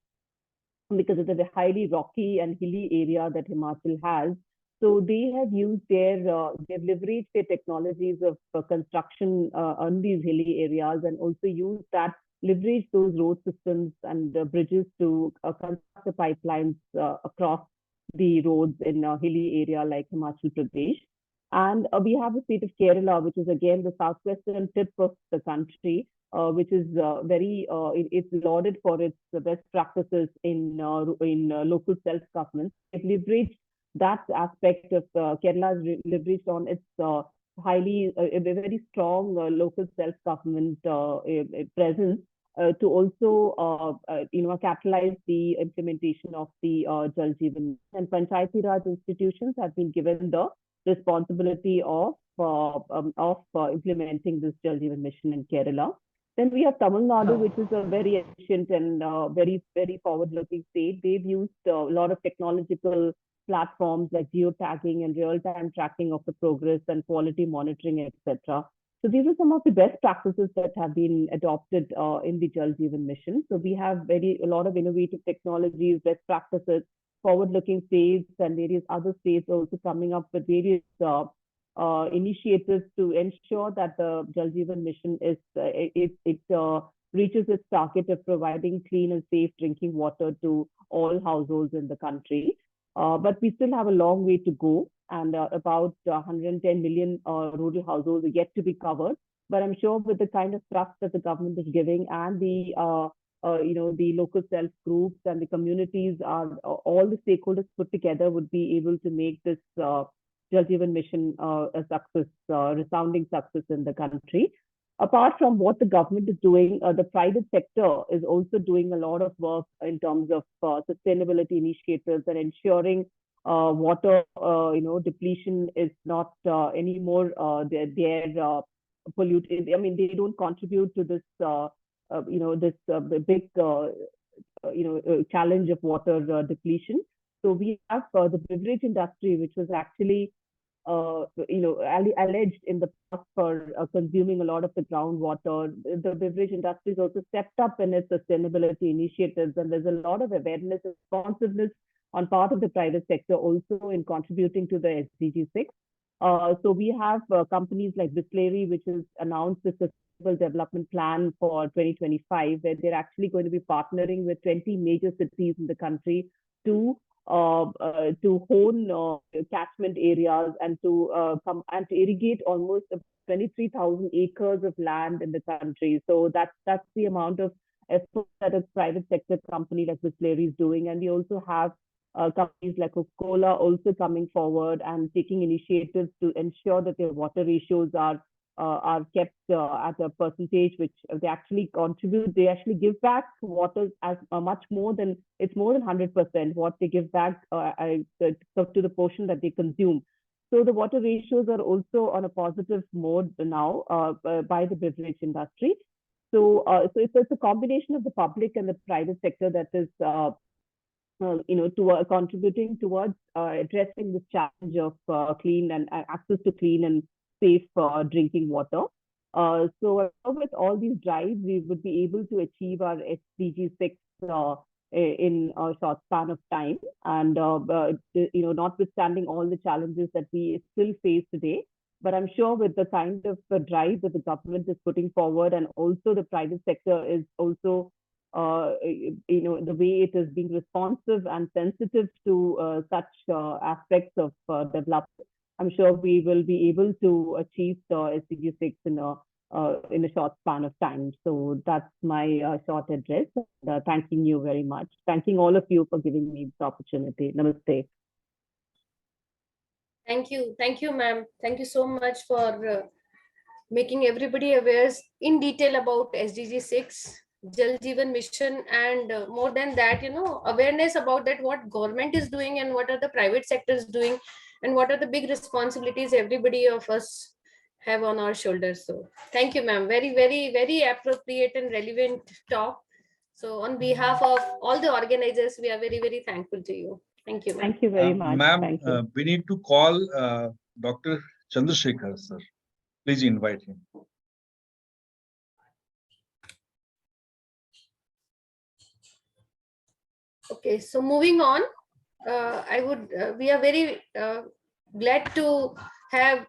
because of the highly rocky and hilly area that Himachal has. So they have used they've leveraged their technologies of construction on these hilly areas, and also used that, leverage those road systems and bridges to construct the pipelines across the roads in a hilly area like Himachal Pradesh. And we have the state of Kerala, which is again the southwestern tip of the country, which is it's lauded for its best practices in local self-government. It leveraged that aspect of Kerala leveraged on its a very strong local self-government presence to also capitalize the implementation of the Jal Jeevan. And Panchayati Raj institutions have been given the responsibility of implementing this Jal Jeevan mission in Kerala. Then we have Tamil Nadu, which is a very efficient and very forward-looking state. They've used a lot of technological platforms like geotagging and real-time tracking of the progress and quality monitoring, etc. So these are some of the best practices that have been adopted in the Jal Jeevan mission. So we have a lot of innovative technologies, best practices, forward-looking states, and various other states also coming up with various initiatives to ensure that the Jal Jeevan mission reaches its target of providing clean and safe drinking water to all households in the country. But we still have a long way to go, and about 110 million rural households are yet to be covered. But I'm sure with the kind of trust that the government is giving, and the local self groups and the communities, all the stakeholders put together would be able to make this Jal Jeevan mission a success, resounding success in the country. Apart from what the government is doing, the private sector is also doing a lot of work in terms of sustainability initiatives and ensuring water, depletion is not anymore polluted. I mean, they don't contribute to this, big, challenge of water depletion. So we have the beverage industry, which was actually alleged in the past for consuming a lot of the groundwater. The beverage industry has also stepped up in its sustainability initiatives, and there's a lot of awareness and responsiveness on part of the private sector also in contributing to the SDG 6. So we have companies like Bisleri, which has announced the Sustainable Development Plan for 2025, where they're actually going to be partnering with 20 major cities in the country to hone catchment areas and to irrigate almost 23,000 acres of land in the country. So that's the amount of effort that a private sector company like Bisleri is doing. And we also have companies like Coca-Cola also coming forward and taking initiatives to ensure that their water ratios are kept at a percentage which they actually contribute. They actually give back water as much more than, it's more than 100% what they give back to the portion that they consume. So the water ratios are also on a positive mode now by the beverage industry. So it's a combination of the public and the private sector that is contributing towards addressing this challenge of clean and access to clean and safe drinking water. So with all these drives, we would be able to achieve our SDG 6 in a short span of time. And notwithstanding all the challenges that we still face today, but I'm sure with the kind of drive that the government is putting forward, and also the private sector is also the way it is being responsive and sensitive to such aspects of development, I'm sure we will be able to achieve the SDG 6 in a short span of time. So that's my short address. Thanking you very much. Thanking all of you for giving me this opportunity. Namaste. Thank you, ma'am. Thank you so much for making everybody aware in detail about SDG 6, Jal Jeevan Mission, and more than that, awareness about that, what government is doing and what are the private sectors doing, and what are the big responsibilities everybody of us have on our shoulders. So thank you, ma'am. Very, very, very appropriate and relevant talk. So on behalf of all the organizers, we are very, very thankful to you. Thank you, ma'am. Thank you very much. Ma'am, we need to call Dr. Chandrasekhar, sir. Please invite him. Okay, so moving on, we are very glad to have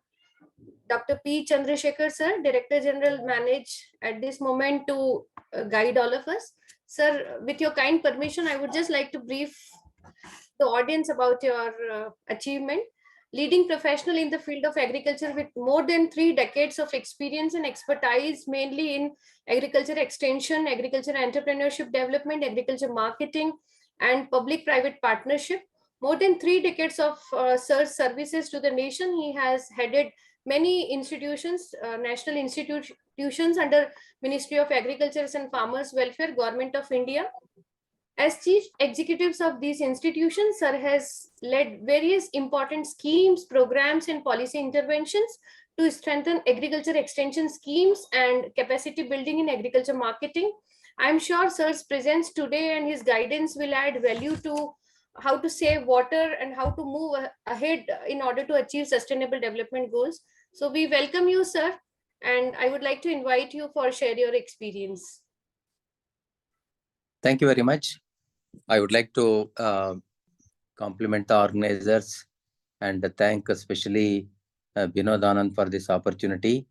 Dr. P. Chandrasekhar, sir, Director General, manage at this moment to guide all of us. Sir, with your kind permission, I would just like to brief the audience about your achievement. Leading professional in the field of agriculture with more than 3 decades of experience and expertise, mainly in agriculture extension, agriculture entrepreneurship development, agriculture marketing, and public-private partnership. More than 3 decades of sir's services to the nation. He has headed many institutions, national institutions under Ministry of Agriculture and Farmers Welfare, Government of India. As chief executives of these institutions, sir has led various important schemes, programs, and policy interventions to strengthen agriculture extension schemes and capacity building in agriculture marketing. I'm sure sir's presence today and his guidance will add value to how to save water and how to move ahead in order to achieve sustainable development goals. So we welcome you, sir, and I would like to invite you for share your experience. Thank you very much. I would like to compliment the organizers and thank especially Binod Anand for this opportunity.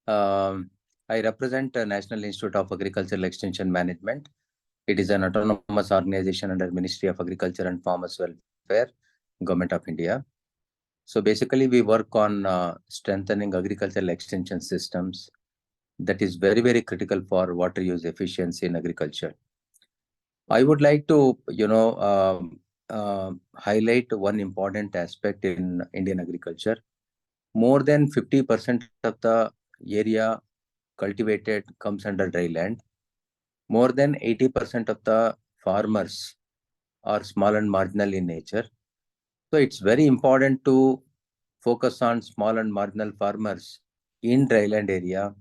I represent National Institute of Agricultural Extension Management. It is an autonomous organization under Ministry of Agriculture and Farmers Welfare, Government of India. So basically, we work on strengthening agricultural extension systems. That is very, very critical for water use efficiency in agriculture. I would like to, highlight one important aspect in Indian agriculture. More than 50% of the area cultivated comes under dry land. More than 80% of the farmers are small and marginal in nature. So it's very important to focus on small and marginal farmers in dryland area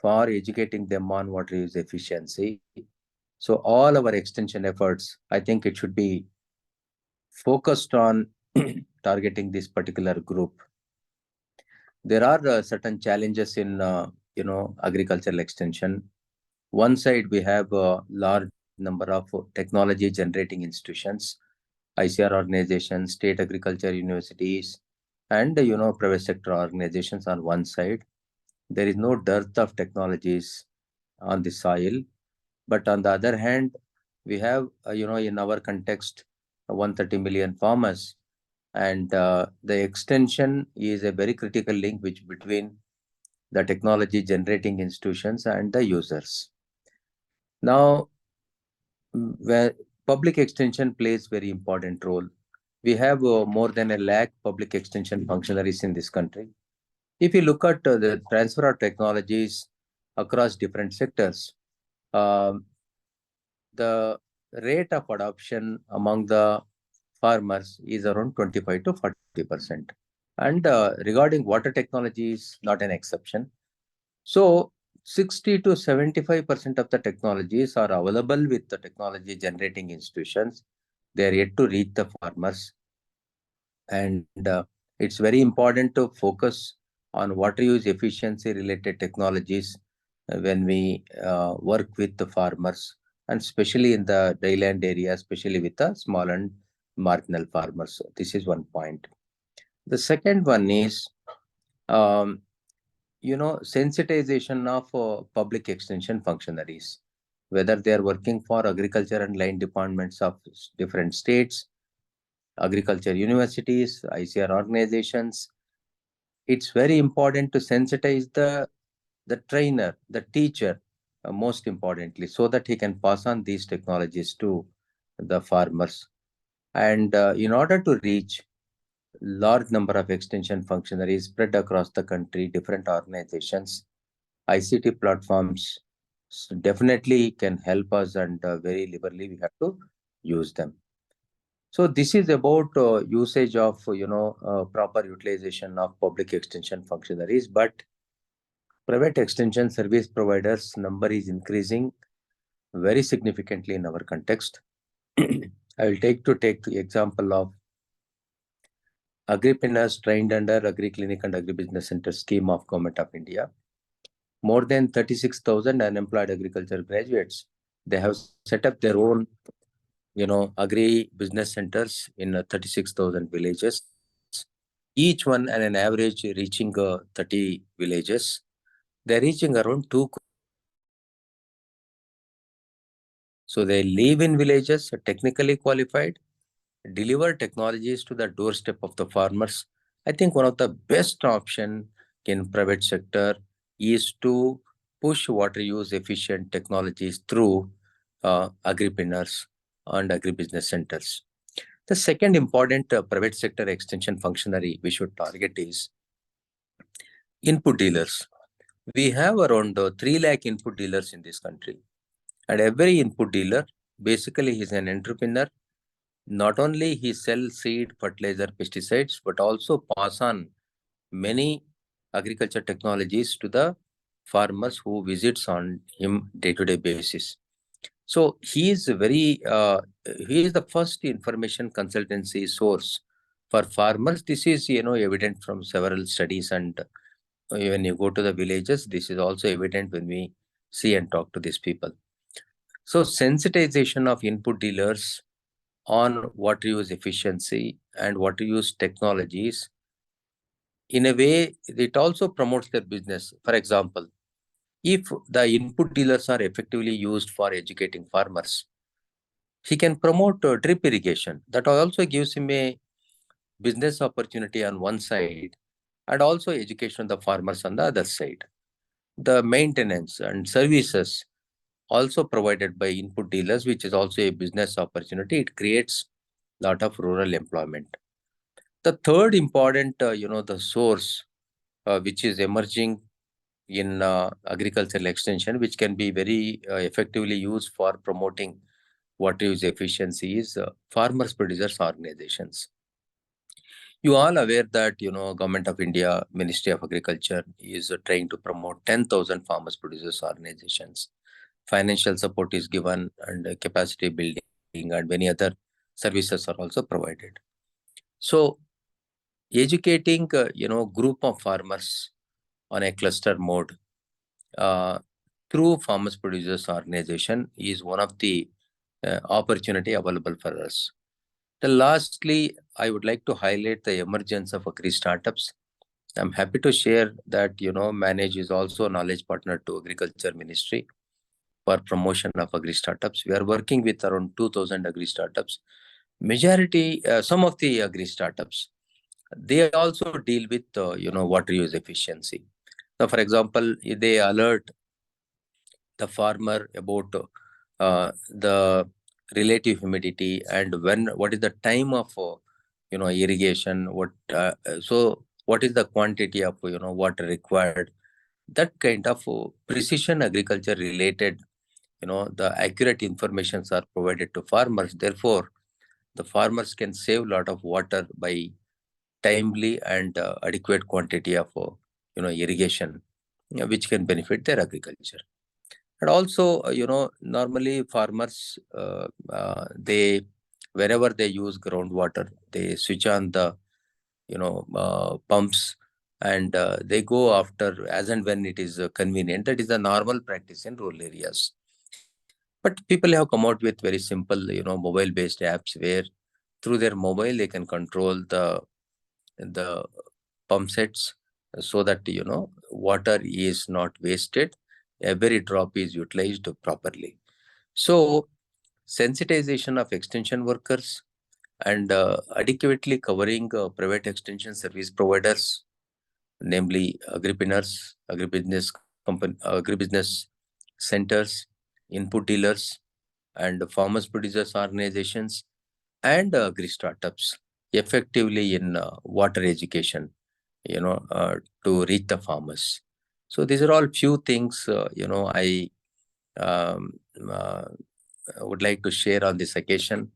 for educating them on water use efficiency. So all our extension efforts, I think it should be focused on targeting this particular group. There are certain challenges in, agricultural extension. One side, we have a large number of technology generating institutions, ICR organizations, state agriculture universities, and, private sector organizations on one side. There is no dearth of technologies on the soil. But on the other hand, we have, in our context, 130 million farmers. And the extension is a very critical link between the technology generating institutions and the users. Now, where public extension plays very important role. We have more than 1 lakh public extension functionaries in this country. If you look at the transfer of technologies across different sectors, the rate of adoption among the farmers is around 25 to 40%. And regarding water technology is not an exception. So 60 to 75% of the technologies are available with the technology generating institutions. They are yet to reach the farmers. And it's very important to focus on water use efficiency related technologies when we work with the farmers, and especially in the dryland area, especially with the small and marginal farmers. This is one point. The second one is, sensitization of public extension functionaries, whether they are working for agriculture and line departments of different states, agriculture universities, ICR organizations. It's very important to sensitize the trainer, the teacher, most importantly, so that he can pass on these technologies to the farmers. And in order to reach large number of extension functionaries spread across the country, different organizations, ICT platforms definitely can help us, and very liberally we have to use them. So this is about usage of, proper utilization of public extension functionaries, but private extension service providers number is increasing very significantly in our context. I will take the example of agripreneurs trained under Agri-Clinic and Agribusiness Center scheme of Government of India. More than 36,000 unemployed agriculture graduates, they have set up their own, agri-business centers in 36,000 villages. each one at an average reaching 30 villages. They're reaching around 2. So they live in villages, technically qualified, deliver technologies to the doorstep of the farmers. I think one of the best option in private sector is to push water use efficient technologies through agripreneurs and agribusiness centers. The second important private sector extension functionary we should target is input dealers. We have around 3 lakh input dealers in this country. And every input dealer basically is an entrepreneur. Not only he sells seed, fertilizer, pesticides, but also pass on many agriculture technologies to the farmers who visits on him day-to-day basis. So he is the first information consultancy source for farmers. This is evident from several studies, and when you go to the villages, this is also evident when we see and talk to these people. So sensitization of input dealers on water use efficiency and water use technologies, in a way, it also promotes their business. For example, if the input dealers are effectively used for educating farmers, he can promote drip irrigation. That also gives him a business opportunity on one side and also education of the farmers on the other side. The maintenance and services also provided by input dealers, which is also a business opportunity. It creates a lot of rural employment. The third important, the source which is emerging in agricultural extension, which can be very effectively used for promoting water use efficiency, is farmers producers organizations. You all aware that Government of India, Ministry of Agriculture is trying to promote 10,000 farmers producers organizations. Financial support is given and capacity building and many other services are also provided. So educating group of farmers on a cluster mode through farmers producers organization is one of the opportunity available for us. Lastly, I would like to highlight the emergence of agri startups. I'm happy to share that Manage is also a knowledge partner to Agriculture Ministry for promotion of agri startups. We are working with around 2,000 agri startups. Majority, some of the agri startups, they also deal with water use efficiency. Now, for example, they alert the farmer about the relative humidity and what is the time of irrigation, so what is the quantity of water required. That kind of precision agriculture related, the accurate informations are provided to farmers. Therefore, the farmers can save a lot of water by timely and adequate quantity of irrigation, which can benefit their agriculture. And also, normally farmers, they, wherever they use groundwater, they switch on the, pumps and they go after as and when it is convenient. That is the normal practice in rural areas. But people have come out with very simple, mobile-based apps where through their mobile they can control the pump sets so that, water is not wasted. Every drop is utilized properly. So sensitization of extension workers and adequately covering private extension service providers, namely agripreneurs, agribusiness centers, input dealers, and farmers producers organizations, and agri startups effectively in water education, to reach the farmers. So these are all few things, I would like to share on this occasion.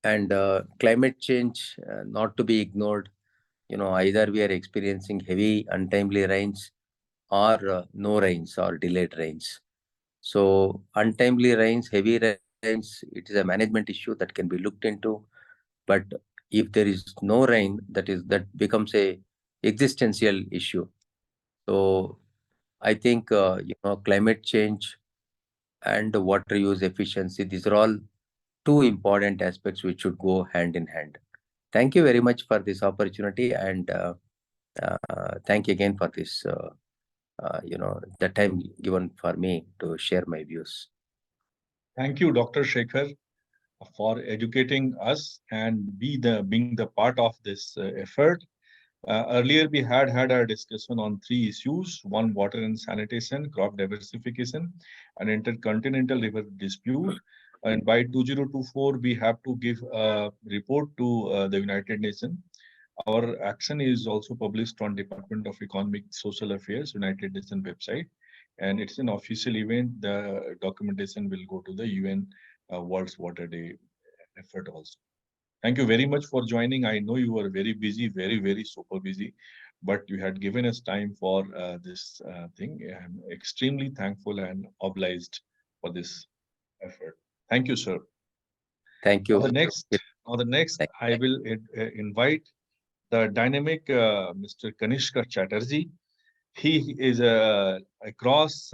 And climate change, not to be ignored. Either we are experiencing heavy untimely rains or no rains or delayed rains. So untimely rains, heavy rains, it is a management issue that can be looked into. But if there is no rain, that becomes a existential issue. So I think climate change and water use efficiency, these are all two important aspects which should go hand in hand. Thank you very much for this opportunity, and thank you again for this, the time given for me to share my views. Thank you, Dr. Shekhar, for educating us and being the part of this effort. Earlier, we had a discussion on 3 issues: one, water and sanitation, crop diversification, and intercontinental river dispute. And by 2024, we have to give a report to the United Nations. Our action is also published on Department of Economic Social Affairs, United Nations website. And it's an official event. The documentation will go to the UN World's Water Day effort also. Thank you very much for joining. I know you were very busy, very super busy, but you had given us time for this thing. I'm extremely thankful and obliged for this effort. Thank you, sir. Thank you. On the next, I will invite the dynamic Mr. Kanishka Chatterjee. He is across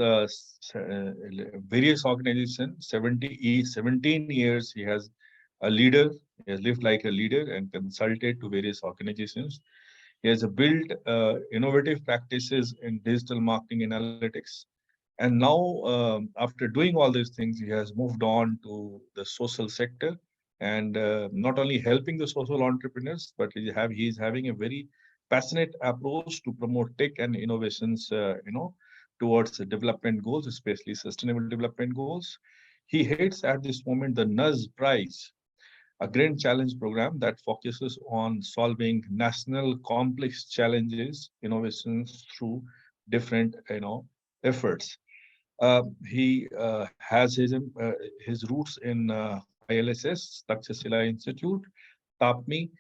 various organizations, 17 years. He has a leader. He has lived like a leader and consulted to various organizations. He has built innovative practices in digital marketing analytics. And now, after doing all these things, he has moved on to the social sector and not only helping the social entrepreneurs, but he is having a very passionate approach to promote tech and innovations, towards the development goals, especially sustainable development goals. He heads at this moment the NUS Prize, a grand challenge program that focuses on solving national complex challenges, innovations through different, efforts. He has his roots in ILSS, Takshashila Institute, TAPMI.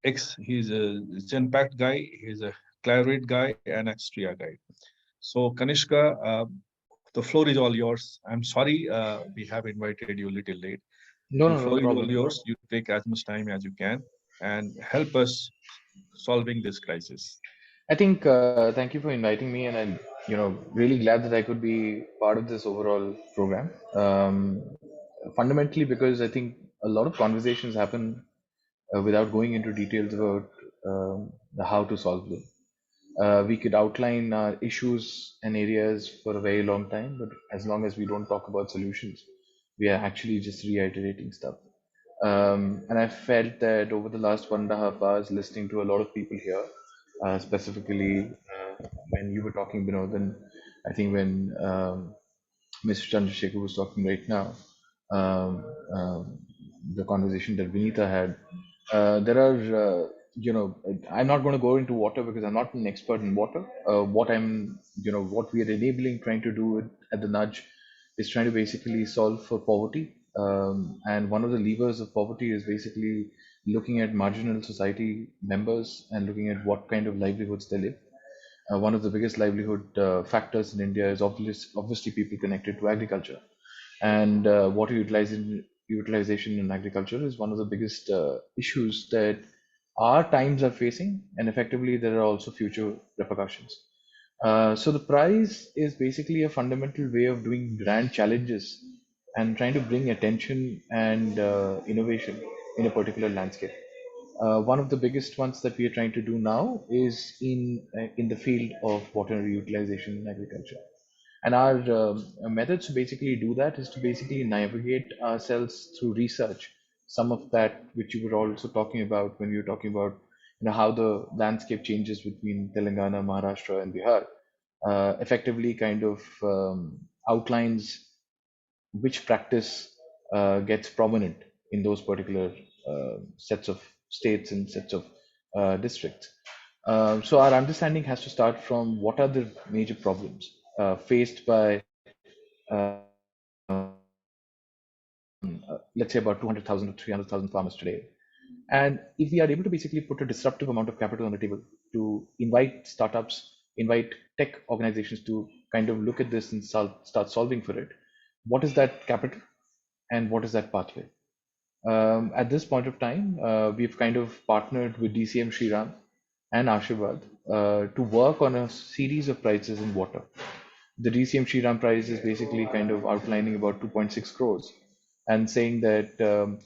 He's a Genpact guy, he's a Clarivate guy, and Extria guy. So Kanishka, the floor is all yours. I'm sorry we have invited you a little late. No floor is all problem. yours. You take as much time as you can and help us solving this crisis. I think thank you for inviting me, and I'm really glad that I could be part of this overall program. Fundamentally, because I think a lot of conversations happen without going into details about the how to solve them. We could outline our issues and areas for a very long time, but as long as we don't talk about solutions, we are actually just reiterating stuff. And I felt that over the last 1.5 hours, listening to a lot of people here, specifically when you were talking, then I think when Mr. Chandrasekhar was talking right now, um, the conversation that Vinita had, there are, I'm not going to go into water because I'm not an expert in water. What we are enabling, trying to do at the nudge is trying to basically solve for poverty. And one of the levers of poverty is basically looking at marginal society members and looking at what kind of livelihoods they live. One of the biggest livelihood factors in India is obviously people connected to agriculture. And water utilization in agriculture is one of the biggest issues that our times are facing, and effectively there are also future repercussions. So the prize is basically a fundamental way of doing grand challenges and trying to bring attention and innovation in a particular landscape. One of the biggest ones that we are trying to do now is in the field of water utilization in agriculture. And our methods to basically do that is to basically navigate ourselves through research. Some of that which you were also talking about when you were talking about how the landscape changes between Telangana, Maharashtra, and Bihar, effectively kind of outlines which practice gets prominent in those particular sets of states and sets of districts. So our understanding has to start from what are the major problems faced by, let's say, about 200,000 to 300,000 farmers today. And if we are able to basically put a disruptive amount of capital on the table to invite startups, invite tech organizations to kind of look at this and start solving for it, what is that capital and what is that pathway? At this point of time, we've kind of partnered with DCM Shriram and Ashirvad to work on a series of prizes in water. The DCM Shriram prize is basically kind of outlining about 2.6 crores and saying that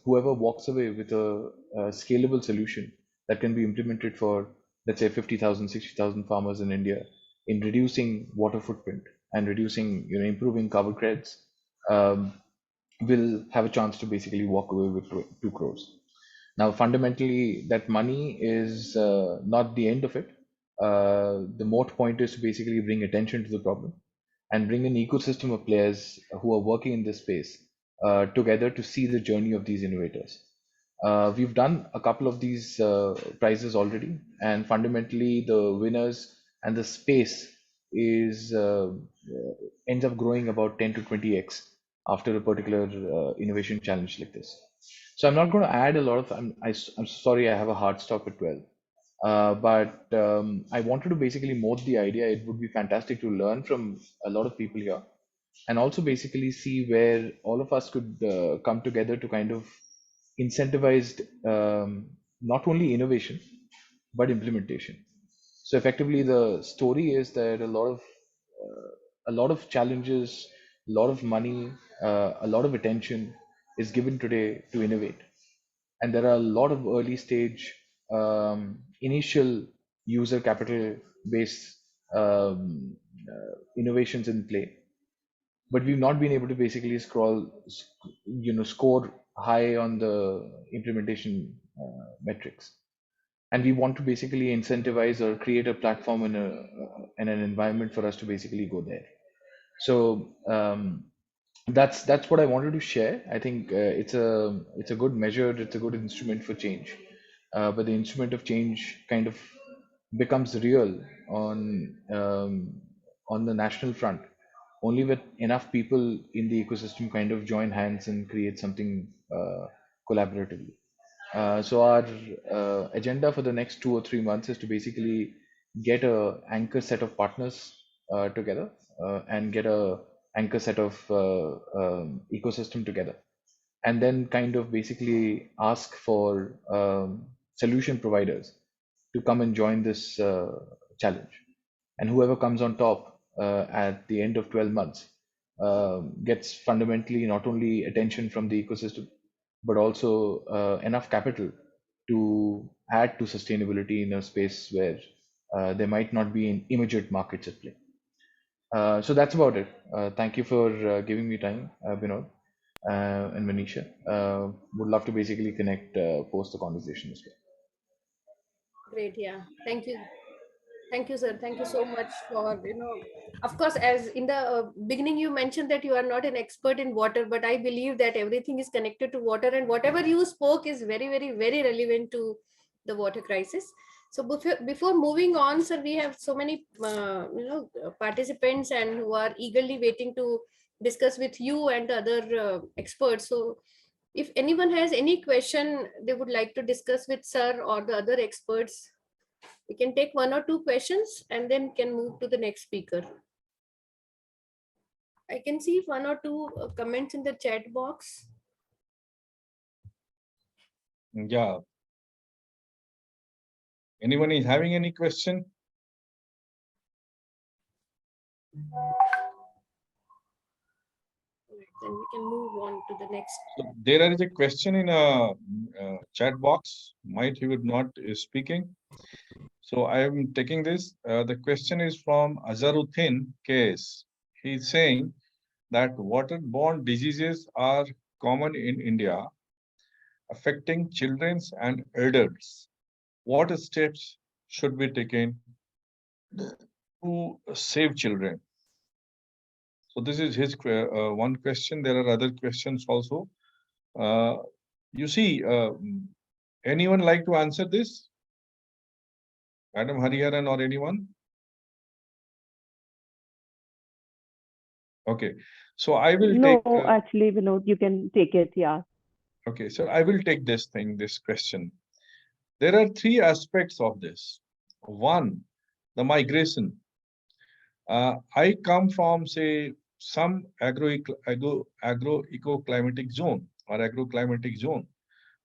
whoever walks away with a scalable solution that can be implemented for, let's say, 50,000, 60,000 farmers in India in reducing water footprint and reducing, improving cover credits, will have a chance to basically walk away with 2 crores. Now, fundamentally, that money is not the end of it. The moot point is to basically bring attention to the problem and bring an ecosystem of players who are working in this space together to see the journey of these innovators. We've done a couple of these prizes already, and fundamentally, the winners and the space is ends up growing about 10 to 20x after a particular innovation challenge like this. So I'm not going to add a lot of. I'm sorry, I have a hard stop at 12. But I wanted to basically mold the idea. It would be fantastic to learn from a lot of people here, and also basically see where all of us could come together to kind of incentivize not only innovation but implementation. So effectively, the story is that a lot of challenges, a lot of money, a lot of attention is given today to innovate, and there are a lot of early stage initial user capital based innovations in play, but we've not been able to basically score high on the implementation metrics, and we want to basically incentivize or create a platform and an environment for us to basically go there. So that's what I wanted to share. I think it's a good measure, it's a good instrument for change, but the instrument of change kind of becomes real on the national front only with enough people in the ecosystem kind of join hands and create something collaboratively. So our agenda for the next 2 or 3 months is to basically get a anchor set of partners together and get a anchor set of ecosystem together, and then kind of basically ask for solution providers to come and join this challenge, and whoever comes on top at the end of 12 months gets fundamentally not only attention from the ecosystem but also enough capital to add to sustainability in a space where there might not be an immediate markets at play. So that's about it. Thank you for giving me time, Vinod and Manisha. Would love to basically connect post the conversation as well. Great, yeah. Thank you. Thank you, sir. Thank you so much for, of course, as in the beginning, you mentioned that you are not an expert in water, but I believe that everything is connected to water, and whatever you spoke is very, very, very relevant to the water crisis. So before moving on, sir, we have so many, participants and who are eagerly waiting to discuss with you and the other experts. So if anyone has any question they would like to discuss with sir or the other experts, we can take 1 or 2 questions and then can move to the next speaker. I can see 1 or 2 comments in the chat box. Yeah. Anyone is having any question? Then we can move on to the next. So there is a question in a chat box. Might he would not is speaking. So I am taking this. The question is from Azharuddin KS. He's saying that waterborne diseases are common in India, affecting children and adults. What steps should be taken to save children? So this is his one question. There are other questions also. You see, anyone like to answer this? Madam Hariharan or anyone? Okay, so I will take. No, actually, Vinod, you can take it. Yeah. Okay, so I will take this question. There are 3 aspects of this. One, the migration. I come from, say, some agro-ecoclimatic zone or agroclimatic zone,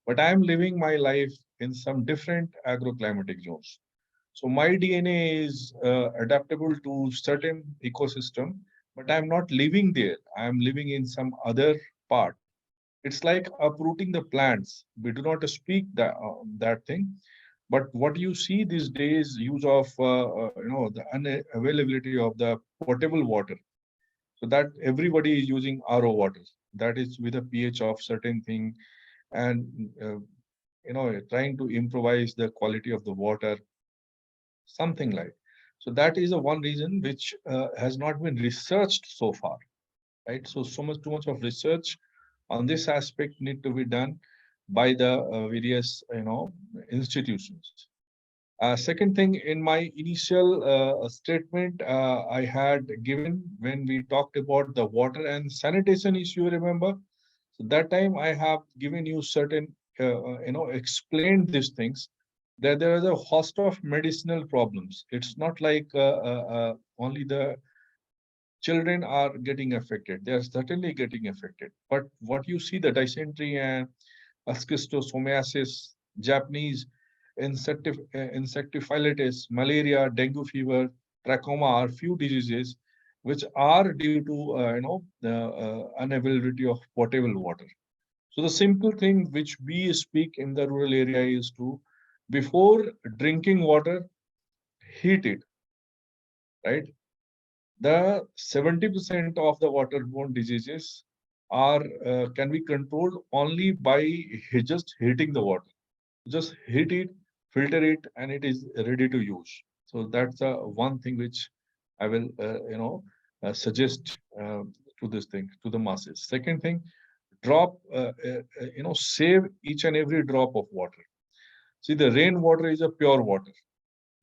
but I am living my life in some different agroclimatic zones. So my DNA is adaptable to certain ecosystem, but I'm not living there. I'm living in some other part It's like uprooting the plants. We do not speak that thing, but what you see these days, use of the unavailability of the potable water, so that everybody is using RO water, that is with a pH of certain thing, and trying to improvise the quality of the water, something like. So that is a one reason which has not been researched so far, right? So too much of research on this aspect need to be done by the various institutions. Second thing, in my initial statement, I had given when we talked about the water and sanitation issue, remember? So that time I have given you certain, explained these things, that there is a host of medicinal problems. It's not like only the children are getting affected. They are certainly getting affected. But what you see, the dysentery and schistosomiasis, Japanese insectophilitis, malaria, dengue fever, trachoma are few diseases which are due to the unavailability of potable water. So the simple thing which we speak in the rural area is to, before drinking water, heat it, right? The 70% of the waterborne diseases are can be controlled only by just heating the water. Just heat it, filter it, and it is ready to use. So that's one thing which I will suggest to this thing, to the masses. Second thing, save each and every drop of water. See, the rainwater is a pure water.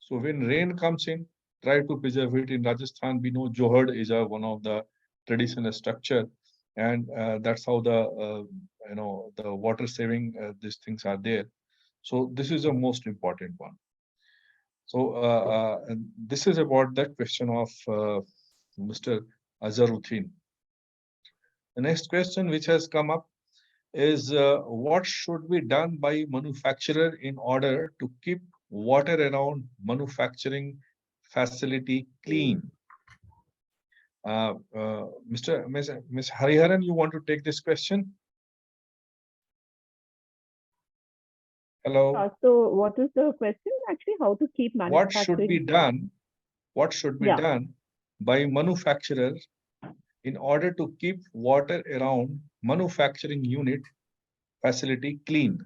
So when rain comes in, try to preserve it. In Rajasthan, we know Johad is one of the traditional structure, and that's how the the water saving these things are there. So this is the most important one. So and this is about that question of Mr. Azharuddin. The next question which has come up is what should be done by manufacturer in order to keep water around manufacturing facility clean? Ms. Hariharan, you want to take this question? Hello. So what is the question actually? How to keep manufacturing? What should be done by manufacturers in order to keep water around manufacturing unit facility clean?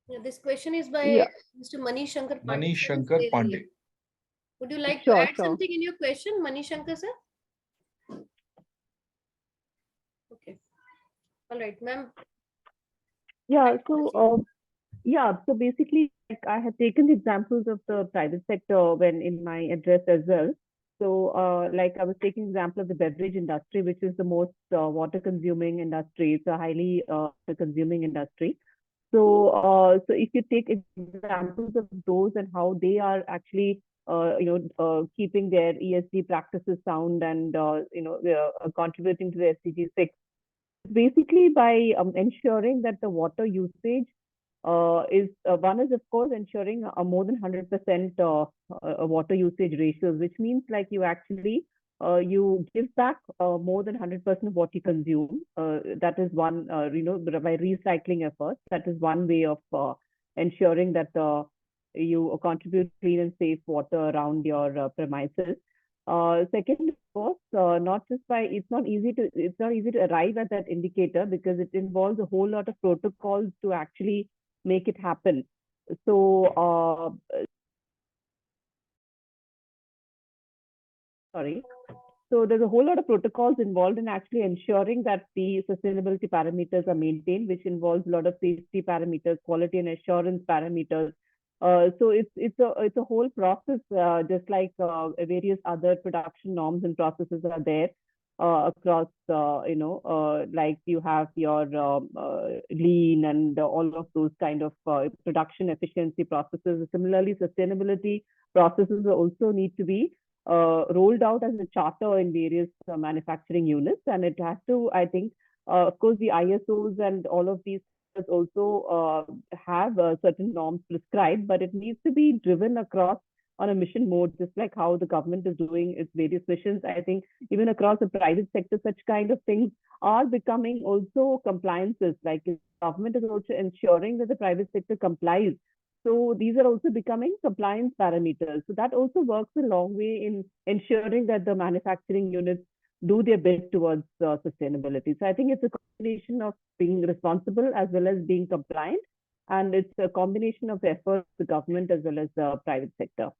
Yeah, this question is by Mr. Manish Shankar Pandey. Manish Shankar Pandey. Would you like to add something in your question, Manish Shankar sir? Okay. All right, ma'am. Yeah. So basically, like I had taken the examples of the private sector when in my address as well. So like I was taking example of the beverage industry, which is the most water consuming industry. It's a highly water consuming industry. So if you take examples of those and how they are actually keeping their ESG practices sound and contributing to the SDG 6, basically by ensuring that the water usage is one is of course ensuring a more than 100% water usage ratios, which means like you actually you give back more than 100% of what you consume. That is one, by recycling efforts. That is one way of ensuring that you contribute clean and safe water around your premises. Second, of course, it's not easy to arrive at that indicator because it involves a whole lot of protocols to actually make it happen. So So there's a whole lot of protocols involved in actually ensuring that the sustainability parameters are maintained, which involves a lot of safety parameters, quality and assurance parameters. So it's a whole process, just like various other production norms and processes are there across, like you have your lean and all of those kind of production efficiency processes. Similarly, sustainability processes also need to be rolled out as a charter in various manufacturing units, and it has to, I think, of course, the ISOs and all of these also have certain norms prescribed, but it needs to be driven across on a mission mode, just like how the government is doing its various missions. I think even across the private sector, such kind of things are becoming also compliances, like the government is also ensuring that the private sector complies. So these are also becoming compliance parameters. So that also works a long way in ensuring that the manufacturing units do their bit towards sustainability. So I think it's a combination of being responsible as well as being compliant. And it's a combination of efforts, the government as well as the private sector.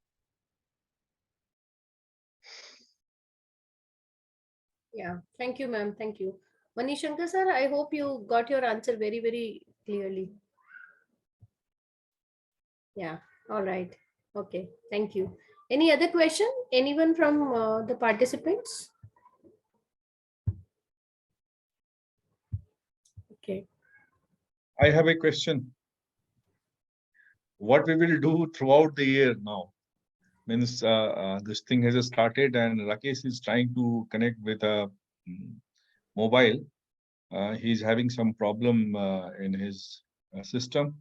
Yeah, thank you, ma'am. Thank you. Manishankar sir, I hope you got your answer very, very clearly. Yeah, all right. Okay, thank you. Any other question? Anyone from the participants? Okay. I have a question. What we will do throughout the year now? Means this thing has started and Rakesh is trying to connect with a mobile. He's having some problem in his system.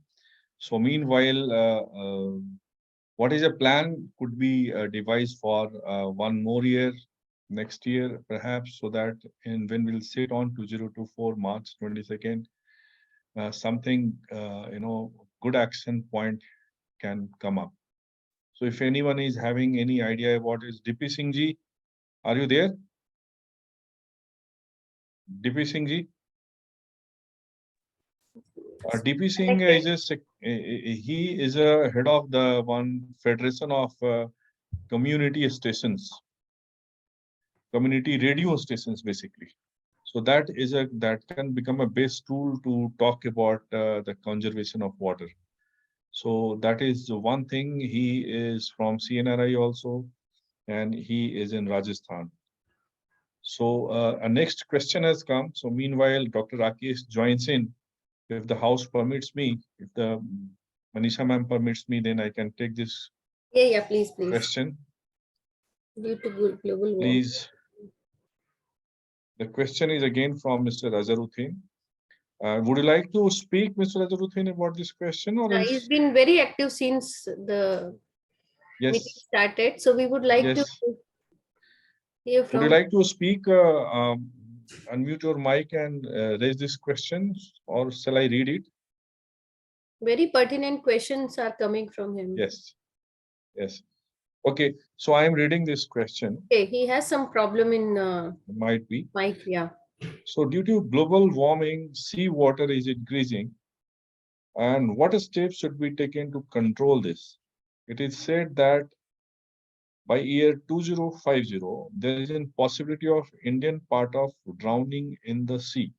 So meanwhile, what is a plan could be devised for one more year, next year perhaps, so that when we'll sit on 2024 March 22nd, something, good action point can come up. So if anyone is having any idea what is DP Singh ji, are you there? DP Singh ji? DP Singh he is a head of the one federation of community stations, community radio stations basically. So that can become a base tool to talk about the conservation of water. So that is one thing. He is from CNRI also, and he is in Rajasthan. So a next question has come. So meanwhile, Dr. Rakesh joins in. If the house permits me, if the Manisha ma'am permits me, then I can take this Please. question. Due to global warming. Please. The question is again from Mr. Azharuddin. Would you like to speak, Mr. Azharuddin, about this question? Or he's been very active since the meeting started. So we would like to hear from. Would you like to speak? Unmute your mic and raise this question, or shall I read it? Very pertinent questions are coming from him. Yes. Okay, so I am reading this question. Okay, he has some problem in might be. Yeah. So due to global warming, sea water is increasing. And what steps should be taken to control this? It is said that by year 2050, there is a possibility of Indian part of drowning in the sea.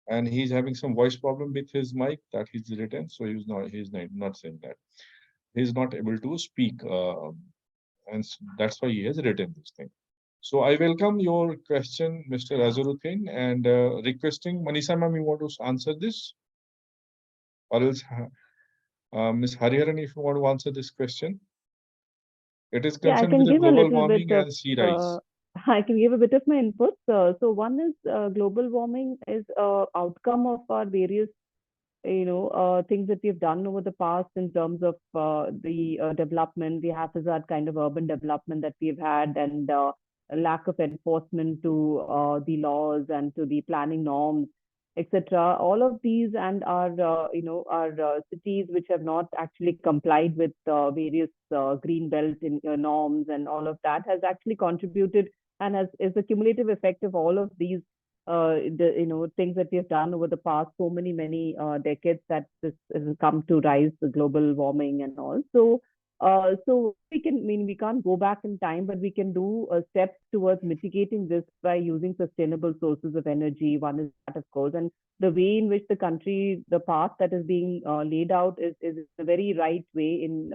And he's having some voice problem with his mic that he's written. So he's not saying that. He's not able to speak. And that's why he has written this thing. So I welcome your question, Mr. Azharuddin, and requesting Manisha ma'am, you want to answer this? Or else Ms. Hariharan, if you want to answer this question. It is concerned with the global warming and sea rise. I can give a bit of my input. So one is global warming is an outcome of our various, things that we've done over the past in terms of the development, the haphazard kind of urban development that we've had, and a lack of enforcement to the laws and to the planning norms, etc. All of these and our cities which have not actually complied with various green belt norms and all of that has actually contributed and is a cumulative effect of all of these things that we have done over the past many decades that this has come to rise, the global warming and all. So we can't go back in time, but we can do steps towards mitigating this by using sustainable sources of energy. One is that, of course, and the way in which the path that is being laid out is a very right way in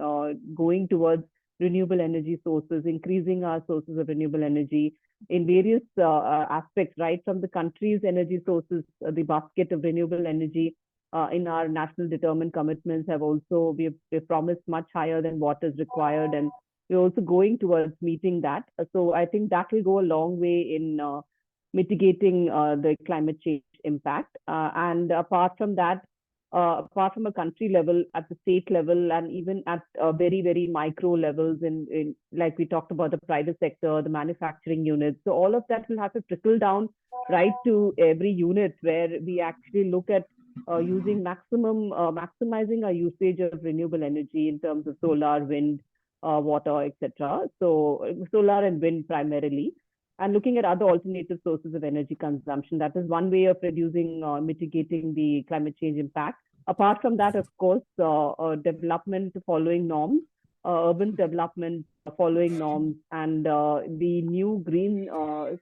going towards renewable energy sources, increasing our sources of renewable energy in various aspects, right from the country's energy sources, the basket of renewable energy. In our national determined commitments we've promised much higher than what is required, and we're also going towards meeting that. So I think that will go a long way in mitigating the climate change impact. And apart from that, apart from a country level, at the state level, and even at very, very micro levels in like we talked about the private sector, the manufacturing units. So all of that will have to trickle down right to every unit, where we actually look at maximizing our usage of renewable energy in terms of solar, wind, water, etc. So solar and wind primarily, and looking at other alternative sources of energy consumption. That is one way of reducing, mitigating the climate change impact. Apart from that, of course, development following norms, urban development following norms, and the new green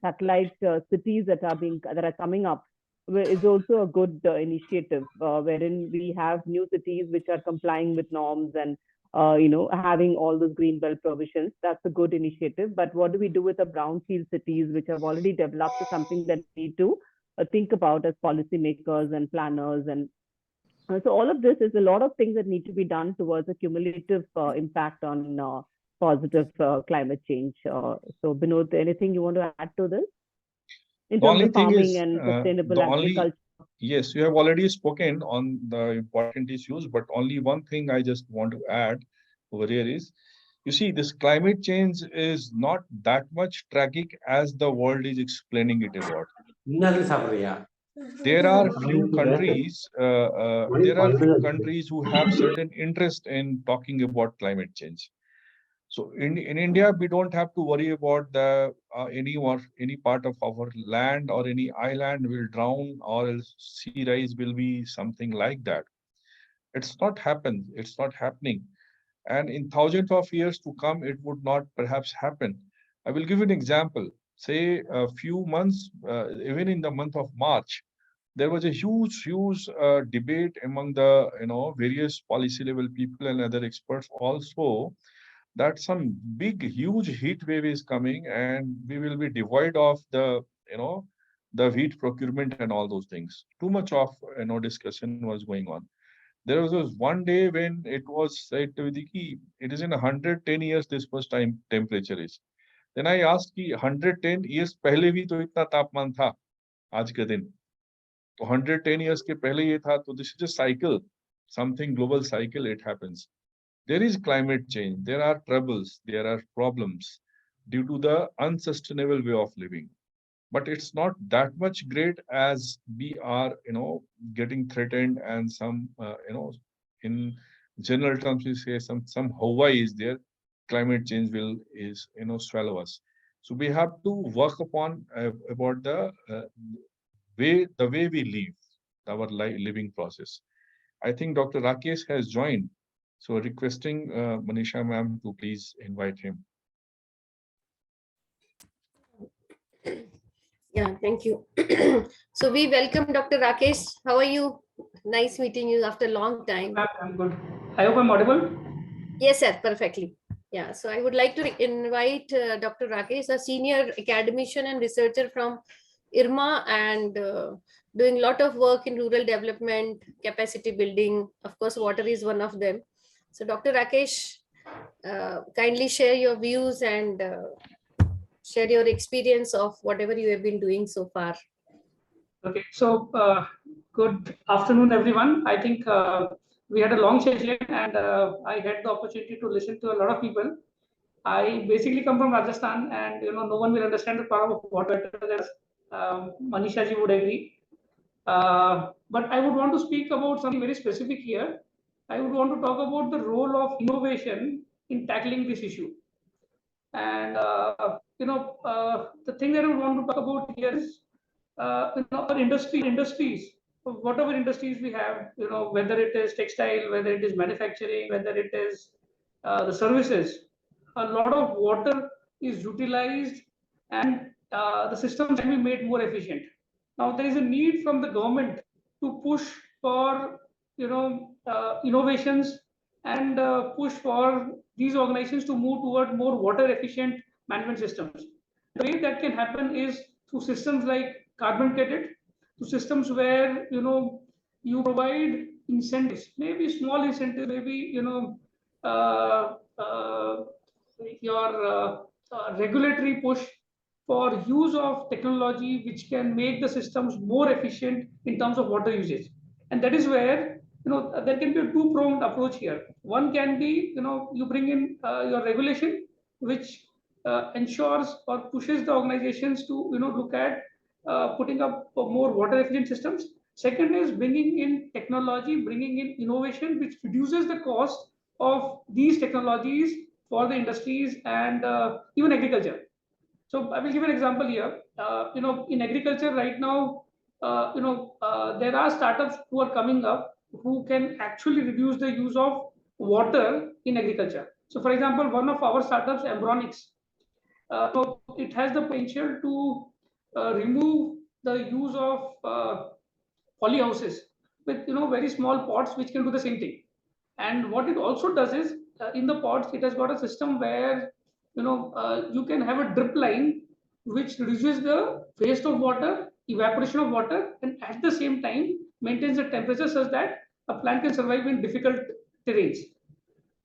satellite cities that are coming up is also a good initiative, wherein we have new cities which are complying with norms and having all those green belt provisions. That's a good initiative. But what do we do with the brownfield cities which have already developed? Is something that we need to think about as policymakers and planners. And so all of this is a lot of things that need to be done towards a cumulative impact on positive climate change. So Binod, anything you want to add to this? In terms of farming and sustainable agriculture. Yes, you have already spoken on the important issues, but only one thing I just want to add over here is, you see, this climate change is not that much tragic as the world is explaining it about. There are few countries, who have certain interest in talking about climate change. So in India, we don't have to worry about the any part of our land or any island will drown or else sea rise will be something like that. It's not happening. And in thousands of years to come, it would not perhaps happen. I will give you an example. Say a few months, even in the month of March, there was a huge debate among the various policy level people and other experts also, that some huge heat wave is coming and we will be devoid of the wheat procurement and all those things. Too much of discussion was going on. There was one day when it was said to be it is in 110 years this first time temperature is. Then I asked 110 years पहले भी तो इतना तापमान था आज के दिन. तो 110 years के पहले ये था, तो this is a cycle, something global cycle, it happens. There is climate change, there are troubles, there are problems due to the unsustainable way of living. But it's not that much great as we are, getting threatened, and some, in general terms, we say some Hawaii is there, climate change is swallow us. So we have to work upon about the way we live, our living process. I think Dr. Rakesh has joined. So requesting Manisha ma'am to please invite him. Yeah, thank you. So we welcome Dr. Rakesh. How are you? Nice meeting you after a long time. I'm good. I hope I'm audible. Yes, sir, perfectly. Yeah, so I would like to invite Dr. Rakesh, a senior academician and researcher from IRMA, and doing a lot of work in rural development, capacity building. Of course, water is one of them. So Dr. Rakesh, kindly share your views and share your experience of whatever you have been doing so far. Okay, so good afternoon, everyone. I think we had a long session and I had the opportunity to listen to a lot of people. I basically come from Rajasthan, and no one will understand the power of water as Manisha ji would agree. But I would want to speak about something very specific here. I would want to talk about the role of innovation in tackling this issue. And the thing that I would want to talk about here is our industries, whatever industries we have, whether it is textile, whether it is manufacturing, whether it is the services, a lot of water is utilized, and the systems can be made more efficient. Now there is a need from the government to push for innovations and push for these organizations to move toward more water efficient management systems. The way that can happen is through systems like carbon credit, to systems where you provide incentives, maybe small incentives, maybe your regulatory push for use of technology which can make the systems more efficient in terms of water usage. And that is where there can be a two-pronged approach here. One can be, you bring in your regulation, which ensures or pushes the organizations to, look at putting up more water efficient systems. Second is bringing in technology, bringing in innovation, which reduces the cost of these technologies for the industries and even agriculture. So I will give an example here. In agriculture right now, there are startups who are coming up who can actually reduce the use of water in agriculture. So, for example, one of our startups, Embryonics, so it has the potential to remove the use of polyhouses with very small pots which can do the same thing. And what it also does is in the pots it has got a system where you can have a drip line which reduces the waste of water, evaporation of water, and at the same time maintains the temperature such that a plant can survive in difficult terrains.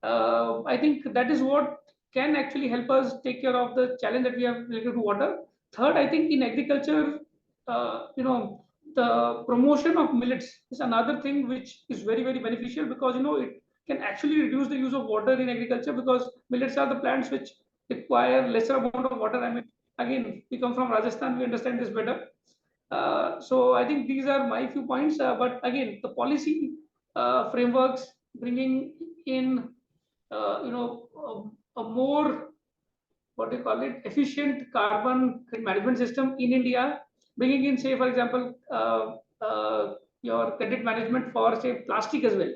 I think that is what can actually help us take care of the challenge that we have related to water. Third, I think in agriculture, the promotion of millets is another thing which is very, very beneficial, because it can actually reduce the use of water in agriculture, because millets are the plants which require lesser amount of water. I mean, again, we come from Rajasthan, we understand this better. So I think these are my few points. But again, the policy frameworks, bringing in a more, what do you call it, efficient carbon management system in India, bringing in, say, for example, your credit management for, say, plastic as well,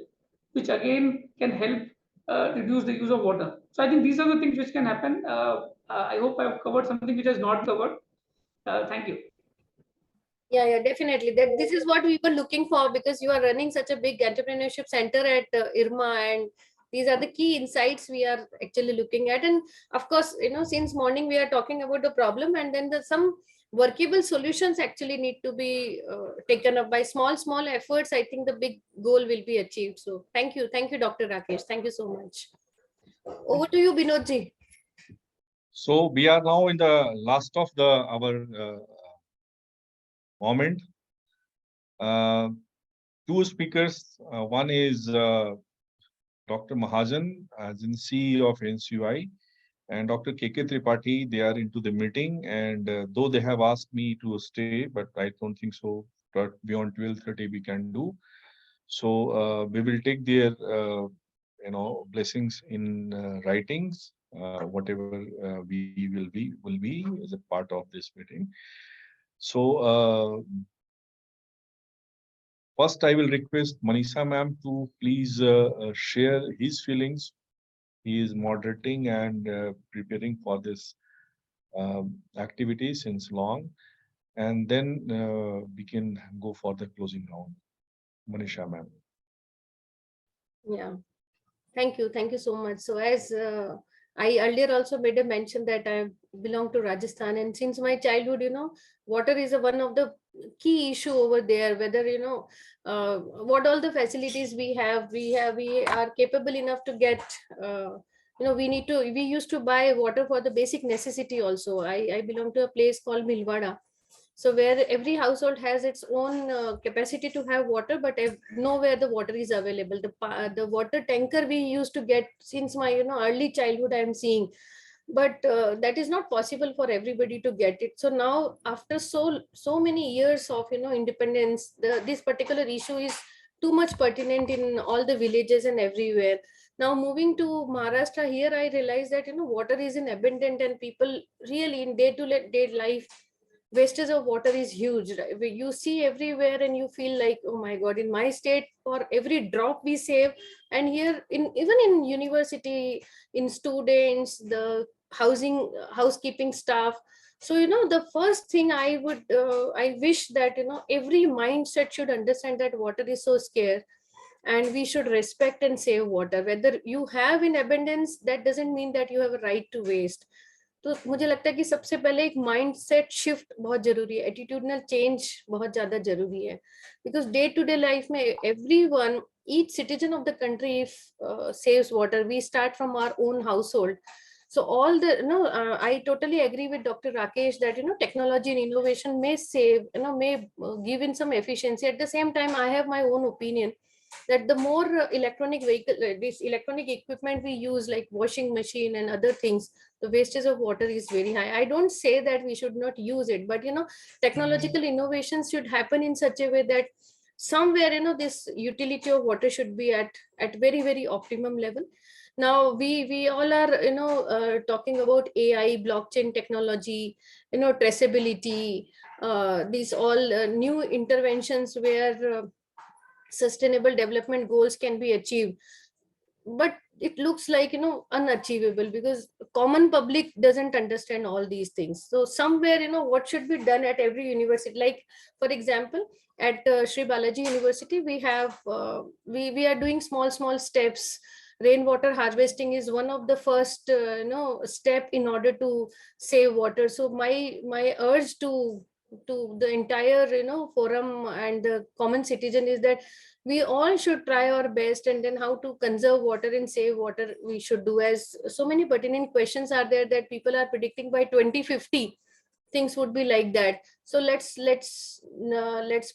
which again can help reduce the use of water. So I think these are the things which can happen. I hope I've covered something which has not covered. Thank you. Yeah, definitely. This is what we were looking for, because you are running such a big entrepreneurship center at IRMA, and these are the key insights we are actually looking at. And of course, since morning we are talking about the problem, and then some workable solutions actually need to be taken up by small efforts. I think the big goal will be achieved. So thank you, Dr. Rakesh. Thank you so much. Over to you, Binodji. So we are now in the last of our moment. Two speakers. One is Dr. Mahajan, as in CEO of NCUI, and Dr. KK Tripathi. They are into the meeting, and though they have asked me to stay, but I don't think so. But beyond 12:30 we can do. So we will take their blessings in writings, whatever we will be as a part of this meeting. So first, I will request Manisha ma'am to please share his feelings. He is moderating and preparing for this activity since long, and then we can go for the closing round. Manisha ma'am. Yeah, thank you so much. So as I earlier also made a mention that I belong to Rajasthan, and since my childhood, water is one of the key issue over there. Whether what all the facilities we are capable enough to get. We used to buy water for the basic necessity also. I belong to a place called Milwada. So where every household has its own capacity to have water, but nowhere the water is available. The water tanker we used to get since my early childhood, I am seeing, but that is not possible for everybody to get it. So now, after so many years of independence, this particular issue is too much pertinent in all the villages and everywhere. Now moving to Maharashtra, here I realized that water is in abundant, and people really in day-to-day life, wastage of water is huge. Right? You see everywhere and you feel like, oh my god, in my state, for every drop we save, and here even in university, in students, the housekeeping staff. So the first thing I wish that every mindset should understand that water is so scarce, and we should respect and save water. Whether you have in abundance, that doesn't mean that you have a right to waste. तो मुझे लगता है कि सबसे पहले एक mindset shift बहुत जरूरी है, एटीट्यूडनल चेंज बहुत ज्यादा जरूरी है, because day to day life में everyone, each citizen of the country saves water. We start from our own household. So all the I totally agree with Dr. Rakesh that technology and innovation may save, may give in some efficiency. At the same time, I have my own opinion that the more electronic vehicle, this electronic equipment we use, like washing machine and other things, the wastage of water is very high. I don't say that we should not use it, but technological innovations should happen in such a way that somewhere this utility of water should be at very, very optimum level. Now we all are talking about AI, blockchain technology, traceability, these all new interventions where sustainable development goals can be achieved, but it looks like unachievable because common public doesn't understand all these things. So somewhere what should be done at every university, like for example at Sri Balaji University, we have we are doing small steps. Rainwater harvesting is one of the first step in order to save water. So my urge to the entire forum and the common citizen is that we all should try our best, and then how to conserve water and save water we should do. As so many pertinent questions are there that people are predicting by 2050 things would be like that. So let's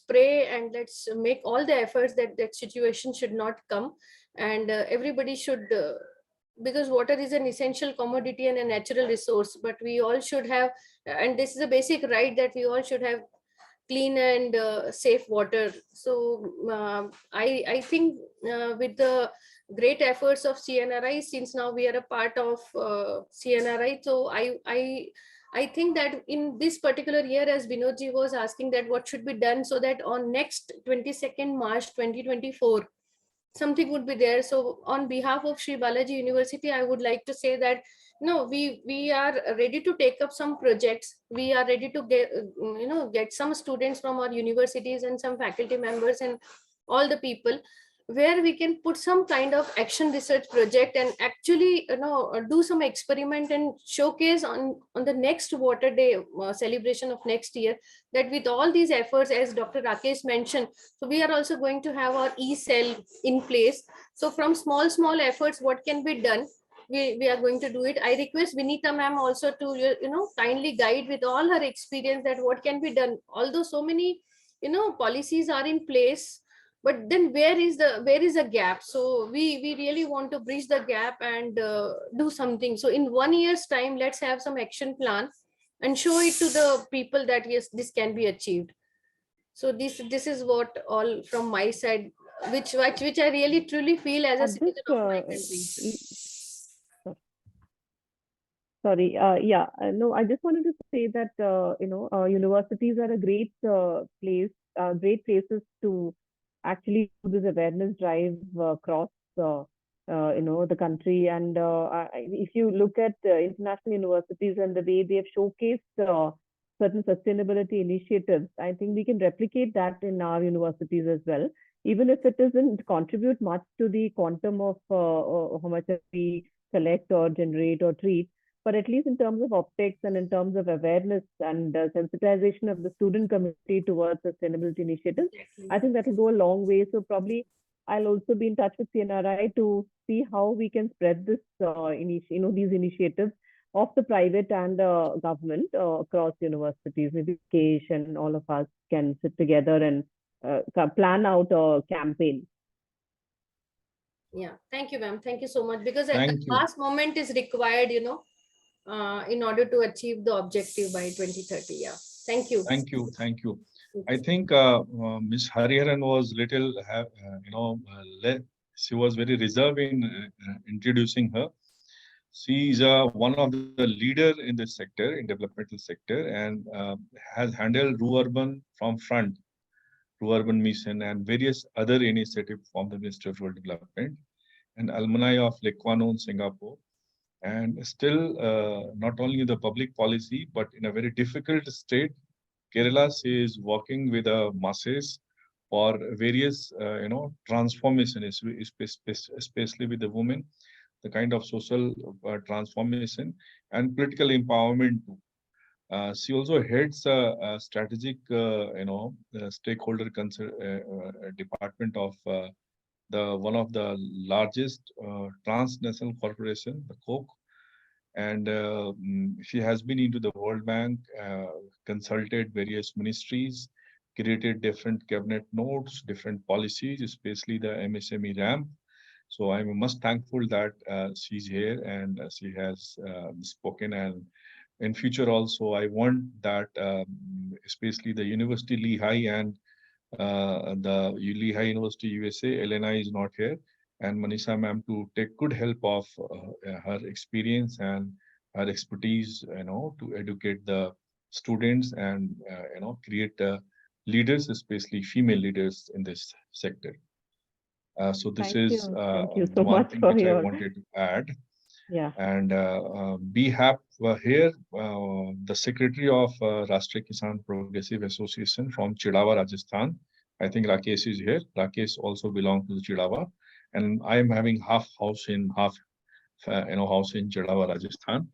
pray and let's make all the efforts that that situation should not come, and everybody should because water is an essential commodity and a natural resource, but we all should have, and this is a basic right, that we all should have clean and safe water. So I think with the great efforts of CNRI, since now we are a part of CNRI, so I think that in this particular year, as Binodji was asking, that what should be done so that on next 22nd March 2024 something would be there. So on behalf of Sri Balaji University, I would like to say that we are ready to take up some projects. We are ready to get some students from our universities and some faculty members and all the people, where we can put some kind of action research project and actually do some experiment and showcase on the next water day celebration of next year, that with all these efforts, as Dr. Rakesh mentioned, so we are also going to have our e-cell in place. So from small efforts, what can be done, we are going to do it. I request Vinita ma'am also to kindly guide with all her experience that what can be done, although so many policies are in place, but then where is the gap? So we really want to bridge the gap and do something. So in 1 year's time, let's have some action plan and show it to the people that yes, this can be achieved. So this is what all from my side, which I really truly feel as a citizen of my country. Sorry, no, I just wanted to say that universities are a great great places to actually do this awareness drive across the country. And if you look at international universities and the way they have showcased certain sustainability initiatives, I think we can replicate that in our universities as well, even if it doesn't contribute much to the quantum of how much we collect or generate or treat. But at least in terms of optics and in terms of awareness and sensitization of the student community towards sustainability initiatives, I think that will go a long way. So probably I'll also be in touch with CNRI to see how we can spread this, these initiatives of the private and government across universities. Maybe Kesh and all of us can sit together and plan out a campaign. Yeah, thank you, ma'am. Thank you so much. Because at the last moment is required, in order to achieve the objective by 2030. Yeah, thank you. Thank you. I think Ms. Hariharan was little, she was very reserved in introducing her. She is one of the leader in this sector, in developmental sector, and has handled Rural-Urban from front, Rural-Urban Mission, and various other initiatives from the Ministry of Rural Development, and alumni of lacunae in Singapore. And still, not only the public policy, but in a very difficult state, Kerala is working with the masses for various, transformation, especially with the women, the kind of social transformation and political empowerment. She also heads a strategic, stakeholder department of one of the largest transnational corporation, the Coke, and she has been into the World Bank, consulted various ministries, created different cabinet notes, different policies, especially the MSME ramp. So I'm most thankful that she's here and she has spoken. And in future also, I want that especially the University Lehigh and the Lehigh University USA, Elena is not here, and Manisha ma'am to take good help of her experience and her expertise, to educate the students and create leaders, especially female leaders in this sector. So this Thank is you so one much thing for which I your wanted to add. yeah. And we have here the secretary of Rashtriya Kisan Progressive Association from Chidawa, Rajasthan. I think Rakesh is here. Rakesh also belongs to the Chidawa, and I am having half house in house in Chidawa, Rajasthan.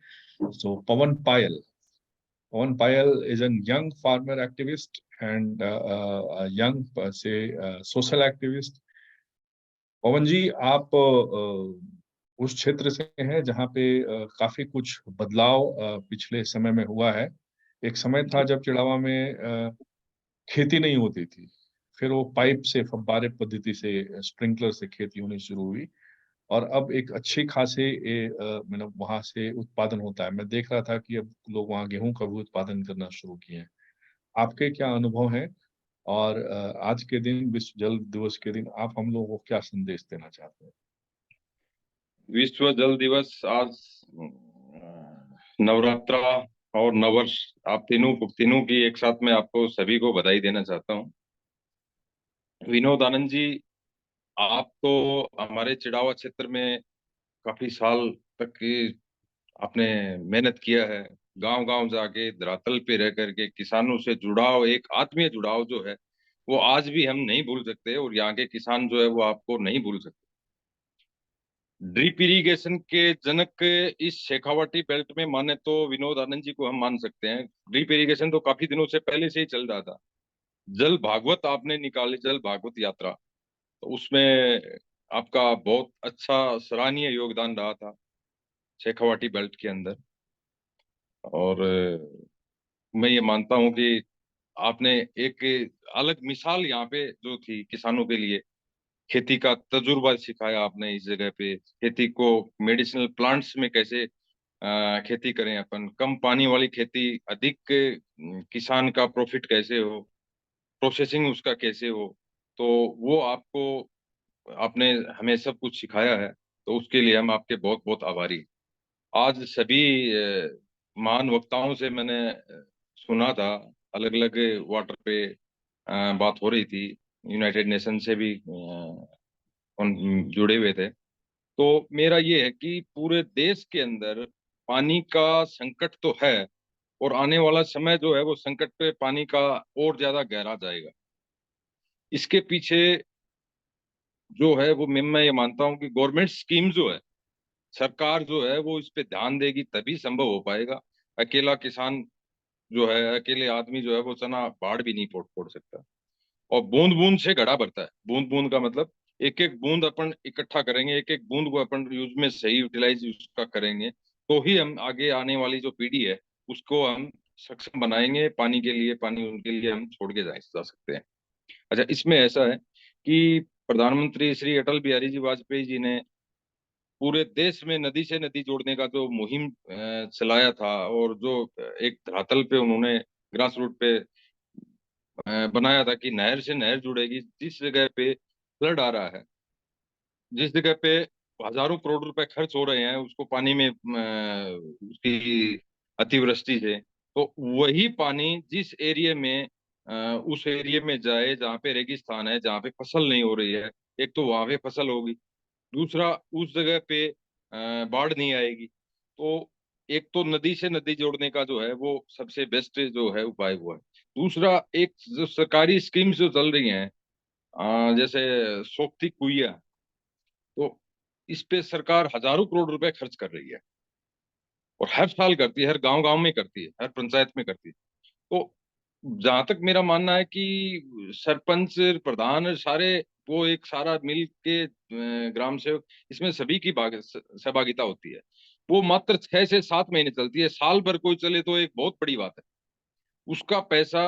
So Pawan Payal is a young farmer activist and a young social activist. पवन जी, आप उस क्षेत्र से हैं जहाँ पे काफी कुछ बदलाव पिछले समय में हुआ है। एक समय था जब चिड़ावा में खेती नहीं होती थी, फिर वो पाइप से फव्वारे पद्धति से स्प्रिंकलर से खेती होनी शुरू हुई और अब एक अच्छी खासे मतलब वहां से उत्पादन होता है। मैं देख रहा था कि अब लोग वहाँ गेहूं का भी उत्पादन करना शुरू किए हैं। आपके क्या अनुभव है और आज के दिन विश्व जल दिवस के दिन आप हम लोगों को क्या संदेश देना चाहते हैं? विश्व जल दिवस आज नवरात्रा और नववर्ष, आप तीनों की एक साथ में आपको सभी को बधाई देना चाहता हूँ। विनोद आनंद जी, आप तो हमारे चिड़ावा क्षेत्र में काफी साल तक आपने मेहनत किया है। गांव-गांव जाके धरातल पे रह करके किसानों से जुड़ाव, एक आत्मीय जुड़ाव जो है वो आज भी हम नहीं भूल सकते और यहाँ के किसान जो है वो आपको नहीं भूल सकते। ड्रिप इरिगेशन के जनक इस शेखावाटी बेल्ट में माने तो विनोद आनंद जी को हम मान सकते हैं। ड्रिप इरिगेशन तो काफी दिनों से पहले से ही चल रहा था। जल भागवत आपने निकाले, जल भागवत यात्रा, तो उसमें आपका बहुत अच्छा सराहनीय योगदान रहा था शेखावाटी बेल्ट के अंदर। और मैं ये मानता हूं कि आपने एक अलग मिसाल यहाँ पे जो थी किसानों के लिए, खेती का तजुर्बा सिखाया आपने इस जगह पे। खेती को मेडिसिनल प्लांट्स में कैसे खेती करें, अपन कम पानी वाली खेती, अधिक किसान का प्रॉफिट कैसे हो, प्रोसेसिंग उसका कैसे हो, तो वो आपने हमें सब कुछ सिखाया है, तो उसके लिए हम आपके बहुत बहुत आभारी। आज सभी महान वक्ताओं से मैंने सुना था, अलग अलग वाटर पे बात हो रही थी, यूनाइटेड नेशन से भी जुड़े हुए थे। तो मेरा ये है कि पूरे देश के अंदर पानी का संकट तो है और आने वाला समय जो है वो संकट पे पानी का और ज्यादा गहरा जाएगा। इसके पीछे जो है वो मैं ये मानता हूँ कि गवर्नमेंट स्कीम जो है, सरकार जो है वो इस पे ध्यान देगी तभी संभव हो पाएगा। अकेला किसान जो है, अकेले आदमी जो है वो चना बाढ़ भी नहीं फोड़ सकता। और बूंद बूंद से घड़ा भरता है। बूंद बूंद का मतलब एक एक बूंद अपन इकट्ठा करेंगे, एक एक बूंद को अपन यूज में सही यूटिलाइज उसका करेंगे, तो ही हम आगे आने वाली जो पीढ़ी है उसको हम सक्षम बनाएंगे। पानी के लिए, पानी उनके लिए हम छोड़ के जा सकते हैं। अच्छा, इसमें ऐसा है कि प्रधानमंत्री श्री अटल बिहारी जी वाजपेयी जी ने पूरे देश में नदी से नदी जोड़ने का जो मुहिम चलाया था और जो एक धरातल पे उन्होंने ग्रास रूट पे बनाया था कि नहर से नहर जुड़ेगी। जिस जगह पे फ्लड आ रहा है, जिस जगह पे हजारों करोड़ रुपए खर्च हो रहे हैं उसको पानी में उसकी अतिवृष्टि से, तो वही पानी जिस एरिया में उस एरिया में जाए जहाँ पे रेगिस्तान है, जहाँ पे फसल नहीं हो रही है, एक तो वहां पे फसल होगी, दूसरा उस जगह पे बाढ़ नहीं आएगी। तो एक तो नदी से नदी जोड़ने का जो है वो सबसे बेस्ट जो है उपाय हुआ है। दूसरा, एक जो सरकारी स्कीम्स जो चल रही हैं जैसे सोख्ती कुइया, तो इस पे सरकार हजारों करोड़ रुपए खर्च कर रही है और हर साल करती है, हर गांव गांव में करती है, हर पंचायत में करती है। तो जहां तक मेरा मानना है कि सरपंच, प्रधान, सारे वो एक सारा मिल के ग्राम सेवक, इसमें सभी की सहभागिता होती है। वो मात्र 6 से 7 महीने चलती है, साल भर कोई चले तो एक बहुत बड़ी बात है। उसका पैसा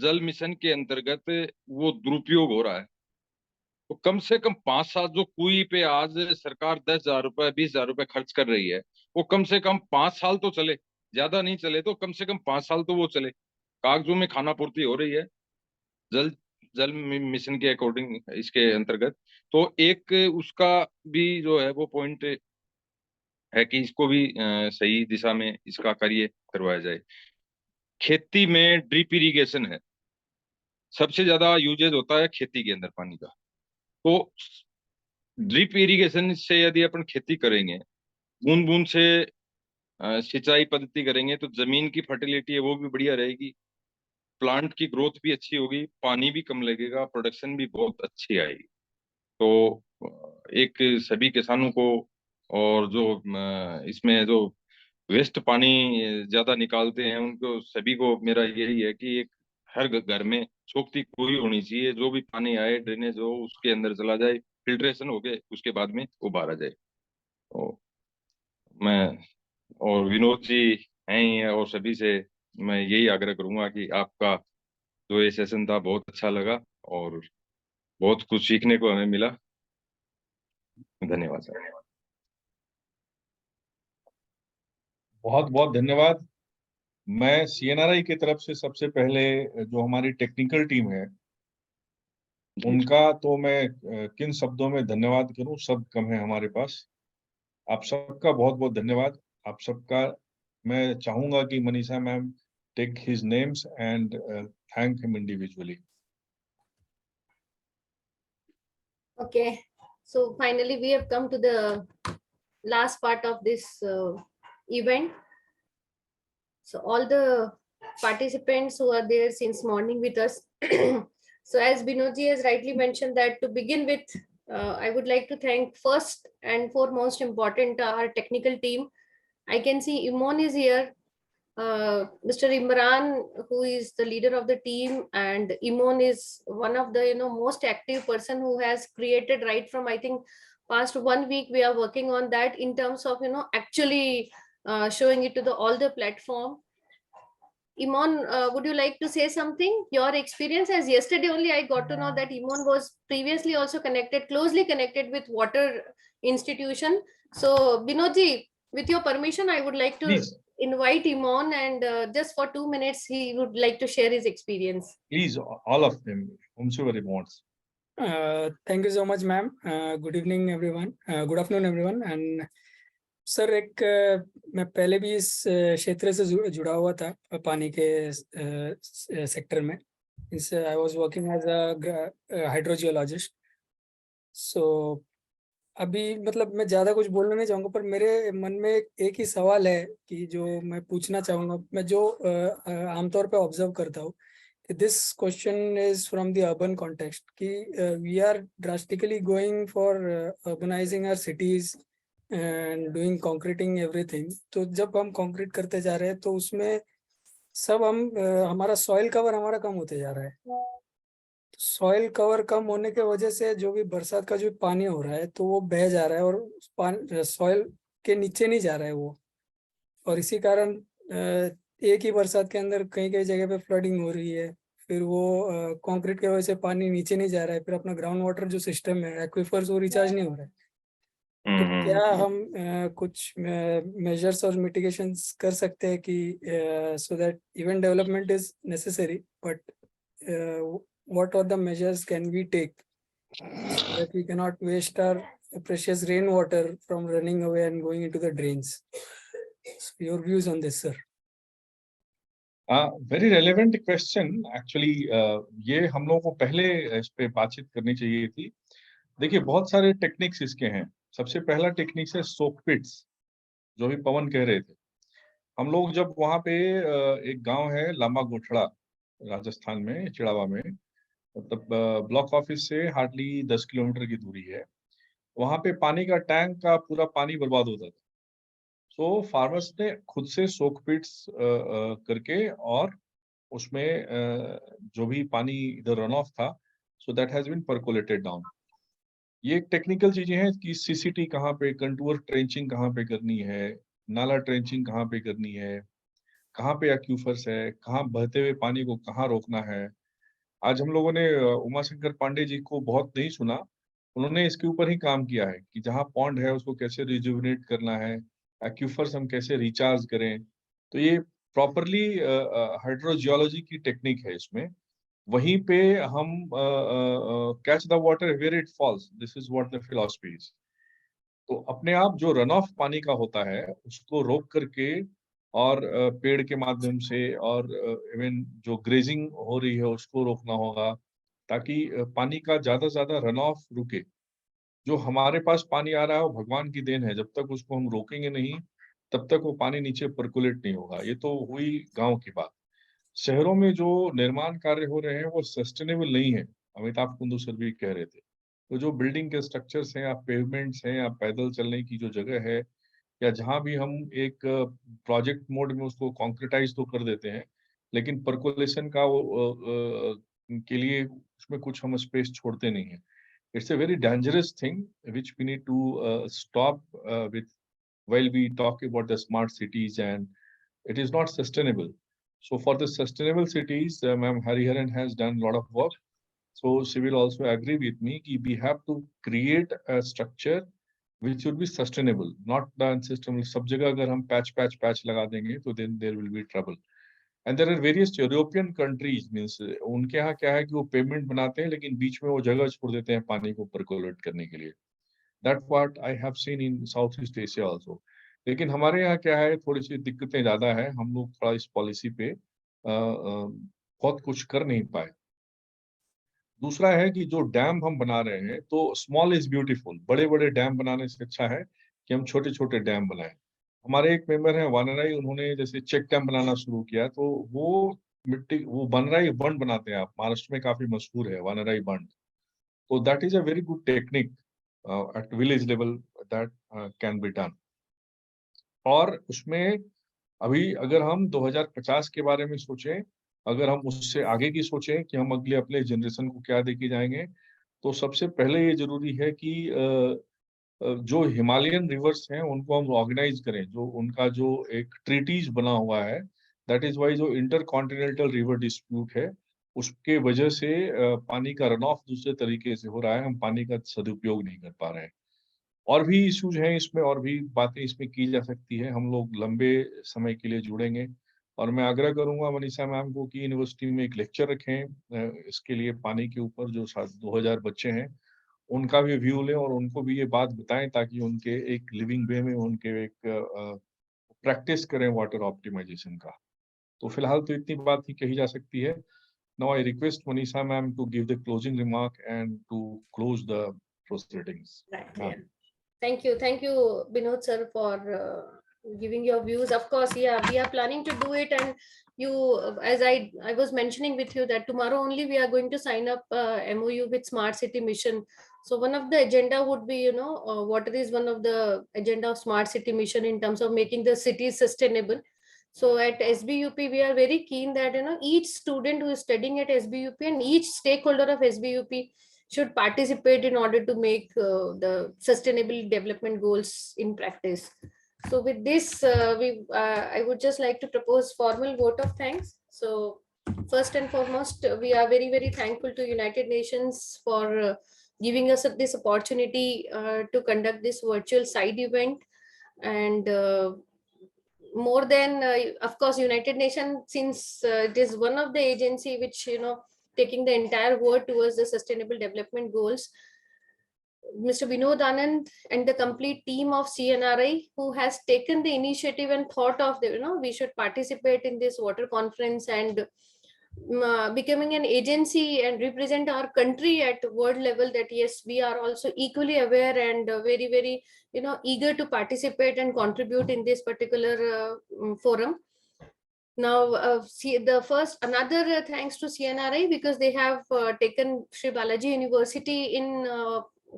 जल मिशन के अंतर्गत वो दुरुपयोग हो रहा है। तो कम से कम 5 साल जो कुएं पे आज सरकार 10,000 रुपए 20,000 रुपए खर्च कर रही है, वो कम से कम 5 साल तो चले, ज्यादा नहीं चले तो कम से कम 5 साल तो वो चले, कागजों में खाना पूर्ति हो रही है जल जल मिशन के अकॉर्डिंग, इसके अंतर्गत। तो एक उसका भी जो है वो पॉइंट है कि इसको भी सही दिशा में इसका कार्य करवाया जाए। खेती में ड्रिप इरिगेशन है, सबसे ज्यादा यूजेज होता है खेती के अंदर पानी का। तो ड्रिप इरिगेशन से यदि अपन खेती करेंगे, बूंद बूंद से सिंचाई पद्धति करेंगे, तो जमीन की फर्टिलिटी है वो भी बढ़िया रहेगी, प्लांट की ग्रोथ भी अच्छी होगी, पानी भी कम लगेगा, प्रोडक्शन भी बहुत अच्छी आएगी। तो एक सभी किसानों को, और जो इसमें जो वेस्ट पानी ज्यादा निकालते हैं उनको सभी को मेरा यही है कि एक हर घर में सोखती कुएं होनी चाहिए, जो भी पानी आए ड्रेनेज हो उसके अंदर चला जाए, फिल्ट्रेशन हो गए, उसके बाद में वो बाहर आ जाए। तो मैं और विनोद जी हैं ही हैं, और सभी से मैं यही आग्रह करूंगा कि आपका जो ये सेशन था बहुत अच्छा लगा और बहुत कुछ सीखने को हमें मिला। धन्यवाद सर। बहुत बहुत धन्यवाद। मैं सीएनआरआई की तरफ से सबसे पहले जो हमारी टेक्निकल टीम है उनका तो मैं किन शब्दों में धन्यवाद करूं, शब्द कम है हमारे पास। आप सबका बहुत बहुत धन्यवाद। आप सबका मैं चाहूंगा कि Manisha ma'am take his names and thank him individually. Okay, so finally we have come to the last part of this event. So all the participants who are there since morning with us. So as Binodji has rightly mentioned that to begin with, I would like to thank first and foremost important our technical team. I can see Imon is here. Mr. Imran, who is the leader of the team, and Imon is one of the most active person who has created right from I think past 1 week we are working on that in terms of actually showing it to the all the platform. Imon, would you like to say something? Your experience, as yesterday only I got to know that Imon was previously also closely connected with water institution. So Binodji, with your permission, I would like to Please. invite Imon, and just for 2 minutes, he would like to share his experience. Please, all of them, whomsoever he wants. Thank you so much, ma'am. Good evening, everyone. Good afternoon, everyone. And sir एक मैं पहले भी इस क्षेत्र से जुड़ा हुआ था पानी के सेक्टर में। I was working as a hydrogeologist. So अभी मतलब मैं ज़्यादा कुछ बोलना नहीं चाहूँगा, पर मेरे मन में एक ही सवाल है कि जो मैं पूछना चाहूँगा। मैं जो आमतौर पे ऑब्जर्व करता हूँ कि this question is from the urban context कि we are drastically going for urbanising our cities and doing concreting everything. तो जब हम कॉन्क्रीट करते जा रहे हैं तो उसमें सब हमारा सॉइल कवर हमारा कम होते जा रहा है। सॉइल कवर कम होने के वजह से जो भी बरसात का जो पानी हो रहा है तो वो बह जा रहा है और सॉइल के नीचे नहीं जा रहा है वो। और इसी कारण एक ही बरसात के अंदर कई कई जगह पे फ्लडिंग हो रही है। फिर वो कंक्रीट की वजह से पानी नीचे नहीं जा रहा है। फिर अपना ग्राउंड वाटर जो सिस्टम है एक्विफर्स वो रिचार्ज नहीं हो रहा है। तो क्या हम कुछ मेजर्स और मिटिगेशंस कर सकते हैं कि so that even development is necessary, but what are the measures can we take so that we cannot waste our precious rainwater from running away and going into the drains? So your views on this, sir? Very relevant question actually. ये हम लोगों को पहले इस पे बातचीत करनी चाहिए थी। देखिए बहुत सारे टेक्निक्स इसके हैं। सबसे पहला टेक्निक है सोक पिट्स, जो भी पवन कह रहे थे। हम लोग जब वहाँ पे एक गांव है लामा गोठड़ा राजस्थान में चिड़ावा में, मतलब ब्लॉक ऑफिस से हार्डली 10 किलोमीटर की दूरी है। वहां पे पानी का टैंक का पूरा पानी बर्बाद होता था। सो फार्मर्स ने खुद से सोक पिट्स करके और उसमें जो भी पानी इधर रन ऑफ था, so that has been percolated down. ये एक टेक्निकल चीजें हैं कि सीसीटी कहाँ पे, कंटूर ट्रेंचिंग कहाँ पे करनी है, नाला ट्रेंचिंग कहाँ पे करनी है, कहाँ पे एक्यूफर्स है, कहाँ बहते हुए पानी को कहाँ रोकना है। आज हम लोगों ने उमा शंकर पांडे जी को बहुत नहीं सुना, उन्होंने इसके ऊपर ही काम किया है कि जहाँ पॉन्ड है उसको कैसे रिजुविनेट करना है, एक्यूफर्स हम कैसे रिचार्ज करें। तो ये प्रॉपरली हाइड्रोजियोलॉजी की टेक्निक है इसमें। वहीं पे हम catch the water where it falls, this is what the philosophy is. तो अपने आप जो रन ऑफ पानी का होता है उसको रोक करके और पेड़ के माध्यम से और इवन जो ग्रेजिंग हो रही है उसको रोकना होगा, ताकि पानी का ज्यादा से ज्यादा रन ऑफ रुके। जो हमारे पास पानी आ रहा है वो भगवान की देन है, जब तक उसको हम रोकेंगे नहीं तब तक वो पानी नीचे परकुलेट नहीं होगा। ये तो हुई गांव की बात। शहरों में जो निर्माण कार्य हो रहे हैं वो सस्टेनेबल नहीं है, अमिताभ कुंदू सर भी कह रहे थे। तो जो बिल्डिंग के स्ट्रक्चर्स हैं या पेवमेंट्स हैं या पैदल चलने की जो जगह है, या जहां भी हम एक प्रोजेक्ट मोड में उसको कॉन्क्रिटाइज तो कर देते हैं, लेकिन परकोलेशन का के लिए उसमें कुछ हम स्पेस छोड़ते नहीं है। It's a very dangerous thing which we need to stop with while we talk about the smart cities, and it is not sustainable. So for the sustainable cities, Ma'am Hariharan has done a lot of work. So she will also agree with me that we have to create a structure which would be sustainable, not the unsustainable. सब जगह अगर हम patch लगा देंगे तो then there will be trouble. And there are various European countries, means उनके यहाँ क्या है कि वो पेमेंट बनाते हैं लेकिन बीच में वो जगह छोड़ देते हैं पानी को परकोलेट करने के लिए। That what I have seen in Southeast Asia also. लेकिन हमारे यहाँ क्या है, थोड़ी सी दिक्कतें ज्यादा है, हम लोग थोड़ा इस पॉलिसी पे बहुत कुछ कर नहीं पाए। दूसरा है कि जो डैम हम बना रहे हैं, तो स्मॉल इज ब्यूटीफुल, बड़े बड़े डैम बनाने से अच्छा है कि हम छोटे छोटे डैम बनाएं। हमारे एक मेंबर हैं वानराई, उन्होंने जैसे चेक डैम बनाना शुरू किया, तो वो मिट्टी वो बनराई बंड बनाते हैं, आप महाराष्ट्र में काफी मशहूर है वानराई बंड। तो that is a very good technique at village level that can be done. और उसमें अभी अगर हम 2050 के बारे में सोचें, अगर हम उससे आगे की सोचें कि हम अगले अपने जनरेशन को क्या देके जाएंगे, तो सबसे पहले ये जरूरी है कि जो हिमालयन रिवर्स हैं उनको हम ऑर्गेनाइज करें, जो उनका जो एक ट्रीटीज बना हुआ है, दैट इज वाई जो इंटर कॉन्टिनेंटल रिवर डिस्प्यूट है उसके वजह से पानी का रन ऑफ दूसरे तरीके से हो रहा है, हम पानी का सदुपयोग नहीं कर पा रहे हैं। और भी इश्यूज हैं इसमें, और भी बातें इसमें की जा सकती है, हम लोग लंबे समय के लिए जुड़ेंगे। और मैं आग्रह करूंगा मनीषा मैम को कि यूनिवर्सिटी में एक लेक्चर रखें इसके लिए, पानी के ऊपर जो 2000 बच्चे हैं उनका भी व्यू लें और उनको भी ये बात बताएं, ताकि उनके एक लिविंग वे में उनके एक प्रैक्टिस करें वाटर ऑप्टिमाइजेशन का। तो फिलहाल तो इतनी बात ही कही जा सकती है। Now I request Manisha ma'am to give the closing remark and to close the proceedings. Right, yeah. Thank you, Binod sir, for giving your views. Of course, yeah, we are planning to do it, and you, as I was mentioning with you that tomorrow only we are going to sign up MOU with Smart City Mission. So one of the agenda would be, water is one of the agenda of Smart City Mission in terms of making the cities sustainable. So at SBUP, we are very keen that each student who is studying at SBUP and each stakeholder of SBUP should participate in order to make the sustainable development goals in practice. So with this, I would just like to propose formal vote of thanks. So first and foremost, we are very, very thankful to United Nations for giving us this opportunity to conduct this virtual side event. And more than, of course, United Nations, since it is one of the agency which, taking the entire world towards the sustainable development goals. Mr. Binod Anand and the complete team of CNRI, who has taken the initiative and thought of, we should participate in this water conference and becoming an agency and represent our country at world level, that yes, we are also equally aware and very, very, eager to participate and contribute in this particular forum. Now, another thanks to CNRI, because they have taken Sri Balaji University in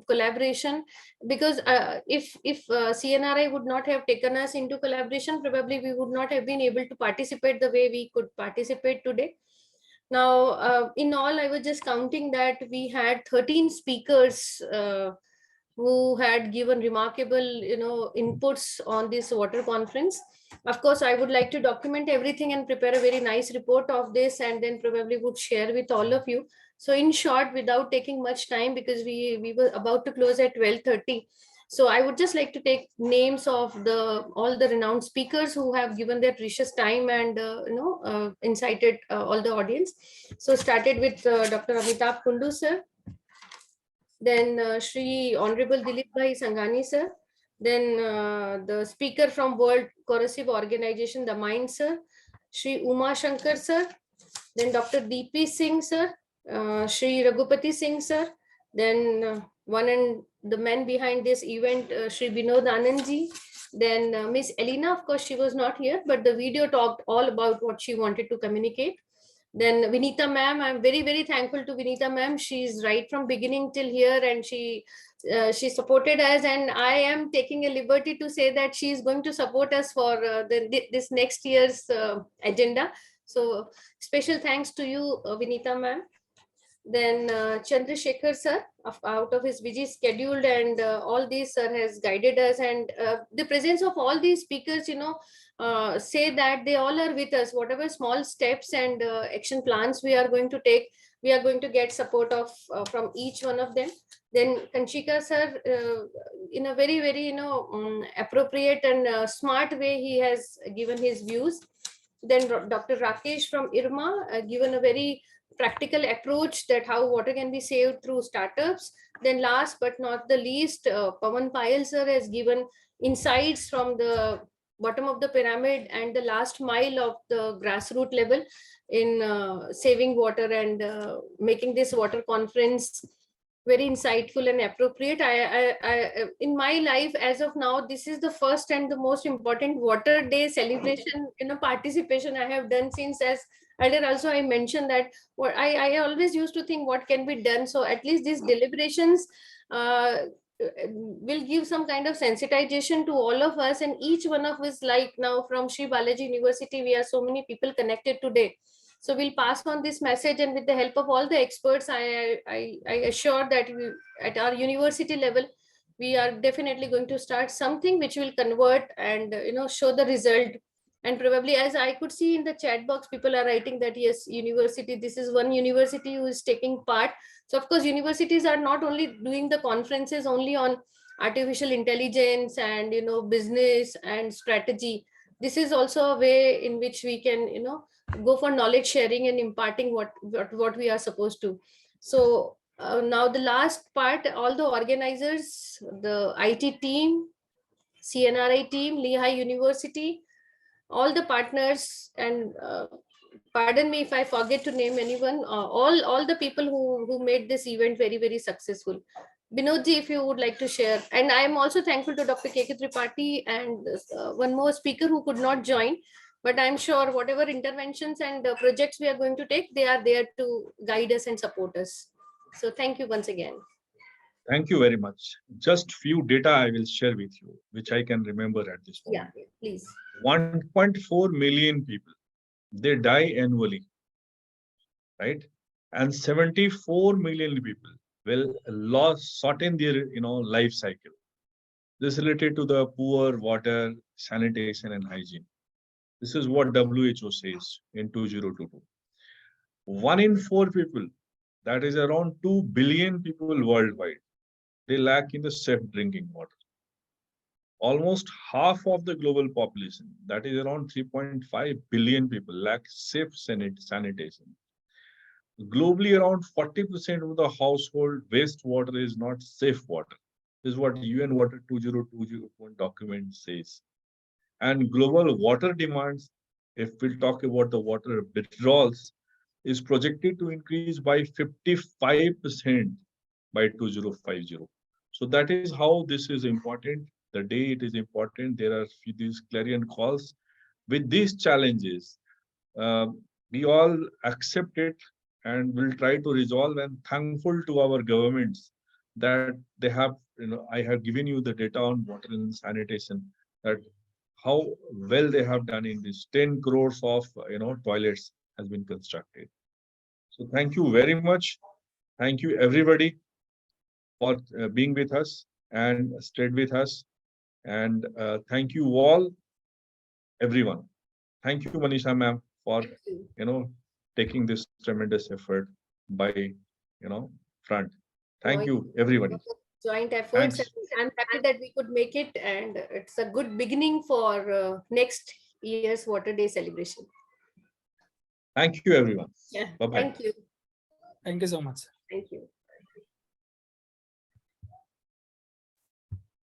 collaboration, because if CNRI would not have taken us into collaboration, probably we would not have been able to participate the way we could participate today. Now, in all, I was just counting that we had 13 speakers who had given remarkable, inputs on this water conference. Of course, I would like to document everything and prepare a very nice report of this, and then probably would share with all of you. So in short, without taking much time, because we were about to close at 12:30. So I would just like to take names of all the renowned speakers who have given their precious time and incited all the audience. So started with Dr. Amitabh Kundu sir, then Shri Honorable Dilip Bhai Sanghani sir, then the speaker from World Corrosive Organization, the Mind sir, Shri Uma Shankar sir, then Dr. DP Singh sir, Shri Raghupati Singh sir, then one and the man behind this event, Shri Binod Anandji, then Miss Elena, of course she was not here, but the video talked all about what she wanted to communicate. Then Vinita ma'am, I'm very, very thankful to Vinita ma'am. She's right from beginning till here, and she supported us, and I am taking a liberty to say that she is going to support us for this next year's agenda. So special thanks to you, Vinita ma'am. Then Chandrasekhar sir, out of his busy schedule, and all these sir has guided us, and the presence of all these speakers, say that they all are with us. Whatever small steps and action plans we are going to take, we are going to get support of from each one of them. Then Kanchika sir, in a very, very appropriate and smart way, he has given his views. Then Dr. Rakesh from IRMA given a very practical approach that how water can be saved through startups. Then last but not the least, Pawan Payal sir has given insights from the bottom of the pyramid and the last mile of the grassroots level in saving water and making this water conference very insightful and appropriate. I in my life as of now, this is the first and the most important Water Day celebration participation I have done since, as earlier also I mentioned that what I always used to think what can be done. So at least these deliberations will give some kind of sensitization to all of us, and each one of us, like now from Sri Balaji University, we are so many people connected today. So we'll pass on this message, and with the help of all the experts, I assure that at our university level, we are definitely going to start something which will convert and show the result. And probably, as I could see in the chat box, people are writing that yes, university, this is one university who is taking part. So of course, universities are not only doing the conferences only on artificial intelligence and business and strategy. This is also a way in which we can go for knowledge sharing and imparting what we are supposed to. So now the last part, all the organizers, the IT team, CNRI team, Lehigh University, all the partners, and pardon me if I forget to name anyone, all the people who made this event very, very successful. Binodji, if you would like to share. And I am also thankful to Dr. K.K. Tripathi and one more speaker who could not join, but I'm sure whatever interventions and projects we are going to take, they are there to guide us and support us. So thank you once again. Thank you very much. Just few data I will share with you, which I can remember at this moment. Yeah, please. 1.4 million people, they die annually, right? And 74 million people will shorten their life cycle. This is related to the poor water, sanitation, and hygiene. This is what WHO says in 2022. 1 in 4 people, that is around 2 billion people worldwide, they lack in the safe drinking water. Almost half of the global population, that is around 3.5 billion people, lack safe sanitation. Globally, around 40% of the household wastewater is not safe water. This is what UN Water 2021 document says. And global water demands, if we talk about the water withdrawals, is projected to increase by 55% by 2050. So that is how this is important. The day it is important, there are these clarion calls. With these challenges, we all accept it and will try to resolve, and thankful to our governments that they have, I have given you the data on water and sanitation, that how well they have done in this. 10 crores of toilets has been constructed. So thank you very much. Thank you everybody for being with us. and stayed with us. And thank you all, everyone. Thank you, Manisha ma'am, for taking this tremendous effort by front. Thank you, everybody. Joint efforts. Thanks. I'm happy that we could make it, and it's a good beginning for next year's Water Day celebration. Thank you, everyone. Yeah. Bye-bye. Thank you. Thank you so much. Thank you.